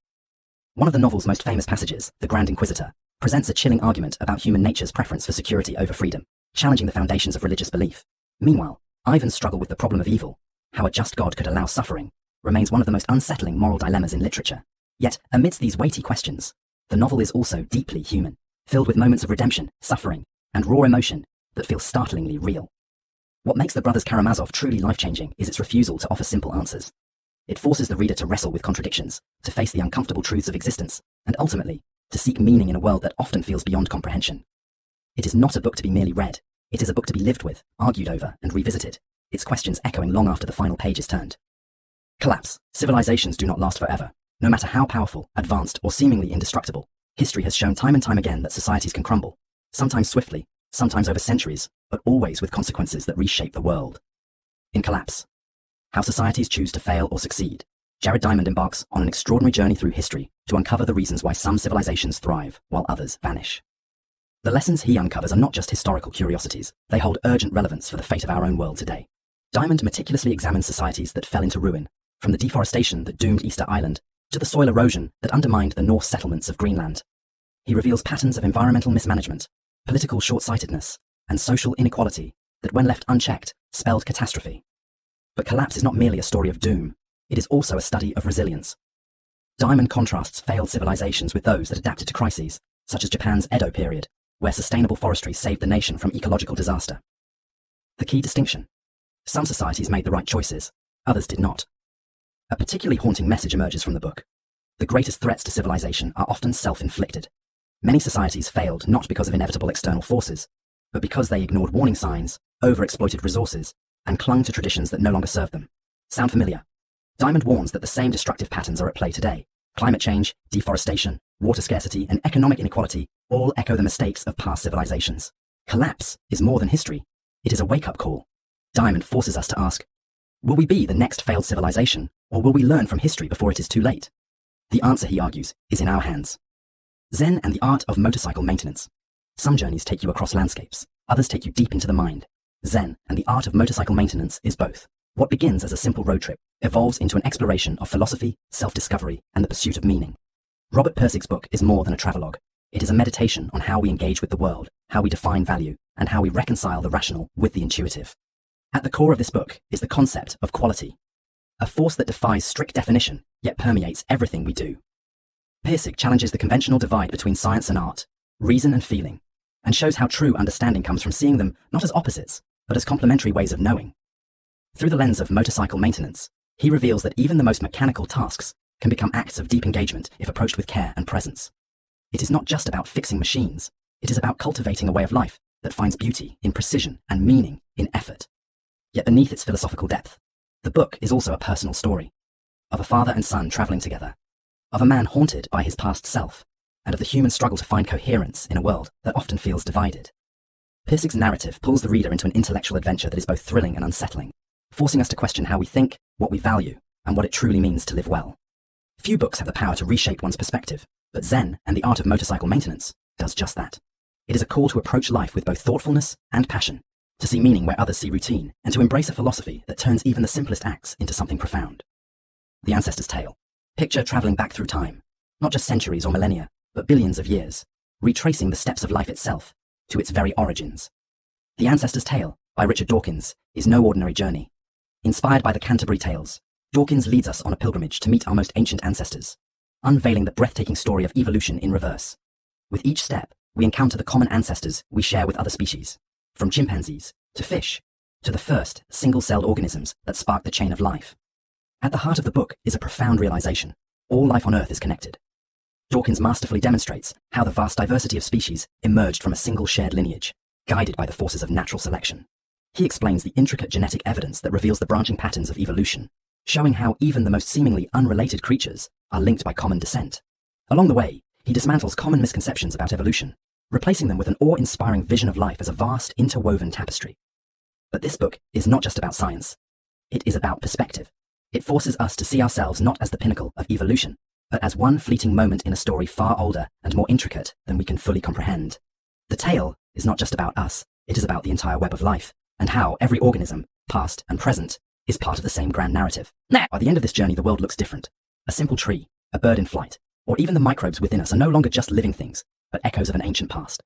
One of the novel's most famous passages, The Grand Inquisitor, presents a chilling argument about human nature's preference for security over freedom, challenging the foundations of religious belief. Meanwhile, Ivan's struggle with the problem of evil, how a just God could allow suffering, remains one of the most unsettling moral dilemmas in literature. Yet, amidst these weighty questions, the novel is also deeply human, filled with moments of redemption, suffering, and raw emotion that feel startlingly real. What makes The Brothers Karamazov truly life-changing is its refusal to offer simple answers. It forces the reader to wrestle with contradictions, to face the uncomfortable truths of existence, and ultimately, to seek meaning in a world that often feels beyond comprehension. It is not a book to be merely read. It is a book to be lived with, argued over, and revisited, its questions echoing long after the final page is turned. Collapse. Civilizations do not last forever. No matter how powerful, advanced, or seemingly indestructible, history has shown time and time again that societies can crumble, sometimes swiftly, sometimes over centuries, but always with consequences that reshape the world. In Collapse. How societies choose to fail or succeed, Jared Diamond embarks on an extraordinary journey through history to uncover the reasons why some civilizations thrive while others vanish. The lessons he uncovers are not just historical curiosities, they hold urgent relevance for the fate of our own world today. Diamond meticulously examines societies that fell into ruin, from the deforestation that doomed Easter Island to the soil erosion that undermined the Norse settlements of Greenland. He reveals patterns of environmental mismanagement, political short-sightedness, and social inequality that, when left unchecked, spelled catastrophe. But Collapse is not merely a story of doom, it is also a study of resilience. Diamond contrasts failed civilizations with those that adapted to crises, such as Japan's Edo period, where sustainable forestry saved the nation from ecological disaster. The key distinction: some societies made the right choices, others did not. A particularly haunting message emerges from the book. The greatest threats to civilization are often self-inflicted. Many societies failed not because of inevitable external forces, but because they ignored warning signs, overexploited resources, and clung to traditions that no longer served them. Sound familiar? Diamond warns that the same destructive patterns are at play today. Climate change, deforestation, water scarcity, and economic inequality all echo the mistakes of past civilizations. Collapse is more than history. It is a wake-up call. Diamond forces us to ask, will we be the next failed civilization, or will we learn from history before it is too late? The answer, he argues, is in our hands. Zen and the art of motorcycle maintenance. Some journeys take you across landscapes, others take you deep into the mind. Zen and the art of motorcycle maintenance is both. What begins as a simple road trip evolves into an exploration of philosophy, self-discovery, and the pursuit of meaning. Robert Pirsig's book is more than a travelogue. It is a meditation on how we engage with the world, how we define value, and how we reconcile the rational with the intuitive. At the core of this book is the concept of quality, a force that defies strict definition, yet permeates everything we do. Pirsig challenges the conventional divide between science and art, reason and feeling, and shows how true understanding comes from seeing them not as opposites, but as complementary ways of knowing. Through the lens of motorcycle maintenance, he reveals that even the most mechanical tasks can become acts of deep engagement if approached with care and presence. It is not just about fixing machines, it is about cultivating a way of life that finds beauty in precision and meaning in effort. Yet beneath its philosophical depth, the book is also a personal story, of a father and son traveling together, of a man haunted by his past self, and of the human struggle to find coherence in a world that often feels divided. Pirsig's narrative pulls the reader into an intellectual adventure that is both thrilling and unsettling, forcing us to question how we think, what we value, and what it truly means to live well. Few books have the power to reshape one's perspective, but Zen and the art of motorcycle maintenance does just that. It is a call to approach life with both thoughtfulness and passion, to see meaning where others see routine, and to embrace a philosophy that turns even the simplest acts into something profound. The Ancestor's Tale. Picture traveling back through time, not just centuries or millennia, but billions of years, retracing the steps of life itself to its very origins. The Ancestor's Tale, by Richard Dawkins, is no ordinary journey. Inspired by the Canterbury Tales, Dawkins leads us on a pilgrimage to meet our most ancient ancestors, unveiling the breathtaking story of evolution in reverse. With each step, we encounter the common ancestors we share with other species, from chimpanzees to fish, to the first single-celled organisms that spark the chain of life. At the heart of the book is a profound realization: all life on Earth is connected. Dawkins masterfully demonstrates how the vast diversity of species emerged from a single shared lineage, guided by the forces of natural selection. He explains the intricate genetic evidence that reveals the branching patterns of evolution, showing how even the most seemingly unrelated creatures are linked by common descent. Along the way, he dismantles common misconceptions about evolution, replacing them with an awe-inspiring vision of life as a vast, interwoven tapestry. But this book is not just about science. It is about perspective. It forces us to see ourselves not as the pinnacle of evolution, but as one fleeting moment in a story far older and more intricate than we can fully comprehend. The tale is not just about us, it is about the entire web of life, and how every organism, past and present, is part of the same grand narrative. Now, by the end of this journey, the world looks different. A simple tree, a bird in flight, or even the microbes within us are no longer just living things, but echoes of an ancient past.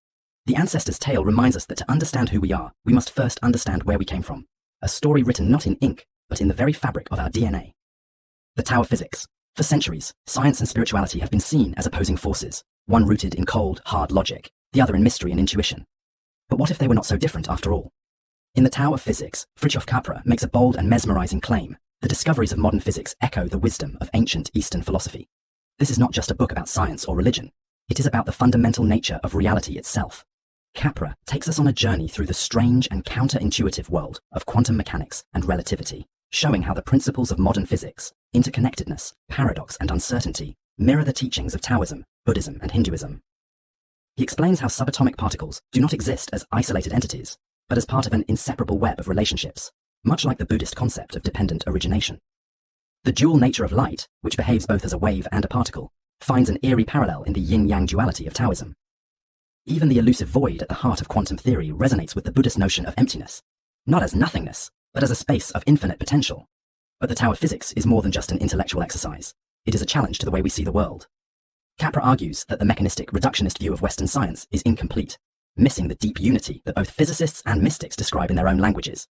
The Ancestor's Tale reminds us that to understand who we are, we must first understand where we came from. A story written not in ink, but in the very fabric of our DNA. The Tao of Physics. For centuries, science and spirituality have been seen as opposing forces, one rooted in cold, hard logic, the other in mystery and intuition. But what if they were not so different after all? In the Tao of Physics, Fritjof Capra makes a bold and mesmerizing claim: the discoveries of modern physics echo the wisdom of ancient Eastern philosophy. This is not just a book about science or religion. It is about the fundamental nature of reality itself. Capra takes us on a journey through the strange and counterintuitive world of quantum mechanics and relativity, showing how the principles of modern physics, interconnectedness, paradox, and uncertainty, mirror the teachings of Taoism, Buddhism, and Hinduism. He explains how subatomic particles do not exist as isolated entities, but as part of an inseparable web of relationships, much like the Buddhist concept of dependent origination. The dual nature of light, which behaves both as a wave and a particle, finds an eerie parallel in the yin-yang duality of Taoism. Even the elusive void at the heart of quantum theory resonates with the Buddhist notion of emptiness, not as nothingness, but as a space of infinite potential. But the Tao of Physics is more than just an intellectual exercise. It is a challenge to the way we see the world. Capra argues that the mechanistic, reductionist view of Western science is incomplete, missing the deep unity that both physicists and mystics describe in their own languages.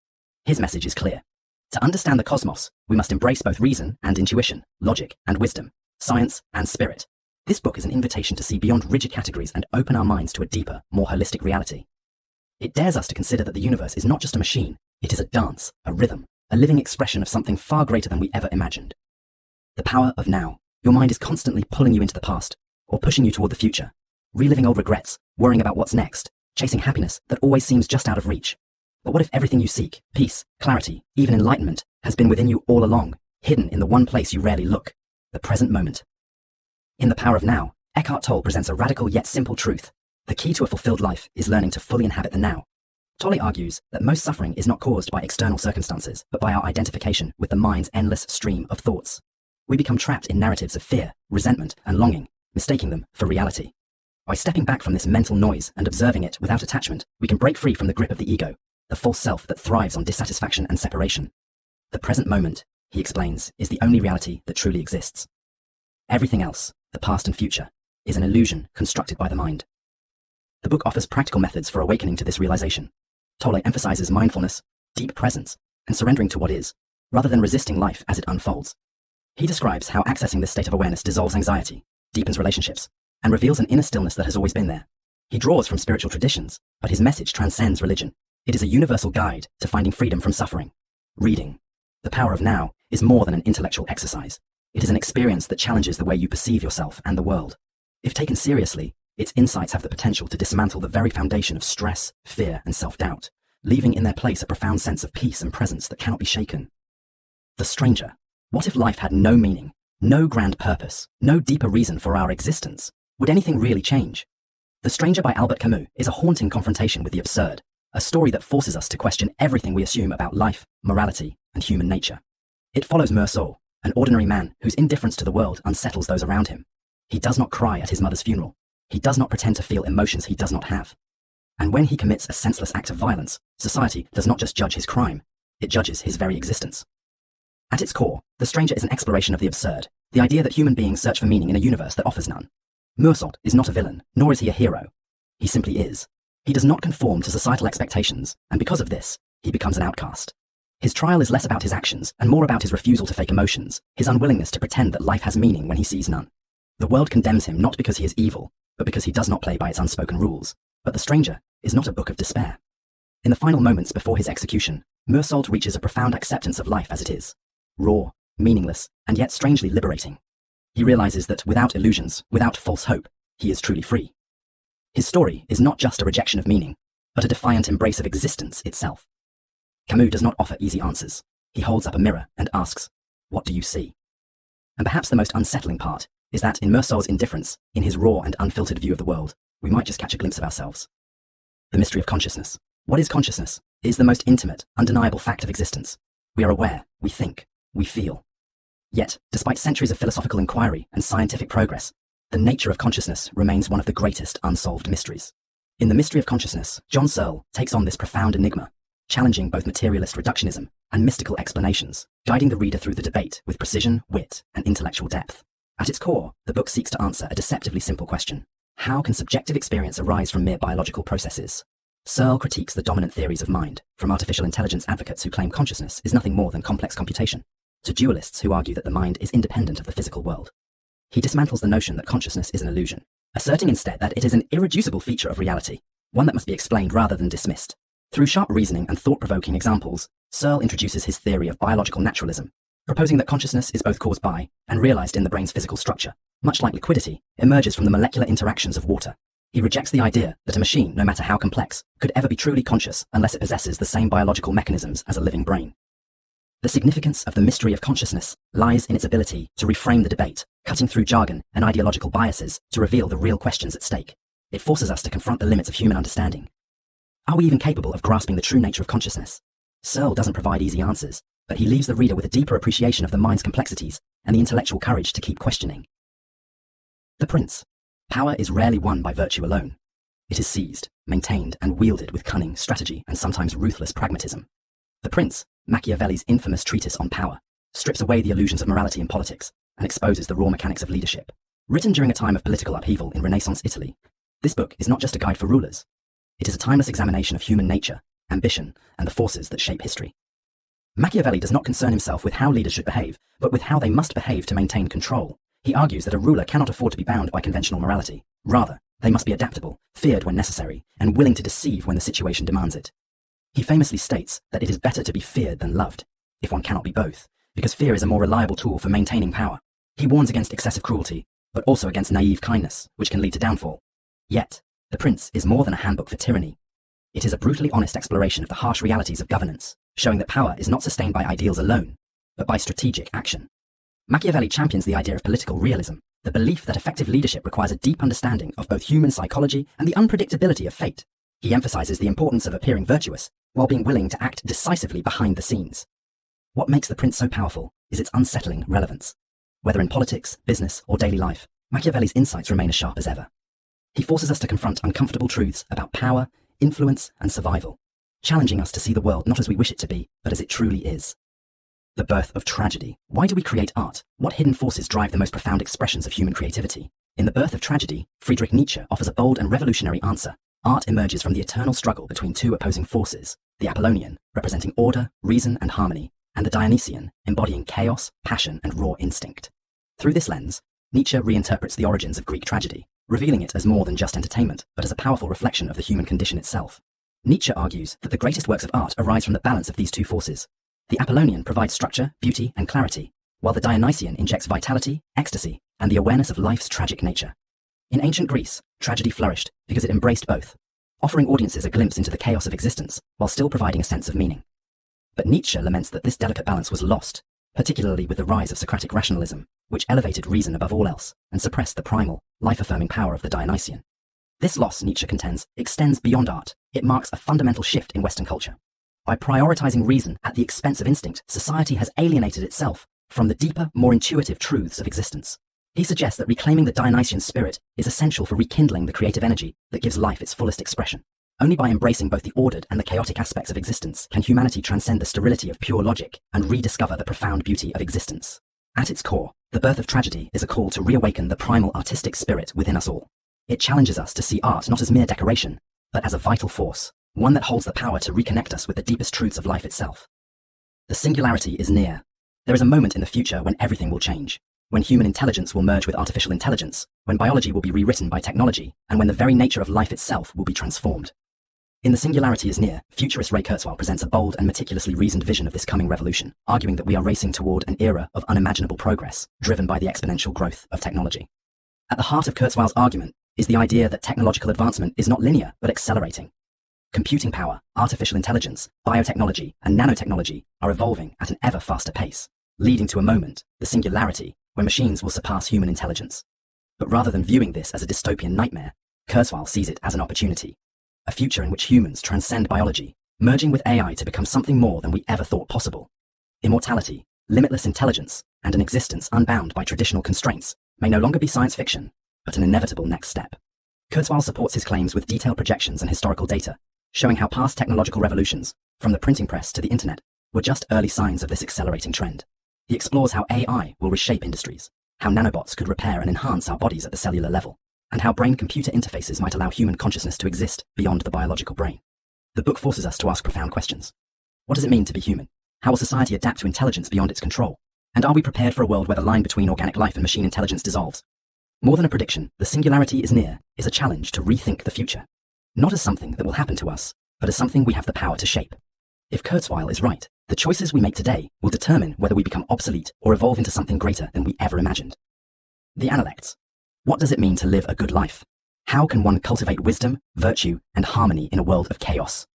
His message is clear. To understand the cosmos, we must embrace both reason and intuition, logic and wisdom, science and spirit. This book is an invitation to see beyond rigid categories and open our minds to a deeper, more holistic reality. It dares us to consider that the universe is not just a machine, it is a dance, a rhythm, a living expression of something far greater than we ever imagined. The power of now. Your mind is constantly pulling you into the past, or pushing you toward the future, reliving old regrets, worrying about what's next, chasing happiness that always seems just out of reach. But what if everything you seek, peace, clarity, even enlightenment, has been within you all along, hidden in the one place you rarely look, the present moment? In The Power of Now, Eckhart Tolle presents a radical yet simple truth. The key to a fulfilled life is learning to fully inhabit the now. Tolle argues that most suffering is not caused by external circumstances, but by our identification with the mind's endless stream of thoughts. We become trapped in narratives of fear, resentment, and longing, mistaking them for reality. By stepping back from this mental noise and observing it without attachment, we can break free from the grip of the ego, the false self that thrives on dissatisfaction and separation. The present moment, he explains, is the only reality that truly exists. Everything else, the past and future, is an illusion constructed by the mind. The book offers practical methods for awakening to this realization. Tolle emphasizes mindfulness, deep presence, and surrendering to what is, rather than resisting life as it unfolds. He describes how accessing this state of awareness dissolves anxiety, deepens relationships, and reveals an inner stillness that has always been there. He draws from spiritual traditions, but his message transcends religion. It is a universal guide to finding freedom from suffering. Reading The Power of Now is more than an intellectual exercise. It is an experience that challenges the way you perceive yourself and the world. If taken seriously, its insights have the potential to dismantle the very foundation of stress, fear, and self-doubt, leaving in their place a profound sense of peace and presence that cannot be shaken. The Stranger. What if life had no meaning, no grand purpose, no deeper reason for our existence? Would anything really change? The Stranger by Albert Camus is a haunting confrontation with the absurd, a story that forces us to question everything we assume about life, morality, and human nature. It follows Meursault, an ordinary man whose indifference to the world unsettles those around him. He does not cry at his mother's funeral. He does not pretend to feel emotions he does not have. And when he commits a senseless act of violence, society does not just judge his crime, it judges his very existence. At its core, The Stranger is an exploration of the absurd, the idea that human beings search for meaning in a universe that offers none. Meursault is not a villain, nor is he a hero. He simply is. He does not conform to societal expectations, and because of this, he becomes an outcast. His trial is less about his actions and more about his refusal to fake emotions, his unwillingness to pretend that life has meaning when he sees none. The world condemns him not because he is evil, but because he does not play by its unspoken rules. But The Stranger is not a book of despair. In the final moments before his execution, Meursault reaches a profound acceptance of life as it is. Raw, meaningless, and yet strangely liberating. He realizes that without illusions, without false hope, he is truly free. His story is not just a rejection of meaning, but a defiant embrace of existence itself. Camus does not offer easy answers. He holds up a mirror and asks, "What do you see?" And perhaps the most unsettling part is that in Meursault's indifference, in his raw and unfiltered view of the world, we might just catch a glimpse of ourselves. The mystery of consciousness. What is consciousness? It is the most intimate, undeniable fact of existence. We are aware, we think, we feel. Yet, despite centuries of philosophical inquiry and scientific progress, the nature of consciousness remains one of the greatest unsolved mysteries. In The Mystery of Consciousness, John Searle takes on this profound enigma, challenging both materialist reductionism and mystical explanations, guiding the reader through the debate with precision, wit, and intellectual depth. At its core, the book seeks to answer a deceptively simple question. How can subjective experience arise from mere biological processes? Searle critiques the dominant theories of mind, from artificial intelligence advocates who claim consciousness is nothing more than complex computation, to dualists who argue that the mind is independent of the physical world. He dismantles the notion that consciousness is an illusion, asserting instead that it is an irreducible feature of reality, one that must be explained rather than dismissed. Through sharp reasoning and thought-provoking examples, Searle introduces his theory of biological naturalism, proposing that consciousness is both caused by and realized in the brain's physical structure, much like liquidity emerges from the molecular interactions of water. He rejects the idea that a machine, no matter how complex, could ever be truly conscious unless it possesses the same biological mechanisms as a living brain. The significance of The Mystery of Consciousness lies in its ability to reframe the debate, cutting through jargon and ideological biases to reveal the real questions at stake. It forces us to confront the limits of human understanding. Are we even capable of grasping the true nature of consciousness? Searle doesn't provide easy answers, but he leaves the reader with a deeper appreciation of the mind's complexities and the intellectual courage to keep questioning. The Prince. Power is rarely won by virtue alone. It is seized, maintained, and wielded with cunning, strategy, and sometimes ruthless pragmatism. The Prince, Machiavelli's infamous treatise on power, strips away the illusions of morality in politics and exposes the raw mechanics of leadership. Written during a time of political upheaval in Renaissance Italy, this book is not just a guide for rulers. It is a timeless examination of human nature, ambition, and the forces that shape history. Machiavelli does not concern himself with how leaders should behave, but with how they must behave to maintain control. He argues that a ruler cannot afford to be bound by conventional morality. Rather, they must be adaptable, feared when necessary, and willing to deceive when the situation demands it. He famously states that it is better to be feared than loved, if one cannot be both, because fear is a more reliable tool for maintaining power. He warns against excessive cruelty, but also against naive kindness, which can lead to downfall. Yet, The Prince is more than a handbook for tyranny. It is a brutally honest exploration of the harsh realities of governance, showing that power is not sustained by ideals alone, but by strategic action. Machiavelli champions the idea of political realism, the belief that effective leadership requires a deep understanding of both human psychology and the unpredictability of fate. He emphasizes the importance of appearing virtuous, while being willing to act decisively behind the scenes. What makes The Prince so powerful is its unsettling relevance. Whether in politics, business, or daily life, Machiavelli's insights remain as sharp as ever. He forces us to confront uncomfortable truths about power, influence, and survival, challenging us to see the world not as we wish it to be, but as it truly is. The birth of tragedy. Why do we create art? What hidden forces drive the most profound expressions of human creativity? In The Birth of Tragedy, Friedrich Nietzsche offers a bold and revolutionary answer. Art emerges from the eternal struggle between two opposing forces, the Apollonian, representing order, reason, and harmony, and the Dionysian, embodying chaos, passion, and raw instinct. Through this lens, Nietzsche reinterprets the origins of Greek tragedy, revealing it as more than just entertainment, but as a powerful reflection of the human condition itself. Nietzsche argues that the greatest works of art arise from the balance of these two forces. The Apollonian provides structure, beauty, and clarity, while the Dionysian injects vitality, ecstasy, and the awareness of life's tragic nature. In ancient Greece, tragedy flourished because it embraced both, offering audiences a glimpse into the chaos of existence while still providing a sense of meaning. But Nietzsche laments that this delicate balance was lost, particularly with the rise of Socratic rationalism, which elevated reason above all else and suppressed the primal, life-affirming power of the Dionysian. This loss, Nietzsche contends, extends beyond art. It marks a fundamental shift in Western culture. By prioritizing reason at the expense of instinct, society has alienated itself from the deeper, more intuitive truths of existence. He suggests that reclaiming the Dionysian spirit is essential for rekindling the creative energy that gives life its fullest expression. Only by embracing both the ordered and the chaotic aspects of existence can humanity transcend the sterility of pure logic and rediscover the profound beauty of existence. At its core, The Birth of Tragedy is a call to reawaken the primal artistic spirit within us all. It challenges us to see art not as mere decoration, but as a vital force, one that holds the power to reconnect us with the deepest truths of life itself. The singularity is near. There is a moment in the future when everything will change, when human intelligence will merge with artificial intelligence, when biology will be rewritten by technology, and when the very nature of life itself will be transformed. In The Singularity is Near, futurist Ray Kurzweil presents a bold and meticulously reasoned vision of this coming revolution, arguing that we are racing toward an era of unimaginable progress, driven by the exponential growth of technology. At the heart of Kurzweil's argument is the idea that technological advancement is not linear, but accelerating. Computing power, artificial intelligence, biotechnology, and nanotechnology are evolving at an ever faster pace, leading to a moment, the singularity, when machines will surpass human intelligence. But rather than viewing this as a dystopian nightmare, Kurzweil sees it as an opportunity. A future in which humans transcend biology, merging with AI to become something more than we ever thought possible. Immortality, limitless intelligence, and an existence unbound by traditional constraints may no longer be science fiction, but an inevitable next step. Kurzweil supports his claims with detailed projections and historical data, showing how past technological revolutions, from the printing press to the internet, were just early signs of this accelerating trend. He explores how AI will reshape industries, how nanobots could repair and enhance our bodies at the cellular level, and how brain-computer interfaces might allow human consciousness to exist beyond the biological brain. The book forces us to ask profound questions. What does it mean to be human? How will society adapt to intelligence beyond its control? And are we prepared for a world where the line between organic life and machine intelligence dissolves? More than a prediction, The Singularity is Near is a challenge to rethink the future. Not as something that will happen to us, but as something we have the power to shape. If Kurzweil is right, the choices we make today will determine whether we become obsolete or evolve into something greater than we ever imagined. The Analects. What does it mean to live a good life? How can one cultivate wisdom, virtue, and harmony in a world of chaos?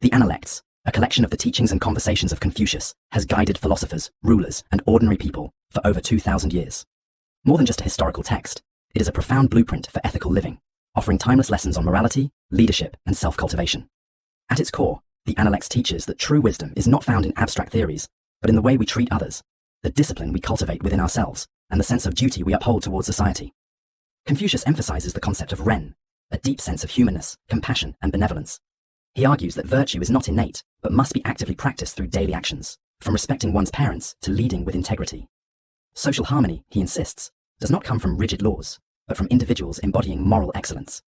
The Analects, a collection of the teachings and conversations of Confucius, has guided philosophers, rulers, and ordinary people for over 2,000 years. More than just a historical text, it is a profound blueprint for ethical living, offering timeless lessons on morality, leadership, and self-cultivation. At its core, the Analects teaches that true wisdom is not found in abstract theories, but in the way we treat others, the discipline we cultivate within ourselves, and the sense of duty we uphold towards society. Confucius emphasizes the concept of ren, a deep sense of humanness, compassion, and benevolence. He argues that virtue is not innate, but must be actively practiced through daily actions. from respecting one's parents to leading with integrity. Social harmony, he insists, does not come from rigid laws, but from individuals embodying moral excellence.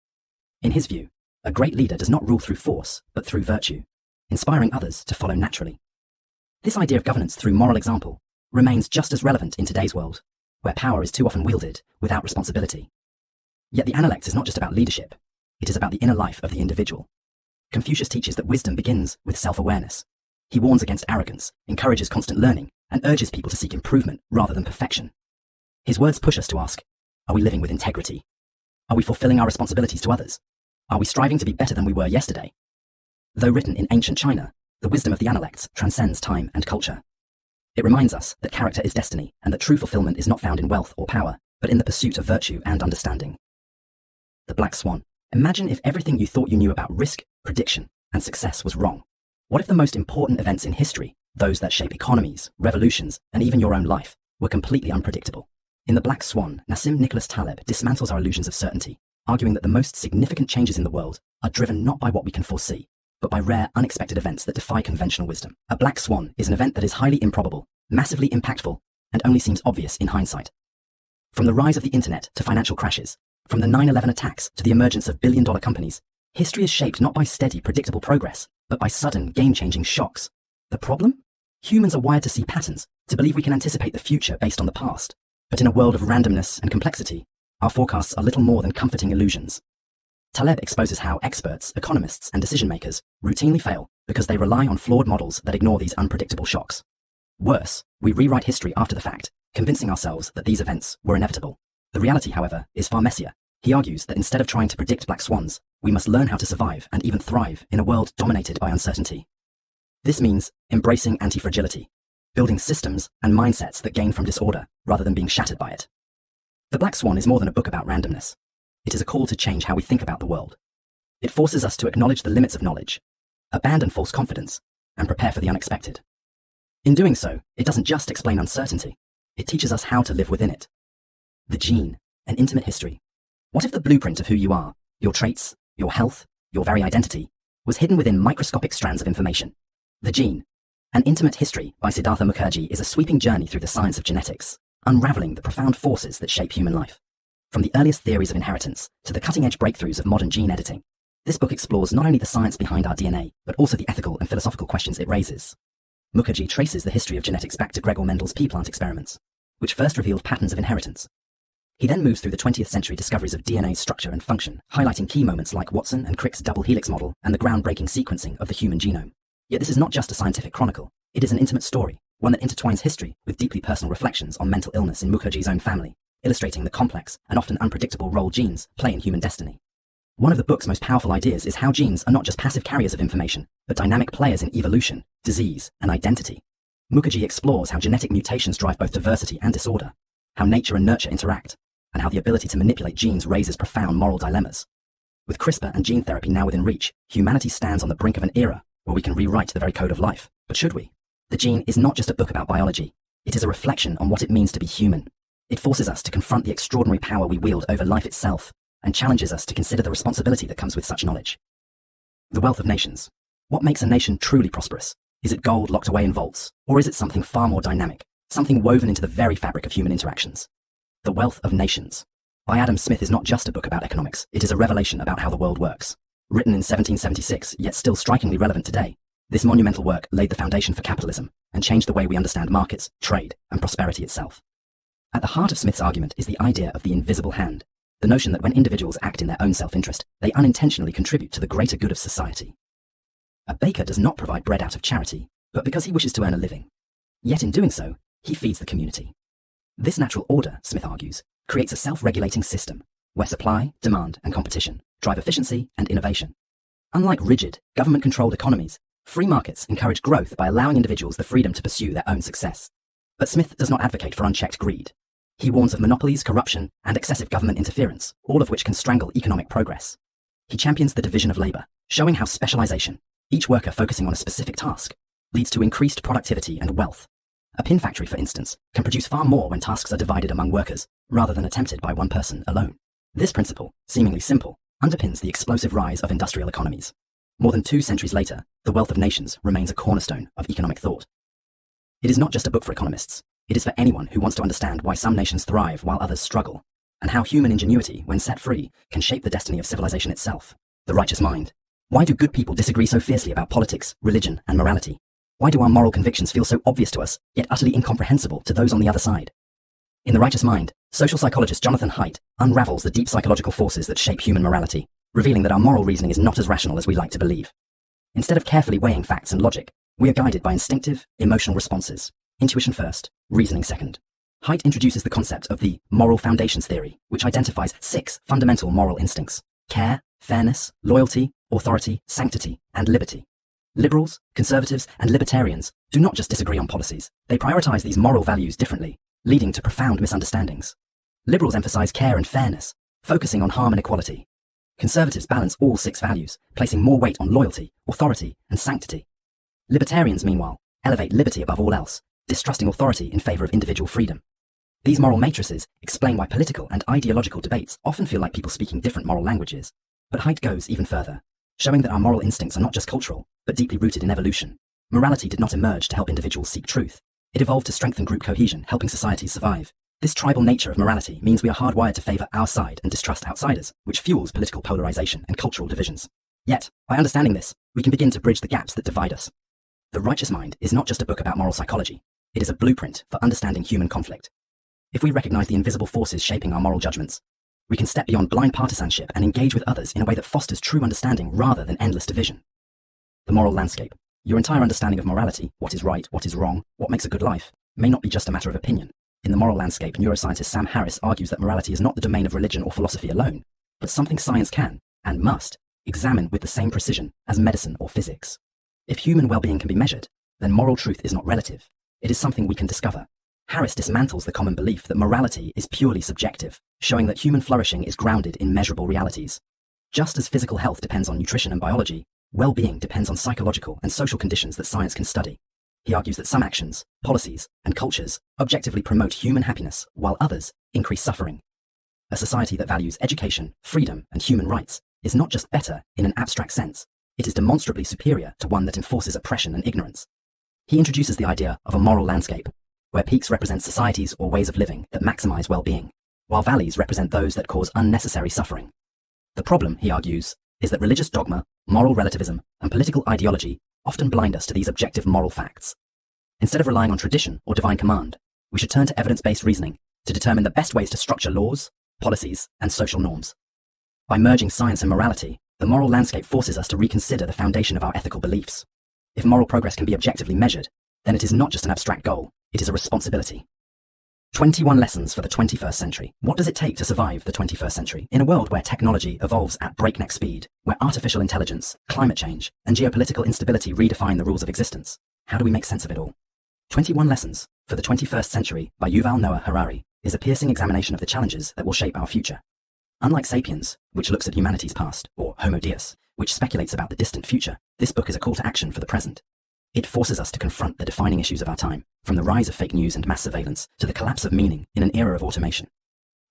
In his view, a great leader does not rule through force, but through virtue, inspiring others to follow naturally. This idea of governance through moral example remains just as relevant in today's world, where power is too often wielded without responsibility. Yet the Analects is not just about leadership, it is about the inner life of the individual. Confucius teaches that wisdom begins with self-awareness. He warns against arrogance, encourages constant learning, and urges people to seek improvement rather than perfection. His words push us to ask, are we living with integrity? Are we fulfilling our responsibilities to others? Are we striving to be better than we were yesterday? Though written in ancient China, the wisdom of the Analects transcends time and culture. It reminds us that character is destiny and that true fulfillment is not found in wealth or power, but in the pursuit of virtue and understanding. The Black Swan. Imagine if everything you thought you knew about risk, prediction, and success was wrong. What if the most important events in history, those that shape economies, revolutions, and even your own life, were completely unpredictable? In The Black Swan, Nassim Nicholas Taleb dismantles our illusions of certainty, arguing that the most significant changes in the world are driven not by what we can foresee, but by rare, unexpected events that defy conventional wisdom. A black swan is an event that is highly improbable, massively impactful, and only seems obvious in hindsight. From the rise of the internet to financial crashes, from the 9/11 attacks to the emergence of billion-dollar companies, history is shaped not by steady, predictable progress, but by sudden, game-changing shocks. The problem? Humans are wired to see patterns, to believe we can anticipate the future based on the past. But in a world of randomness and complexity, our forecasts are little more than comforting illusions. Taleb exposes how experts, economists, and decision-makers routinely fail because they rely on flawed models that ignore these unpredictable shocks. Worse, we rewrite history after the fact, convincing ourselves that these events were inevitable. The reality, however, is far messier. He argues that instead of trying to predict black swans, we must learn how to survive and even thrive in a world dominated by uncertainty. This means embracing anti-fragility, building systems and mindsets that gain from disorder rather than being shattered by it. The Black Swan is more than a book about randomness. It is a call to change how we think about the world. It forces us to acknowledge the limits of knowledge, abandon false confidence, and prepare for the unexpected. In doing so, it doesn't just explain uncertainty, it teaches us how to live within it. The gene, an intimate history. What if the blueprint of who you are, your traits, your health, your very identity, was hidden within microscopic strands of information? The Gene, an intimate history by Siddhartha Mukherjee is a sweeping journey through the science of genetics, unraveling the profound forces that shape human life. From the earliest theories of inheritance to the cutting-edge breakthroughs of modern gene editing, this book explores not only the science behind our DNA, but also the ethical and philosophical questions it raises. Mukherjee traces the history of genetics back to Gregor Mendel's pea plant experiments, which first revealed patterns of inheritance. He then moves through the 20th century discoveries of DNA's structure and function, highlighting key moments like Watson and Crick's double helix model and the groundbreaking sequencing of the human genome. Yet this is not just a scientific chronicle, it is an intimate story, one that intertwines history with deeply personal reflections on mental illness in Mukherjee's own family, illustrating the complex and often unpredictable role genes play in human destiny. One of the book's most powerful ideas is how genes are not just passive carriers of information, but dynamic players in evolution, disease, and identity. Mukherjee explores how genetic mutations drive both diversity and disorder, how nature and nurture interact, and how the ability to manipulate genes raises profound moral dilemmas. With CRISPR and gene therapy now within reach, humanity stands on the brink of an era where we can rewrite the very code of life. But should we? The Gene is not just a book about biology. It is a reflection on what it means to be human. It forces us to confront the extraordinary power we wield over life itself, and challenges us to consider the responsibility that comes with such knowledge. The wealth of nations. What makes a nation truly prosperous? Is it gold locked away in vaults, or is it something far more dynamic, something woven into the very fabric of human interactions? The Wealth of Nations by Adam Smith is not just a book about economics, it is a revelation about how the world works. Written in 1776, yet still strikingly relevant today, this monumental work laid the foundation for capitalism and changed the way we understand markets, trade, and prosperity itself. At the heart of Smith's argument is the idea of the invisible hand, the notion that when individuals act in their own self-interest, they unintentionally contribute to the greater good of society. A baker does not provide bread out of charity, but because he wishes to earn a living. Yet in doing so, he feeds the community. This natural order, Smith argues, creates a self-regulating system where supply, demand, and competition drive efficiency and innovation. Unlike rigid, government-controlled economies, free markets encourage growth by allowing individuals the freedom to pursue their own success. But Smith does not advocate for unchecked greed. He warns of monopolies, corruption, and excessive government interference, all of which can strangle economic progress. He champions the division of labor, showing how specialization, each worker focusing on a specific task, leads to increased productivity and wealth. A pin factory, for instance, can produce far more when tasks are divided among workers, rather than attempted by one person alone. This principle, seemingly simple, underpins the explosive rise of industrial economies. More than 2 centuries later, the wealth of nations remains a cornerstone of economic thought. It is not just a book for economists. It is for anyone who wants to understand why some nations thrive while others struggle, and how human ingenuity, when set free, can shape the destiny of civilization itself. The Righteous Mind. Why do good people disagree so fiercely about politics, religion, and morality? Why do our moral convictions feel so obvious to us, yet utterly incomprehensible to those on the other side? In The Righteous Mind, social psychologist Jonathan Haidt unravels the deep psychological forces that shape human morality, revealing that our moral reasoning is not as rational as we like to believe. Instead of carefully weighing facts and logic, we are guided by instinctive, emotional responses, intuition first, reasoning second. Haidt introduces the concept of the moral foundations theory, which identifies 6 fundamental moral instincts: care, fairness, loyalty, authority, sanctity, and liberty. Liberals, conservatives, and libertarians do not just disagree on policies, they prioritize these moral values differently, leading to profound misunderstandings. Liberals emphasize care and fairness, focusing on harm and equality. Conservatives balance all 6 values, placing more weight on loyalty, authority, and sanctity. Libertarians, meanwhile, elevate liberty above all else, distrusting authority in favor of individual freedom. These moral matrices explain why political and ideological debates often feel like people speaking different moral languages. But Haidt goes even further, showing that our moral instincts are not just cultural, but deeply rooted in evolution. Morality did not emerge to help individuals seek truth. It evolved to strengthen group cohesion, helping societies survive. This tribal nature of morality means we are hardwired to favor our side and distrust outsiders, which fuels political polarization and cultural divisions. Yet, by understanding this, we can begin to bridge the gaps that divide us. The Righteous Mind is not just a book about moral psychology. It is a blueprint for understanding human conflict. If we recognize the invisible forces shaping our moral judgments, we can step beyond blind partisanship and engage with others in a way that fosters true understanding rather than endless division. The moral landscape. Your entire understanding of morality, what is right, what is wrong, what makes a good life, may not be just a matter of opinion. In the moral landscape, neuroscientist Sam Harris argues that morality is not the domain of religion or philosophy alone, but something science can, and must, examine with the same precision as medicine or physics. If human well-being can be measured, then moral truth is not relative. It is something we can discover. Harris dismantles the common belief that morality is purely subjective, showing that human flourishing is grounded in measurable realities. Just as physical health depends on nutrition and biology, well-being depends on psychological and social conditions that science can study. He argues that some actions, policies, and cultures objectively promote human happiness, while others increase suffering. A society that values education, freedom, and human rights is not just better in an abstract sense, it is demonstrably superior to one that enforces oppression and ignorance. He introduces the idea of a moral landscape, where peaks represent societies or ways of living that maximize well-being, while valleys represent those that cause unnecessary suffering. The problem, he argues, is that religious dogma, moral relativism, and political ideology often blind us to these objective moral facts. Instead of relying on tradition or divine command, we should turn to evidence-based reasoning to determine the best ways to structure laws, policies, and social norms. By merging science and morality, the moral landscape forces us to reconsider the foundation of our ethical beliefs. If moral progress can be objectively measured, then it is not just an abstract goal, it is a responsibility. 21 lessons for the 21st century. What does it take to survive the 21st century? In a world where technology evolves at breakneck speed, where artificial intelligence, climate change, and geopolitical instability redefine the rules of existence, how do we make sense of it all? 21 Lessons for the 21st Century by Yuval Noah Harari is a piercing examination of the challenges that will shape our future. Unlike Sapiens, which looks at humanity's past, or Homo Deus, which speculates about the distant future, this book is a call to action for the present. It forces us to confront the defining issues of our time, from the rise of fake news and mass surveillance to the collapse of meaning in an era of automation.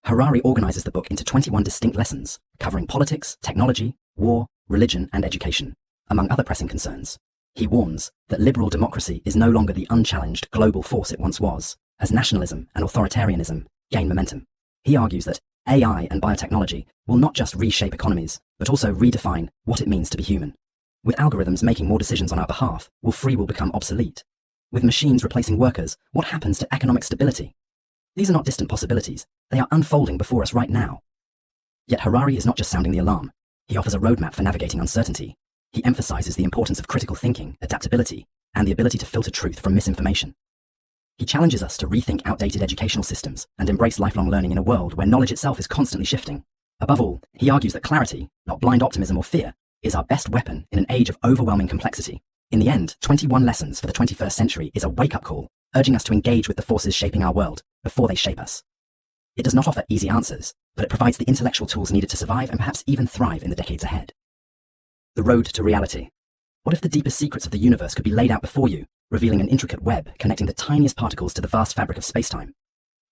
Harari organizes the book into 21 distinct lessons, covering politics, technology, war, religion, and education, among other pressing concerns. He warns that liberal democracy is no longer the unchallenged global force it once was, as nationalism and authoritarianism gain momentum. He argues that AI and biotechnology will not just reshape economies, but also redefine what it means to be human. With algorithms making more decisions on our behalf, will free will become obsolete? With machines replacing workers, what happens to economic stability? These are not distant possibilities, they are unfolding before us right now. Yet Harari is not just sounding the alarm. He offers a roadmap for navigating uncertainty. He emphasizes the importance of critical thinking, adaptability, and the ability to filter truth from misinformation. He challenges us to rethink outdated educational systems and embrace lifelong learning in a world where knowledge itself is constantly shifting. Above all, he argues that clarity, not blind optimism or fear, is our best weapon in an age of overwhelming complexity. In the end, 21 Lessons for the 21st Century is a wake-up call, urging us to engage with the forces shaping our world before they shape us. It does not offer easy answers, but it provides the intellectual tools needed to survive and perhaps even thrive in the decades ahead. The road to reality. What if the deepest secrets of the universe could be laid out before you, revealing an intricate web connecting the tiniest particles to the vast fabric of space-time?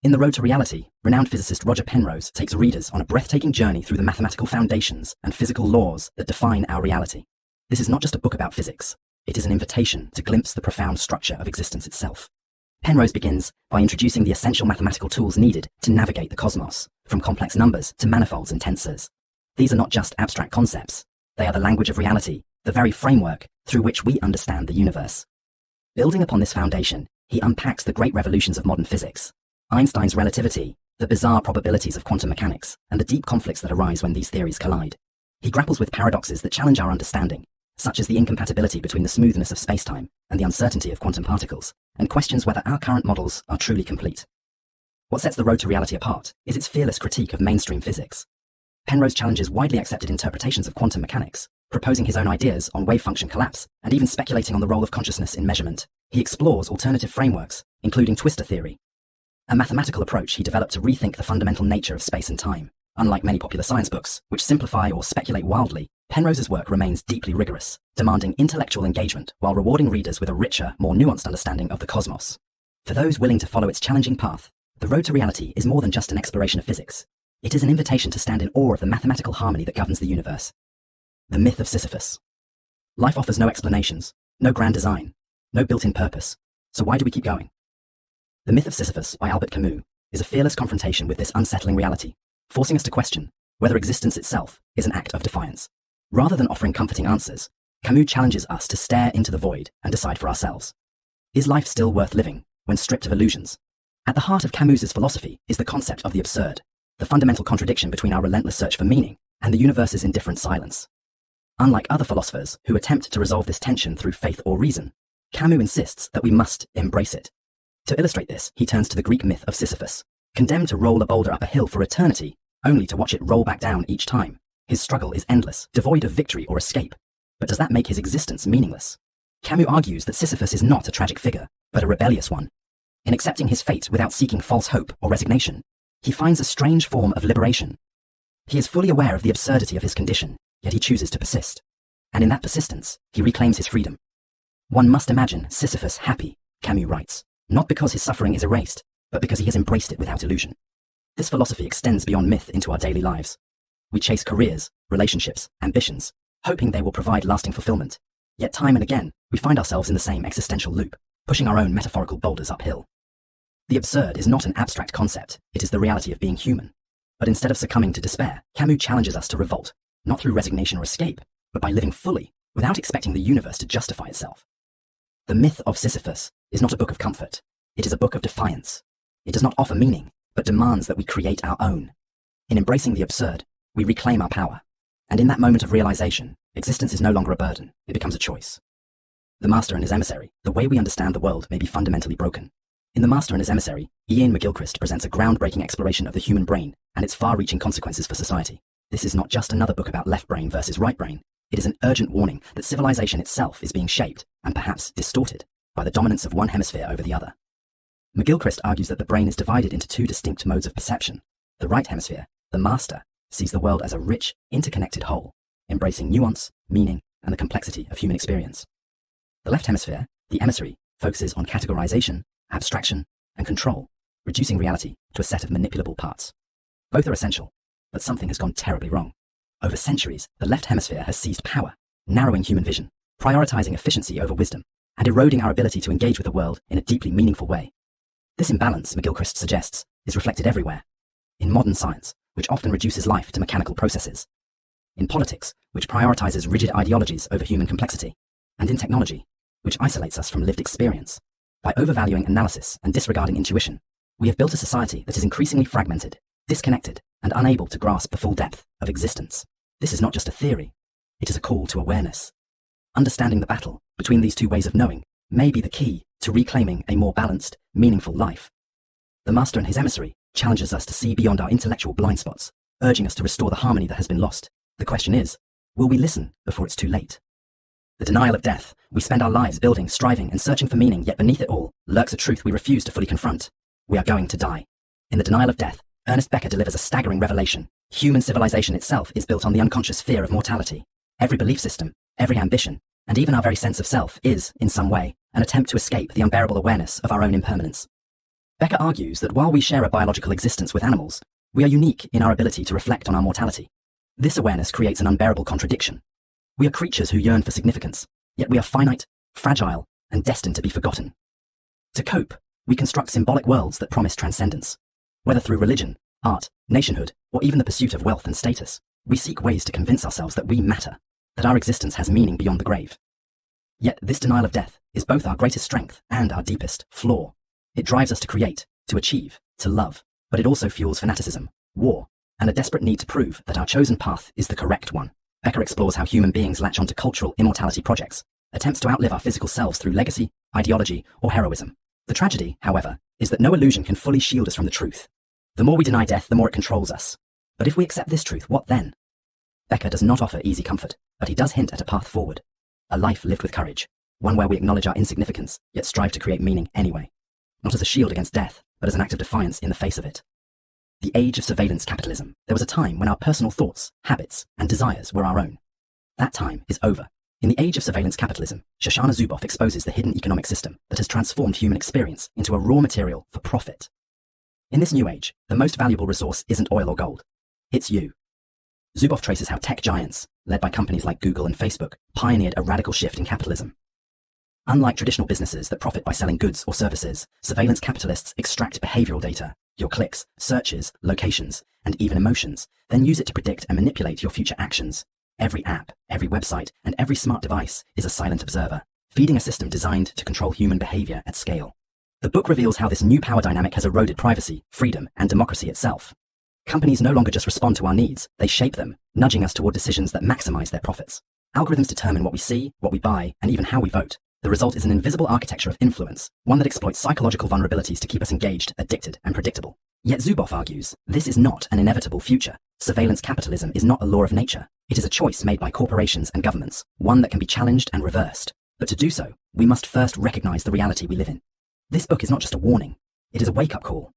In The Road to Reality, renowned physicist Roger Penrose takes readers on a breathtaking journey through the mathematical foundations and physical laws that define our reality. This is not just a book about physics. It is an invitation to glimpse the profound structure of existence itself. Penrose begins by introducing the essential mathematical tools needed to navigate the cosmos, from complex numbers to manifolds and tensors. These are not just abstract concepts. They are the language of reality, the very framework through which we understand the universe. Building upon this foundation, he unpacks the great revolutions of modern physics, Einstein's relativity, the bizarre probabilities of quantum mechanics, and the deep conflicts that arise when these theories collide. He grapples with paradoxes that challenge our understanding, such as the incompatibility between the smoothness of spacetime and the uncertainty of quantum particles, and questions whether our current models are truly complete. What sets The Road to Reality apart is its fearless critique of mainstream physics. Penrose challenges widely accepted interpretations of quantum mechanics, proposing his own ideas on wave function collapse, and even speculating on the role of consciousness in measurement. He explores alternative frameworks, including twistor theory, a mathematical approach he developed to rethink the fundamental nature of space and time. Unlike many popular science books, which simplify or speculate wildly, Penrose's work remains deeply rigorous, demanding intellectual engagement while rewarding readers with a richer, more nuanced understanding of the cosmos. For those willing to follow its challenging path, The Road to Reality is more than just an exploration of physics. It is an invitation to stand in awe of the mathematical harmony that governs the universe. The myth of Sisyphus. Life offers no explanations, no grand design, no built-in purpose. So why do we keep going? The Myth of Sisyphus by Albert Camus is a fearless confrontation with this unsettling reality, forcing us to question whether existence itself is an act of defiance. Rather than offering comforting answers, Camus challenges us to stare into the void and decide for ourselves. Is life still worth living when stripped of illusions? At the heart of Camus's philosophy is the concept of the absurd, the fundamental contradiction between our relentless search for meaning and the universe's indifferent silence. Unlike other philosophers who attempt to resolve this tension through faith or reason, Camus insists that we must embrace it. To illustrate this, he turns to the Greek myth of Sisyphus, condemned to roll a boulder up a hill for eternity, only to watch it roll back down each time. His struggle is endless, devoid of victory or escape. But does that make his existence meaningless? Camus argues that Sisyphus is not a tragic figure, but a rebellious one. In accepting his fate without seeking false hope or resignation, he finds a strange form of liberation. He is fully aware of the absurdity of his condition, yet he chooses to persist. And in that persistence, he reclaims his freedom. One must imagine Sisyphus happy, Camus writes, not because his suffering is erased, but because he has embraced it without illusion. This philosophy extends beyond myth into our daily lives. We chase careers, relationships, ambitions, hoping they will provide lasting fulfillment. Yet time and again, we find ourselves in the same existential loop, pushing our own metaphorical boulders uphill. The absurd is not an abstract concept, it is the reality of being human. But instead of succumbing to despair, Camus challenges us to revolt, not through resignation or escape, but by living fully, without expecting the universe to justify itself. The Myth of Sisyphus is not a book of comfort, it is a book of defiance. It does not offer meaning, but demands that we create our own. In embracing the absurd, we reclaim our power. And in that moment of realization, existence is no longer a burden, it becomes a choice. The Master and His Emissary, the way we understand the world may be fundamentally broken. In The Master and His Emissary, Ian McGilchrist presents a groundbreaking exploration of the human brain and its far-reaching consequences for society. This is not just another book about left brain versus right brain. It is an urgent warning that civilization itself is being shaped, and perhaps distorted, by the dominance of one hemisphere over the other. McGilchrist argues that the brain is divided into two distinct modes of perception. The right hemisphere, the master, sees the world as a rich, interconnected whole, embracing nuance, meaning, and the complexity of human experience. The left hemisphere, the emissary, focuses on categorization, abstraction, and control, reducing reality to a set of manipulable parts. Both are essential, but something has gone terribly wrong. Over centuries, the left hemisphere has seized power, narrowing human vision, prioritizing efficiency over wisdom, and eroding our ability to engage with the world in a deeply meaningful way. This imbalance, McGilchrist suggests, is reflected everywhere. In modern science, which often reduces life to mechanical processes. In politics, which prioritizes rigid ideologies over human complexity. And in technology, which isolates us from lived experience. By overvaluing analysis and disregarding intuition, we have built a society that is increasingly fragmented, disconnected, and unable to grasp the full depth of existence. This is not just a theory, it is a call to awareness. Understanding the battle between these two ways of knowing may be the key to reclaiming a more balanced, meaningful life. The Master and His Emissary challenges us to see beyond our intellectual blind spots, urging us to restore the harmony that has been lost. The question is, will we listen before it's too late? The denial of death. We spend our lives building, striving, and searching for meaning, yet beneath it all lurks a truth we refuse to fully confront. We are going to die. In The Denial of Death, Ernest Becker delivers a staggering revelation. Human civilization itself is built on the unconscious fear of mortality. Every belief system, every ambition, and even our very sense of self is, in some way, an attempt to escape the unbearable awareness of our own impermanence. Becker argues that while we share a biological existence with animals, we are unique in our ability to reflect on our mortality. This awareness creates an unbearable contradiction. We are creatures who yearn for significance, yet we are finite, fragile, and destined to be forgotten. To cope, We construct symbolic worlds that promise transcendence. Whether through religion, art, nationhood, or even the pursuit of wealth and status, we seek ways to convince ourselves that we matter, that our existence has meaning beyond the grave. Yet this denial of death is both our greatest strength and our deepest flaw. It drives us to create, to achieve, to love, but it also fuels fanaticism, war, and a desperate need to prove that our chosen path is the correct one. Becker explores how human beings latch onto cultural immortality projects, attempts to outlive our physical selves through legacy, ideology, or heroism. The tragedy, however, is that no illusion can fully shield us from the truth. The more we deny death, the more it controls us. But if we accept this truth, what then? Becker does not offer easy comfort, but he does hint at a path forward. A life lived with courage, one where we acknowledge our insignificance, yet strive to create meaning anyway. Not as a shield against death, but as an act of defiance in the face of it. The age of surveillance capitalism. There was a time when our personal thoughts, habits, and desires were our own. That time is over. In the age of surveillance capitalism, Shoshana Zuboff exposes the hidden economic system that has transformed human experience into a raw material for profit. In this new age, the most valuable resource isn't oil or gold. It's you. Zuboff traces how tech giants, led by companies like Google and Facebook, pioneered a radical shift in capitalism. Unlike traditional businesses that profit by selling goods or services, surveillance capitalists extract behavioral data, your clicks, searches, locations, and even emotions, then use it to predict and manipulate your future actions. Every app, every website, and every smart device is a silent observer, feeding a system designed to control human behavior at scale. The book reveals how this new power dynamic has eroded privacy, freedom, and democracy itself. Companies no longer just respond to our needs, they shape them, nudging us toward decisions that maximize their profits. Algorithms determine what we see, what we buy, and even how we vote. The result is an invisible architecture of influence, one that exploits psychological vulnerabilities to keep us engaged, addicted, and predictable. Yet Zuboff argues, this is not an inevitable future. Surveillance capitalism is not a law of nature. It is a choice made by corporations and governments, one that can be challenged and reversed. But to do so, we must first recognize the reality we live in. This book is not just a warning, it is a wake-up call.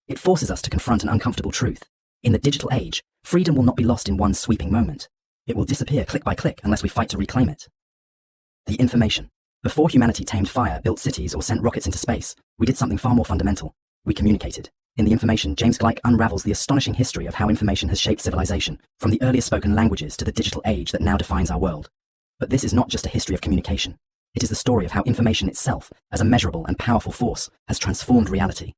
It forces us to confront an uncomfortable truth. In the digital age, freedom will not be lost in one sweeping moment. It will disappear click by click unless we fight to reclaim it. The information. Before humanity tamed fire, built cities, or sent rockets into space, we did something far more fundamental. We communicated. In The Information, James Gleick unravels the astonishing history of how information has shaped civilization, from the earliest spoken languages to the digital age that now defines our world. But this is not just a history of communication. It is the story of how information itself, as a measurable and powerful force, has transformed reality.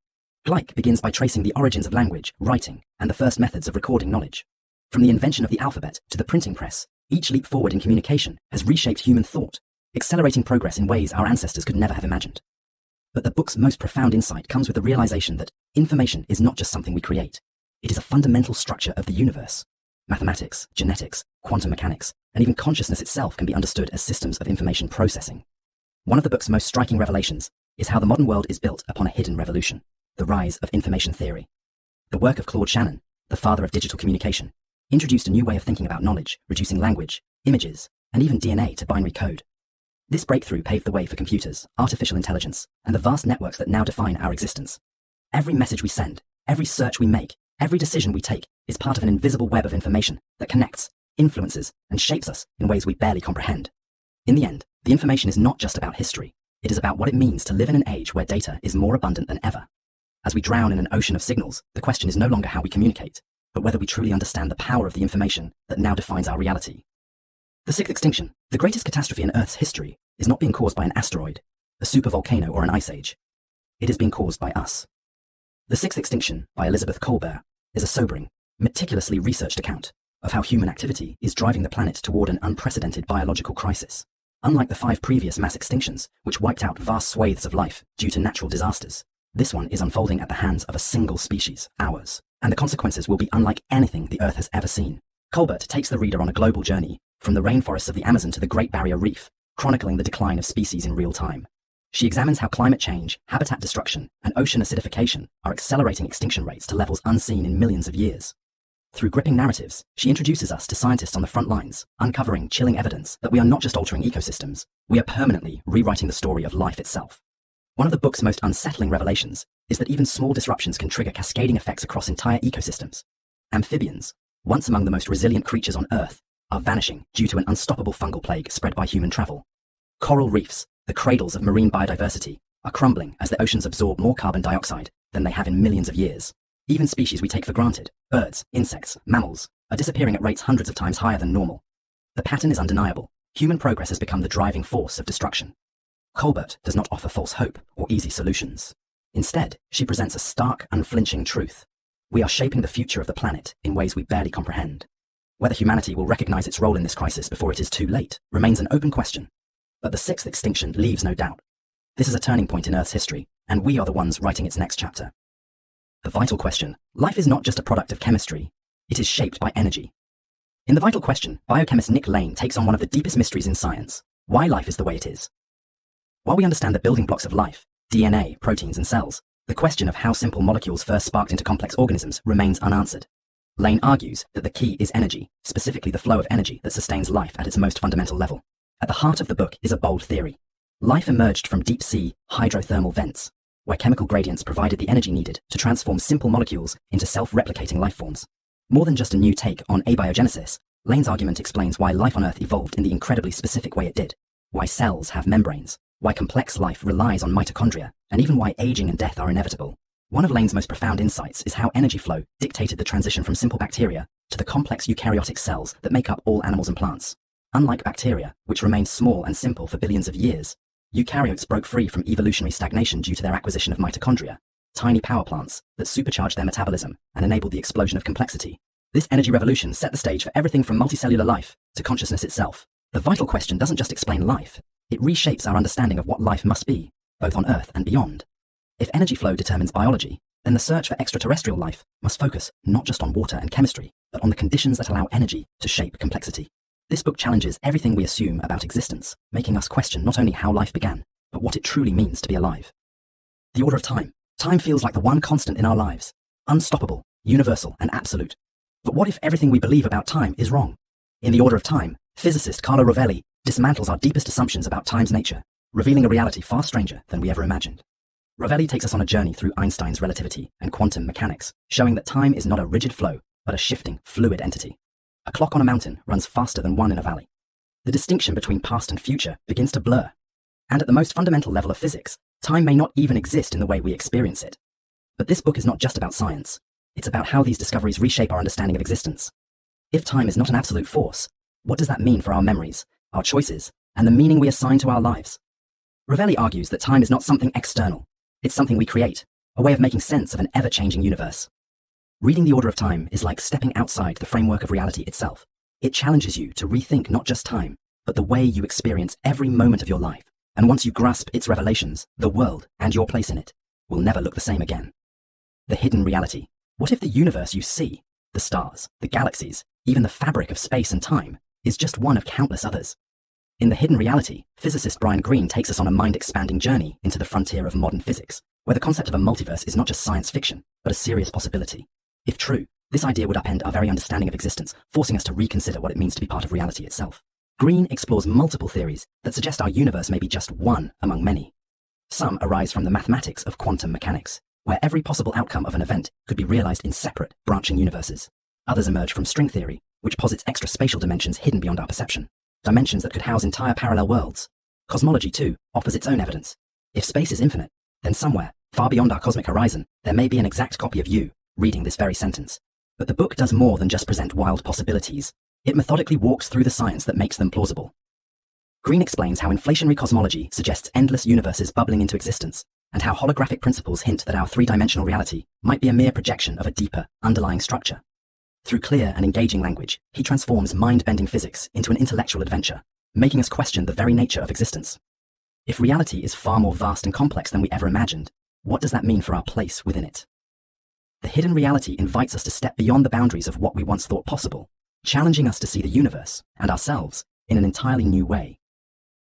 Gleick begins by tracing the origins of language, writing, and the first methods of recording knowledge. From the invention of the alphabet to the printing press, each leap forward in communication has reshaped human thought, accelerating progress in ways our ancestors could never have imagined. But the book's most profound insight comes with the realization that information is not just something we create. It is a fundamental structure of the universe. Mathematics, genetics, quantum mechanics, and even consciousness itself can be understood as systems of information processing. One of the book's most striking revelations is how the modern world is built upon a hidden revolution, the rise of information theory. The work of Claude Shannon, the father of digital communication, introduced a new way of thinking about knowledge, reducing language, images, and even DNA to binary code. This breakthrough paved the way for computers, artificial intelligence, and the vast networks that now define our existence. Every message we send, every search we make, every decision we take is part of an invisible web of information that connects, influences, and shapes us in ways we barely comprehend. In the end, the information is not just about history. It is about what it means to live in an age where data is more abundant than ever. As we drown in an ocean of signals, the question is no longer how we communicate, but whether we truly understand the power of the information that now defines our reality. The sixth extinction, the greatest catastrophe in Earth's history, is not being caused by an asteroid, a supervolcano, or an ice age. It is being caused by us. The Sixth Extinction, by Elizabeth Kolbert, is a sobering, meticulously researched account of how human activity is driving the planet toward an unprecedented biological crisis. Unlike the 5 previous mass extinctions, which wiped out vast swathes of life due to natural disasters, this one is unfolding at the hands of a single species, ours, and the consequences will be unlike anything the Earth has ever seen. Kolbert takes the reader on a global journey, from the rainforests of the Amazon to the Great Barrier Reef, chronicling the decline of species in real time. She examines how climate change, habitat destruction, and ocean acidification are accelerating extinction rates to levels unseen in millions of years. Through gripping narratives, she introduces us to scientists on the front lines, uncovering chilling evidence that we are not just altering ecosystems, we are permanently rewriting the story of life itself. One of the book's most unsettling revelations is that even small disruptions can trigger cascading effects across entire ecosystems. Amphibians, once among the most resilient creatures on Earth, are vanishing due to an unstoppable fungal plague spread by human travel. Coral reefs, the cradles of marine biodiversity, are crumbling as the oceans absorb more carbon dioxide than they have in millions of years. Even species we take for granted, birds, insects, mammals, are disappearing at rates hundreds of times higher than normal. The pattern is undeniable. Human progress has become the driving force of destruction. Kolbert does not offer false hope or easy solutions. Instead, she presents a stark, unflinching truth. We are shaping the future of the planet in ways we barely comprehend. Whether humanity will recognize its role in this crisis before it is too late remains an open question. But the sixth extinction leaves no doubt. This is a turning point in Earth's history, and we are the ones writing its next chapter. The vital question: life is not just a product of chemistry, it is shaped by energy. In The Vital Question, biochemist Nick Lane takes on one of the deepest mysteries in science: why life is the way it is. While we understand the building blocks of life, DNA, proteins, and cells, the question of how simple molecules first sparked into complex organisms remains unanswered. Lane argues that the key is energy, specifically the flow of energy that sustains life at its most fundamental level. At the heart of the book is a bold theory. Life emerged from deep-sea hydrothermal vents, where chemical gradients provided the energy needed to transform simple molecules into self-replicating life forms. More than just a new take on abiogenesis, Lane's argument explains why life on Earth evolved in the incredibly specific way it did, why cells have membranes, why complex life relies on mitochondria, and even why aging and death are inevitable. One of Lane's most profound insights is how energy flow dictated the transition from simple bacteria to the complex eukaryotic cells that make up all animals and plants. Unlike bacteria, which remained small and simple for billions of years, eukaryotes broke free from evolutionary stagnation due to their acquisition of mitochondria, tiny power plants that supercharged their metabolism and enabled the explosion of complexity. This energy revolution set the stage for everything from multicellular life to consciousness itself. The Vital Question doesn't just explain life, it reshapes our understanding of what life must be, both on Earth and beyond. If energy flow determines biology, then the search for extraterrestrial life must focus not just on water and chemistry, but on the conditions that allow energy to shape complexity. This book challenges everything we assume about existence, making us question not only how life began, but what it truly means to be alive. The order of time. Time feels like the one constant in our lives, unstoppable, universal, and absolute. But what if everything we believe about time is wrong? In The Order of Time, physicist Carlo Rovelli dismantles our deepest assumptions about time's nature, revealing a reality far stranger than we ever imagined. Rovelli takes us on a journey through Einstein's relativity and quantum mechanics, showing that time is not a rigid flow, but a shifting, fluid entity. A clock on a mountain runs faster than one in a valley. The distinction between past and future begins to blur. And at the most fundamental level of physics, time may not even exist in the way we experience it. But this book is not just about science. It's about how these discoveries reshape our understanding of existence. If time is not an absolute force, what does that mean for our memories, our choices, and the meaning we assign to our lives? Rovelli argues that time is not something external. It's something we create, a way of making sense of an ever-changing universe. Reading The Order of Time is like stepping outside the framework of reality itself. It challenges you to rethink not just time, but the way you experience every moment of your life. And once you grasp its revelations, the world and your place in it will never look the same again. The hidden reality. What if the universe you see, the stars, the galaxies, even the fabric of space and time, is just one of countless others? In The Hidden Reality, physicist Brian Greene takes us on a mind-expanding journey into the frontier of modern physics, where the concept of a multiverse is not just science fiction, but a serious possibility. If true, this idea would upend our very understanding of existence, forcing us to reconsider what it means to be part of reality itself. Greene explores multiple theories that suggest our universe may be just one among many. Some arise from the mathematics of quantum mechanics, where every possible outcome of an event could be realized in separate, branching universes. Others emerge from string theory, which posits extra spatial dimensions hidden beyond our perception, dimensions that could house entire parallel worlds. Cosmology, too, offers its own evidence. If space is infinite, then somewhere, far beyond our cosmic horizon, there may be an exact copy of you, reading this very sentence. But the book does more than just present wild possibilities. It methodically walks through the science that makes them plausible. Greene explains how inflationary cosmology suggests endless universes bubbling into existence, and how holographic principles hint that our three-dimensional reality might be a mere projection of a deeper, underlying structure. Through clear and engaging language, he transforms mind-bending physics into an intellectual adventure, making us question the very nature of existence. If reality is far more vast and complex than we ever imagined, what does that mean for our place within it? The Hidden Reality invites us to step beyond the boundaries of what we once thought possible, challenging us to see the universe and ourselves in an entirely new way.